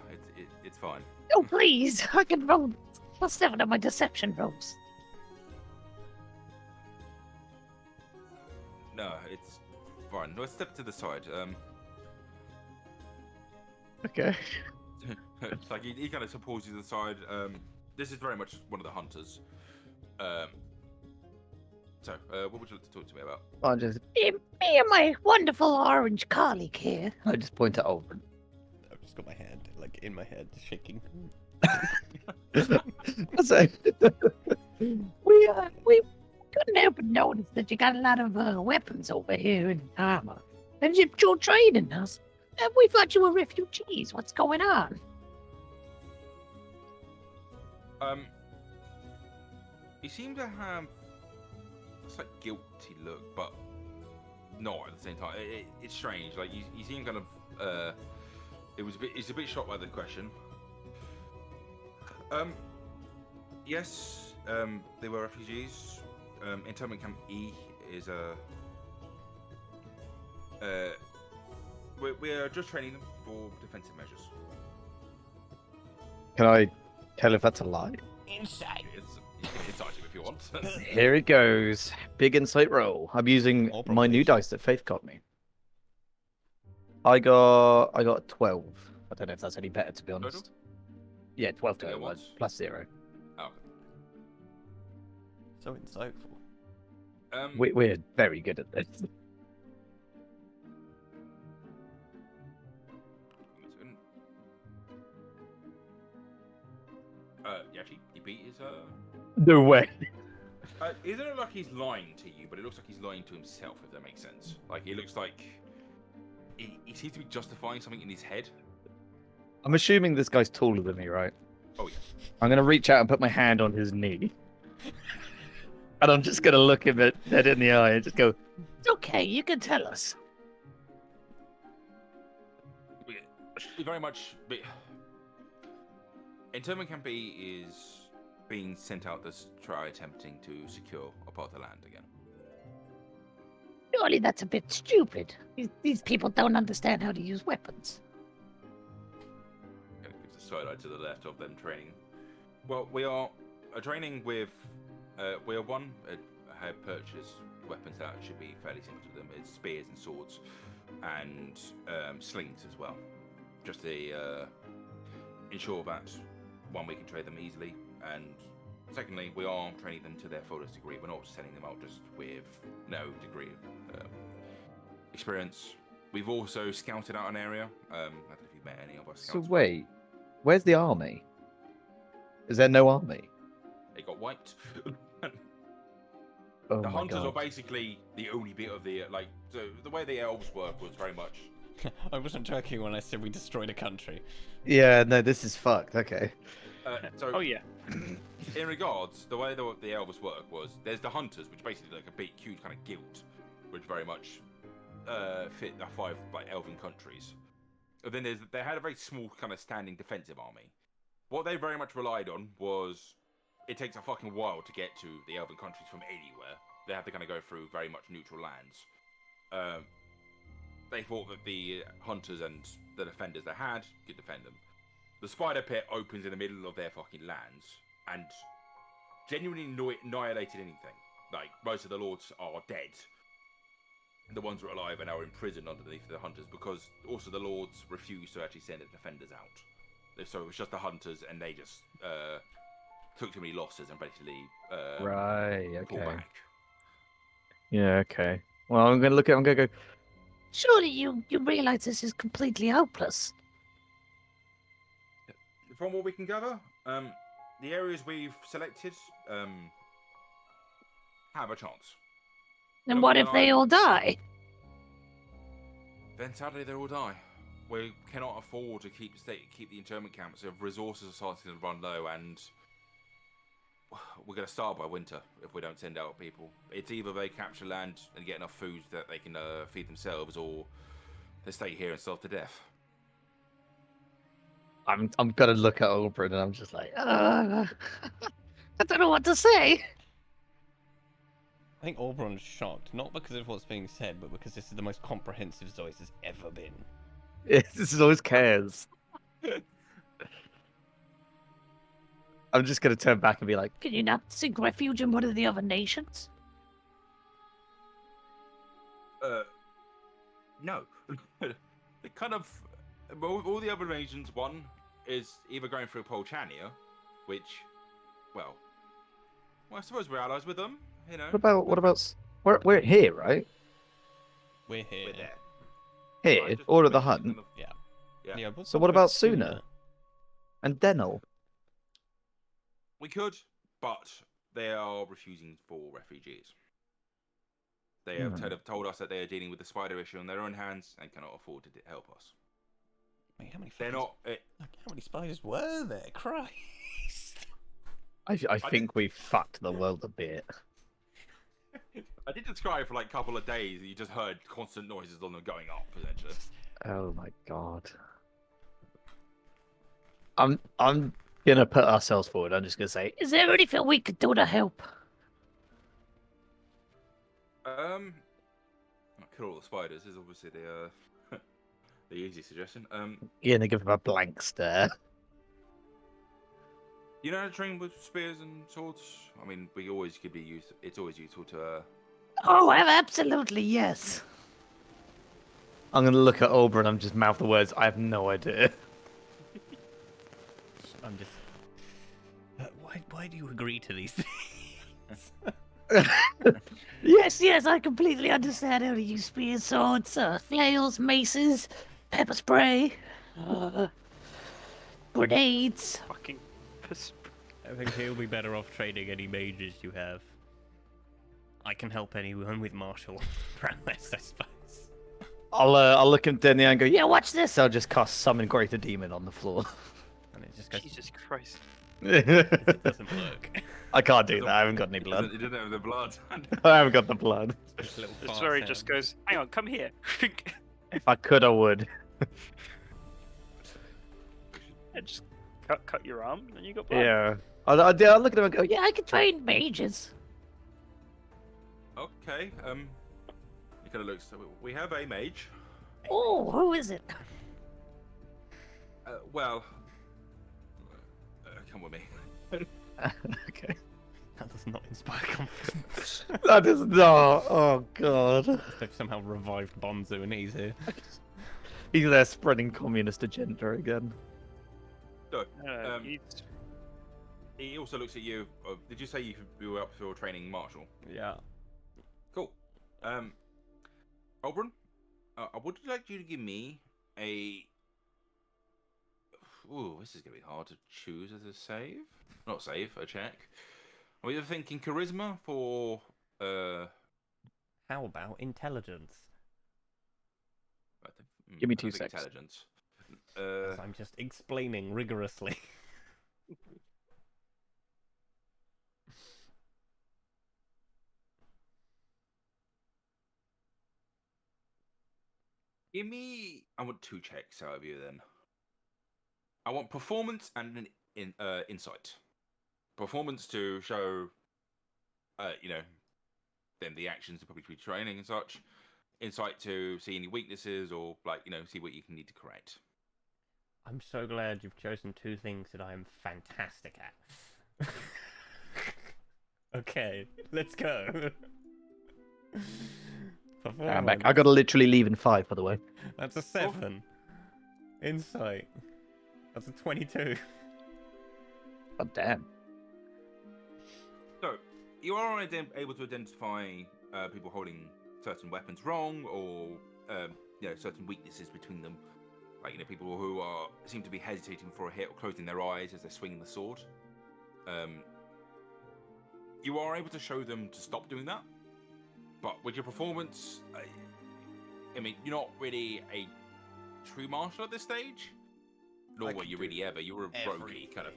it's fine. Oh, please. I can roll +7 on my deception rolls. No, it's fine. Let's step to the side. Okay. It's like he kind of supports you to the side. This is very much one of the hunters. So, what would you like to talk to me about? I'll just Me and my wonderful orange colleague here. I just point at Orban. I've just got my hand, like, in my head, shaking. So, We couldn't help but notice that you got a lot of weapons over here in armor. And you're training us. And we thought you were refugees. What's going on? You seem to have a slight guilty look, but not at the same time. It's strange. Like you seem kind of. It's a bit shocked by the question. Yes. They were refugees. Internment camp E is a. We're just training them for defensive measures. can I tell if that's a lie? Inside. You can inside him if you want. Here it goes. Big insight roll. I'm using Or my new probation. dice that Faith got me. I got 12. I don't know if that's any better, to be honest. Total? Yeah, 12 Together total. once? Plus 0. Oh, okay. So insightful. We're very good at this. Yeah, actually, he beat his. No way. It doesn't look like he's lying to you, but it looks like he's lying to himself, if that makes sense. Like, it looks like he seems to be justifying something in his head. I'm assuming this guy's taller than me, right? Oh, yeah. I'm going to reach out and put my hand on his knee. And I'm just going to look him dead in the eye and just go, It's okay, you can tell us. We very much. Internment Camp B is being sent out to try attempting to secure a part of the land again. Surely that's a bit stupid. These people don't understand how to use weapons. Kind of gives a side eye to the left of them training. Well, we are training with. We are one. Have purchased weapons that should be fairly simple to them. It's spears and swords, and slings as well. Just to ensure that one, we can trade them easily, and secondly, we are training them to their fullest degree. We're not sending them out just with no degree of experience. We've also scouted out an area. I don't know if you've met any of us. So wait, where's the army? Is there no army? It got wiped. Oh The my hunters God. are basically the only bit of the so the way the elves work was very much. I wasn't joking when I said we destroyed a country. Yeah, no, this is fucked. Okay. So Oh yeah. in regards, the way the elves work was there's the hunters, which basically like a big, huge kind of guild, which very much fit the 5 like elven countries. And then they had a very small kind of standing defensive army. What they very much relied on was it takes a fucking while to get to the elven countries from anywhere. They have to kind of go through very much neutral lands. They thought that the hunters and the defenders they had could defend them. The spider pit opens in the middle of their fucking lands and genuinely annihilated anything. Like, most of the lords are dead. The ones that are alive are now imprisoned underneath the hunters because also the lords refused to actually send the defenders out. So it was just the hunters and they just took too many losses and basically Right. pulled Okay. back. Yeah. Okay. Well, I'm gonna look at. I'm gonna go. Surely you realize this is completely hopeless. From what we can gather, the areas we've selected have a chance. And what if they all die? Then sadly they will die. We cannot afford to keep the internment camps. If resources are starting to run low, and we're going to starve by winter if we don't send out people. It's either they capture land and get enough food that they can feed themselves, or they stay here and starve to death. I'm gonna look at Oberon and I'm just like, I don't know what to say. I think Oberon's shocked, not because of what's being said, but because this is the most comprehensive Zois has ever been. this is always cares. I'm just gonna turn back and be like, Can you not seek refuge in one of the other nations? No. It kind of all the other regions. One is either going through Polchania, which, well, I suppose we're allies with them. You know. what about? We're here, right? We're here. We're there. Here, Right, just or at the basically hunt. kind of- Yeah. Yeah. Yeah, what's So up what with about Suna? And Denel. We could, but they are refusing for refugees. They have told us that they are dealing with the spider issue on their own hands and cannot afford to help us. Wait, how many They're fucking- not. How many spiders were there? Christ. I think we fucked the world a bit. I did describe for like a couple of days. You just heard constant noises on them going up, essentially. Oh my God. I'm gonna put ourselves forward. I'm just gonna say, Is there anything we could do to help? Kill all the spiders is obviously the the easy suggestion. you're gonna give him a blank stare. You know how to train with spears and swords? I mean, we always could be used. It's always useful to. Oh, absolutely, yes. I'm gonna look at Oberon. I'm just mouth the words. I have no idea. I'm just. Why do you agree to these things? Yes, I completely understand how to use spears, swords, flails, maces, pepper spray, grenades. Fucking piss. I think he'll be better off trading any mages you have. I can help anyone with martial prowess, I suppose. I'll look at Denny and go, Yeah, watch this. So I'll just cast summon greater demon on the floor. And it just goes. Jesus Christ. It doesn't work. I can't do that. I haven't got any It blood. didn't have the blood. I haven't got the blood. Just a little This fart very sound. just goes, hang on, come here. If I could, I would. And just cut your arm, and you got blood. Yeah. I'll look at him and go, Yeah, I can train mages. Okay. It kind of looks. We have a mage. Oh, who is it? Well. Come with me. okay. That does not inspire confidence. That is not. Oh God. They've somehow revived Bonzo and he's here. He's there spreading communist agenda again. So, You he also looks at you. Did you say you were up for training martial? Yeah. Cool. Oberon, I would like you to give me a. Ooh, this is gonna be hard to choose as a save. Not save, a check. I'm either thinking charisma for. How about intelligence? Give me I don't 2 think secs. Intelligence. As I'm just explaining rigorously. Give me. I want 2 checks out of you then. I want performance and an insight. Performance to show, then the actions are probably to be training and such. Insight to see any weaknesses or see what you can need to correct. I'm so glad you've chosen 2 things that I am fantastic at. Okay, let's go. I'm back. I gotta literally leave in 5, by the way. That's a 7. Insight. That's a 22. God damn. So you are able to identify people holding certain weapons wrong, or certain weaknesses between them. Like people who seem to be hesitating for a hit or closing their eyes as they're swinging the sword. You are able to show them to stop doing that, but with your performance, you're not really a true martial at this stage. Nor were you really ever. You were a roguey kind of.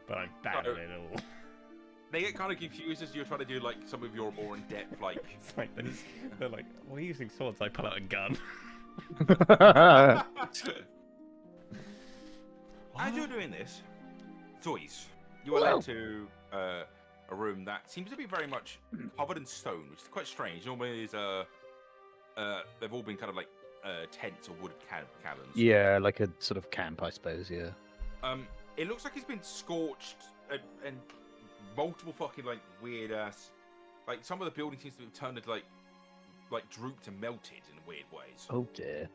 But I'm bad at it all. They get kind of confused as you're trying to do some of your more in-depth It's like they're like, we're using swords. I pull out a gun. As you're doing this, Zois, you are led to a room that seems to be very much covered in stone, which is quite strange. Normally, they've all been kind of like tents or wooded cabins. Yeah, like a sort of camp, I suppose. Yeah. It looks like it's been scorched and multiple fucking weird ass. Some of the building seems to have turned into like drooped and melted in weird ways. Oh dear.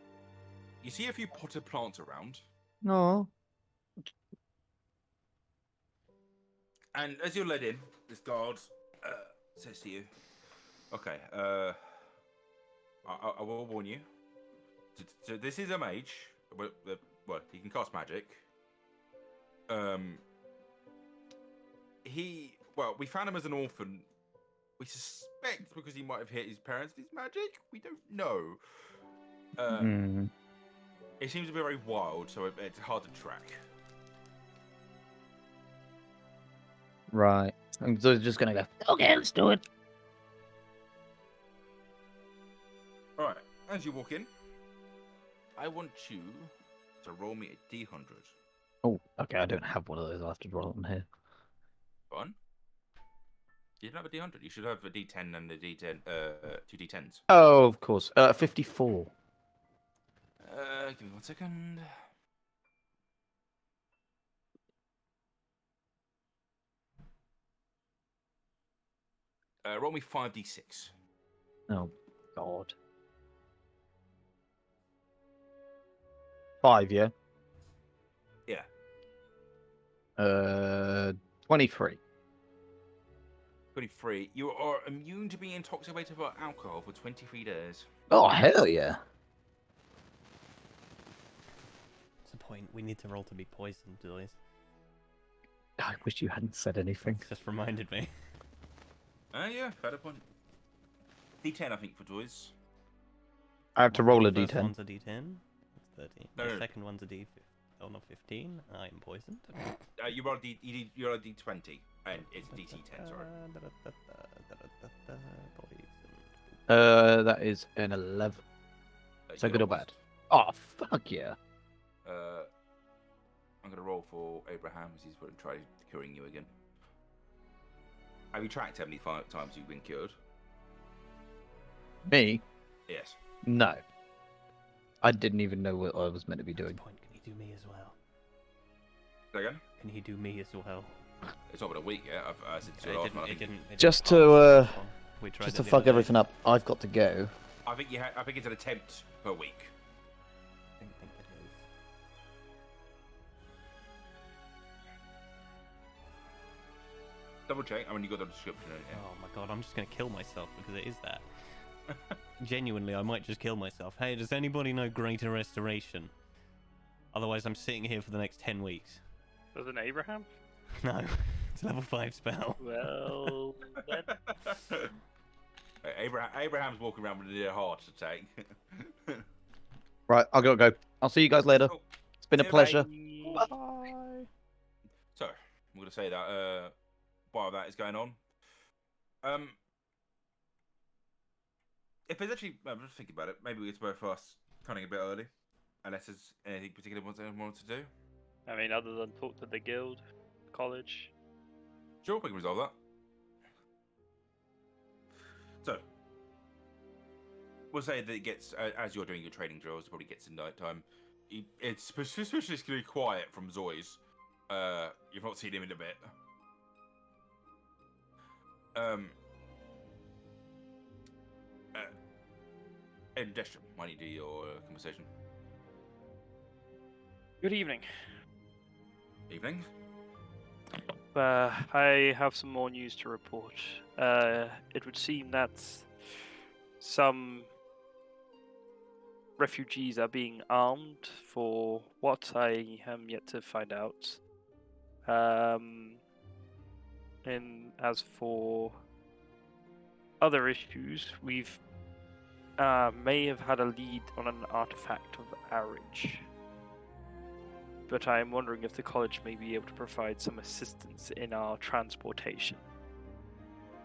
You see a few potted plants around. No. And as you're led in, this guard says to you, "Okay, I will warn you. So this is a mage. Well, he can cast magic. We found him as an orphan. We suspect because he might have hit his parents with his magic. We don't know. It seems to be very wild, so it's hard to track." Right. I'm just gonna go. Okay, let's do it. All right. As you walk in, I want you to roll me a D100. Oh, okay. I don't have one of those. I'll have to roll them here. Fun. You don't have a D100. You should have a D10 and a D10, 2 D10s. Oh, of course. 54. Give me 1 second. Roll me 5d6. Oh, God. 5, yeah? Yeah. 23. 23. You are immune to being intoxicated by alcohol for 23 days. Oh, hell yeah. What's the point? We need to roll to be poisoned, Julius. I wish you hadn't said anything. Just reminded me. Yeah, fair point. D10, I think, for toys. I have to roll a The first d10. one's a D10. That's 13. No, The no. second one's a D15. Oh, not 15. I'm poisoned. You roll a D20, and it's DC 10, sorry. Poison. That is an 11. So You good or lost. bad? Oh, fuck yeah. I'm going to roll for Abraham as he's going to try curing you again. Have you tracked how many times you've been cured? Me? Yes. No. I didn't even know what I was meant to be At this doing. point, can he do me as well? Say again? Can he do me as well? It's not been a week yet. Since your It last didn't, one. I it think, didn't Just pass to, the first one. We tried Just it to the fuck other day. everything up, I've got to go. I think it's an attempt per week. I don't think it is. double check. I mean, you got the description. Oh my god, I'm just gonna kill myself because it is that. Genuinely, I might just kill myself. Hey, does anybody know Greater Restoration? Otherwise, I'm sitting here for the next 10 weeks. Doesn't Abraham? No, it's a level 5 spell. Well, then. Abraham's walking around with a heart attack. Right, I gotta go. I'll see you guys later. Cool. It's been a See you, pleasure. Bye. So, I'm going to say that while that is going on, if there's actually, I'm just thinking about it, maybe we could both of us cutting a bit early, unless there's anything particular anyone wants to do. I mean, other than talk to the guild, college. Sure, we can resolve that. So, we'll say that it gets, as you're doing your training drills, it probably gets in night time. It's suspiciously quiet from Zoy's. You've not seen him in a bit. And Destrom, why don't you do your conversation? Good evening. Evening. I have some more news to report. It would seem that some refugees are being armed for what I am yet to find out. And as for other issues, we've may have had a lead on an artifact of Arage. But I am wondering if the college may be able to provide some assistance in our transportation,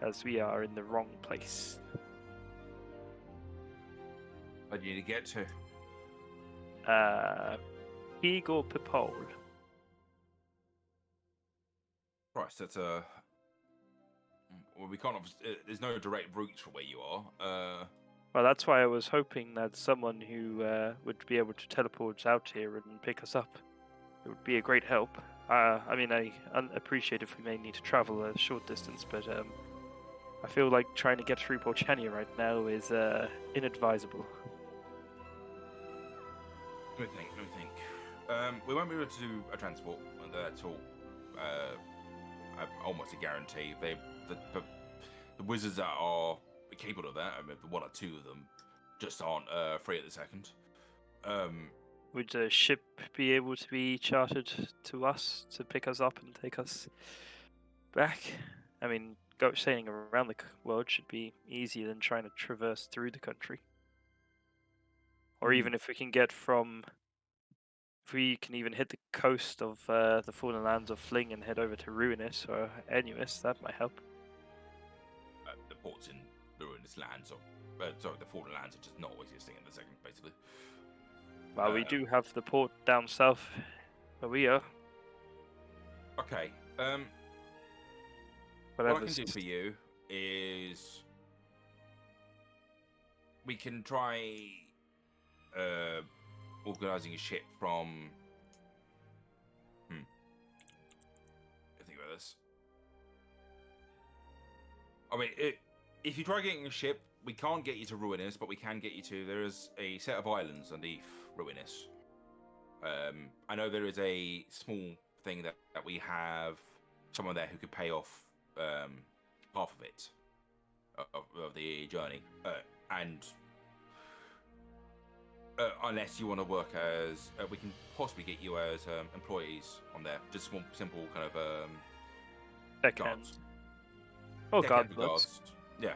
as we are in the wrong place. Where do you need to get to? Pig or Pipole? Christ, that's a. Well, we can't. There's no direct routes from where you are. Well, that's why I was hoping that someone who would be able to teleport out here and pick us up. It would be a great help. I mean, I appreciate if we may need to travel a short distance, but I feel like trying to get through Porchania right now is inadvisable. Let me think. We won't be able to do a transport. That's all. Almost a guarantee. The wizards that are capable of that, I mean, one or two of them, just aren't free at the second. Would the ship be able to be chartered to us to pick us up and take us back? I mean, sailing around the world should be easier than trying to traverse through the country. Or even if we can get from... If we can even hit the coast of the Fallen Lands of Fling and head over to Ruinous or Enuis, that might help. The ports in the Ruinous Lands, sorry, the Fallen Lands are just not existing in the second, basically. Well, we do have the port down south where we are. Okay. What I can do for you is we can try organising a ship from. Think about this. I mean, if you try getting a ship, we can't get you to Ruinous, but we can get you to. There is a set of islands underneath Ruinous. I know there is a small thing that we have someone there who could pay off half of it of the journey, and unless you want to work as, we can possibly get you as employees on there, just small, simple kind of guards. Oh, Deckhand guards. Yeah.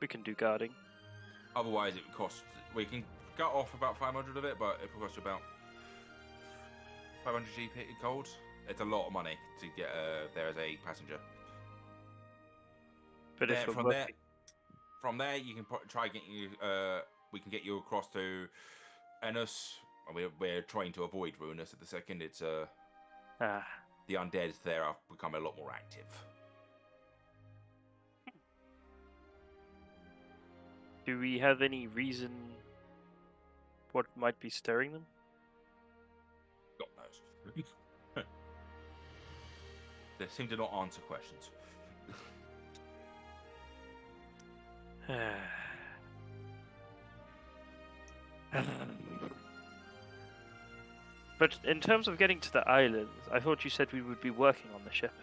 We can do guarding. Otherwise, it would cost. We can cut off about 500 of it, but it will cost you about 500 GP gold. It's a lot of money to get there as a passenger. But if we're from there, you can try getting you. We can get you across to Enus. We're trying to avoid Ruinous at the second. It's the undead there have become a lot more active. Do we have any reason what might be stirring them? God knows. They seem to not answer questions. But in terms of getting to the islands, I thought you said we would be working on the ship.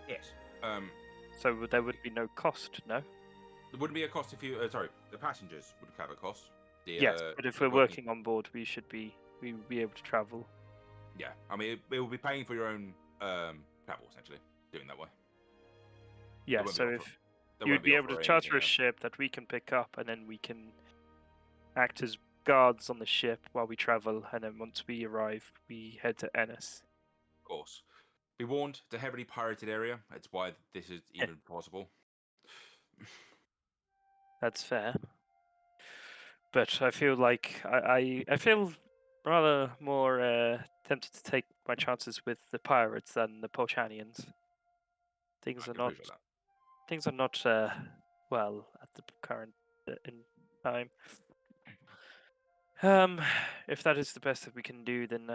Yes. So there would be no cost, no? There wouldn't be a cost if you. Sorry, the passengers would have a cost. The, Yes, but if the we're working on board, we would be able to travel. Yeah, I mean, it will be paying for your own travel essentially, doing that way. Yeah, won't be so offer- if They you'd won't be able to offering charter anything, a ship that we can pick up, and then we can act as guards on the ship while we travel, and then once we arrive, we head to Ennis. Of course. Be warned, it's a heavily pirated area. That's why this is even possible. That's fair. But I feel like I feel rather more tempted to take my chances with the pirates than the Polchanians. I can appreciate that. Things are not well at the current in time. If that is the best that we can do, then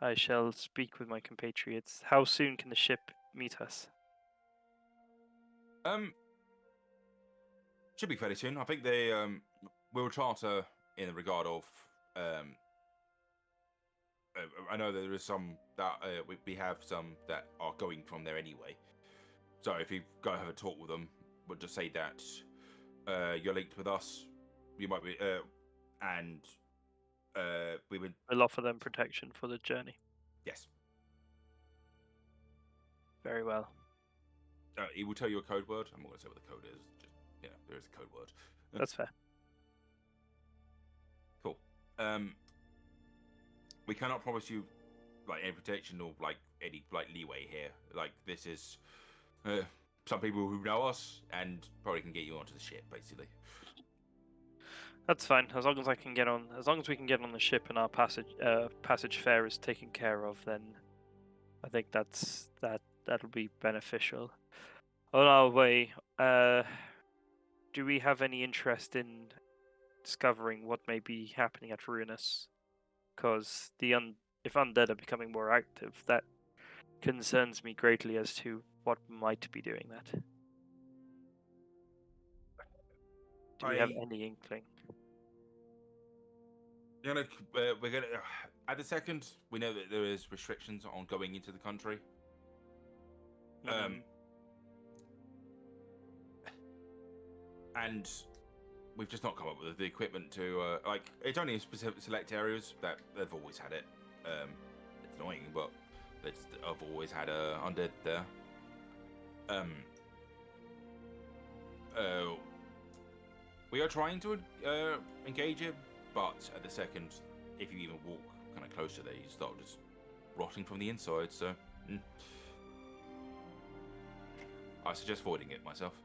I shall speak with my compatriots. How soon can the ship meet us? Should be fairly soon. I think they will charter in the regard of. I know that there is some that we have some that are going from there anyway. So if you go have a talk with them, we'll just say that you're linked with us. You might be, and we would. We'll offer them protection for the journey. Yes. Very well. He will tell you a code word. I'm not going to say what the code is. Just there is a code word. That's fair. Cool. We cannot promise you like any protection or like any like leeway here. Like this is some people who know us and probably can get you onto the ship, basically. That's fine. As long as we can get on the ship and our passage fare is taken care of, then I think that'll be beneficial. On our way, do we have any interest in discovering what may be happening at Ruinous? Because if undead are becoming more active, that concerns me greatly as to what might be doing that. Do we have any inkling? We're gonna. At the second, we know that there is restrictions on going into the country. And we've just not come up with the equipment to like. It's only in specific select areas that they've always had it. It's annoying, but I've always had undead there. We are trying to engage it, but at the second, if you even walk kind of closer there, you start just rotting from the inside. So, I suggest avoiding it myself.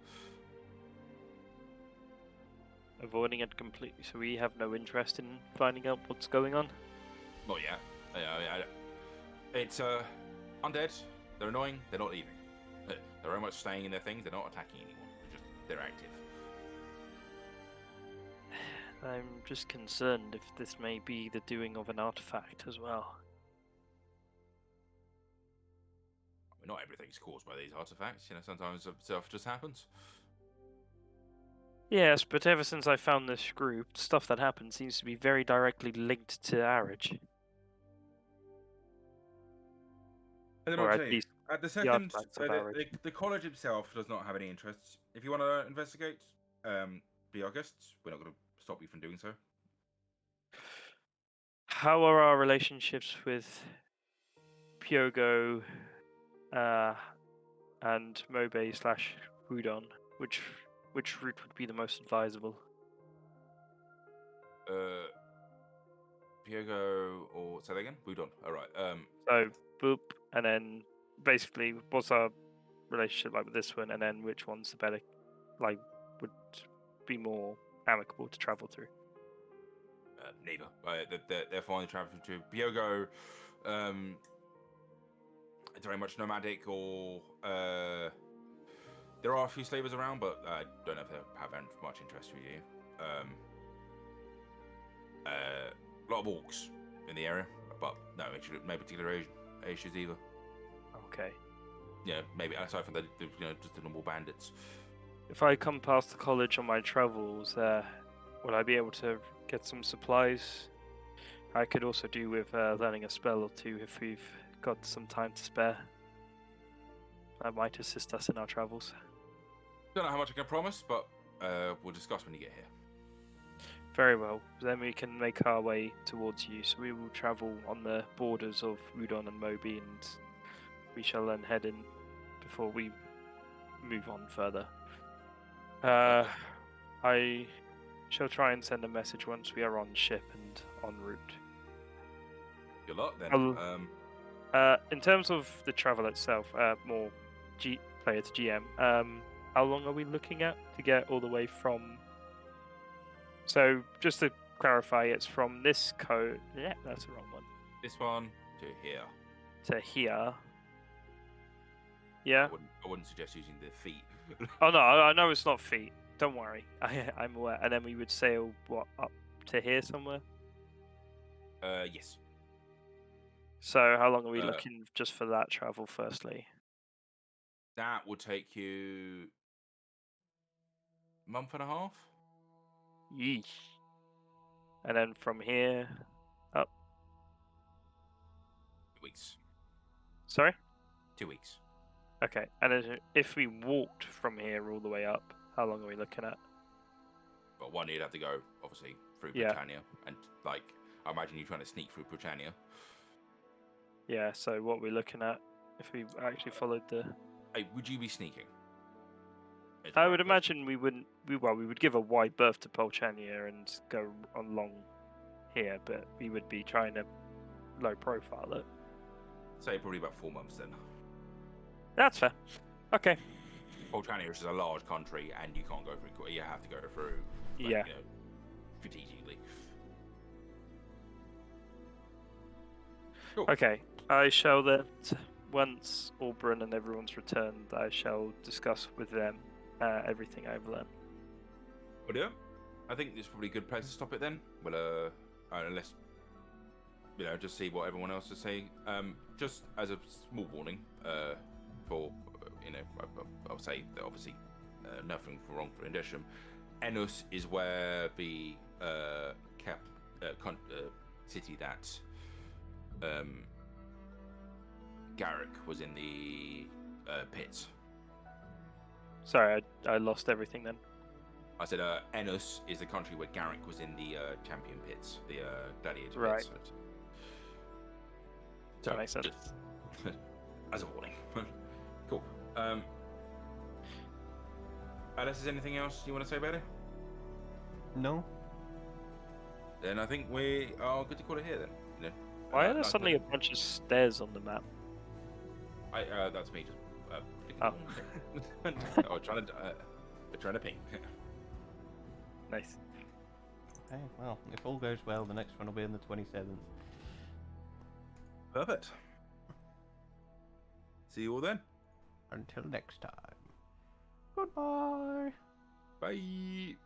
Avoiding it completely, so we have no interest in finding out what's going on? Not yet. It's undead. They're annoying. They're not leaving. They're very much staying in their things. They're not attacking anyone. They're active. I'm just concerned if this may be the doing of an artifact as well. I mean, not everything's caused by these artifacts. Sometimes stuff just happens. Yes, but ever since I found this group, stuff that happens seems to be very directly linked to Arich. Or at least at the the second, artifacts of Arich. the college itself does not have any interests. If you want to investigate, be our guests. We're not going to stop you from doing so. How are our relationships with Pyogo and Mobe/Wudon? Which route would be the most advisable? Pyogo or say that again? Wudon. All right. So boop, and then basically, what's our relationship like with this one, and then which one's the better, like, would be more amicable to travel through? Neither. They're fine traveling to Pyogo. It's very much nomadic, or there are a few slavers around, but I don't know if they have much interest for you. A lot of orcs in the area, but no particular issues either. Okay. Yeah, maybe aside from the just the normal bandits. If I come past the college on my travels, will I be able to get some supplies? I could also do with learning a spell or two if we've got some time to spare. That might assist us in our travels. Don't know how much I can promise, but we'll discuss when you get here. Very well. Then we can make our way towards you. So we will travel on the borders of Udon and Mobi, and we shall then head in before we move on further. I shall try and send a message once we are on ship and en route. Good luck then. In terms of the travel itself, more player to GM, how long are we looking at to get all the way from... So, just to clarify, it's from this code... Yeah, that's the wrong one. This one to here. To here. Yeah? I wouldn't suggest using the feet. Oh, no, I know it's not feet. Don't worry. I'm aware. And then we would sail, what, up to here somewhere? Yes. So, how long are we looking just for that travel, firstly? That will take you a month and a half. Yeesh. And then from here up. 2 weeks. Sorry? 2 weeks. Okay. And then if we walked from here all the way up, how long are we looking at? But one, you'd have to go, obviously, through Yeah. Britannia. And, like, I imagine you're trying to sneak through Britannia. Yeah, so what we're looking at if we actually followed the... Hey, would you be sneaking? I would imagine we wouldn't... we would give a wide berth to Polchania and go along here, but we would be trying to low profile it. Say probably about 4 months then. That's fair. Okay. Britannia is a large country, and you can't go through. You have to go through. Like, Yeah. You know, strategically. Cool. Okay. I shall then, once Auburn and everyone's returned, I shall discuss with them everything I've learned. Well, yeah. I think this is probably a good place to stop it then. Well, unless just see what everyone else is saying. Just as a small warning, for I'll say that obviously nothing wrong for Indesham. Enus is where the city that Garrick was in the pits. Sorry, I lost everything then. I said Enus is the country where Garrick was in the champion pits, the gladiator Right. pits. That makes sense. just as a warning. Cool. Unless there's anything else you want to say about it? No. Then I think we are good to call it here then. You know, Why are there suddenly a bunch of stairs on the map? That's me just. Oh. Trying to ping. Nice. Okay, well, if all goes well, the next one will be on the 27th. Perfect. See you all then. Until next time. Goodbye. Bye.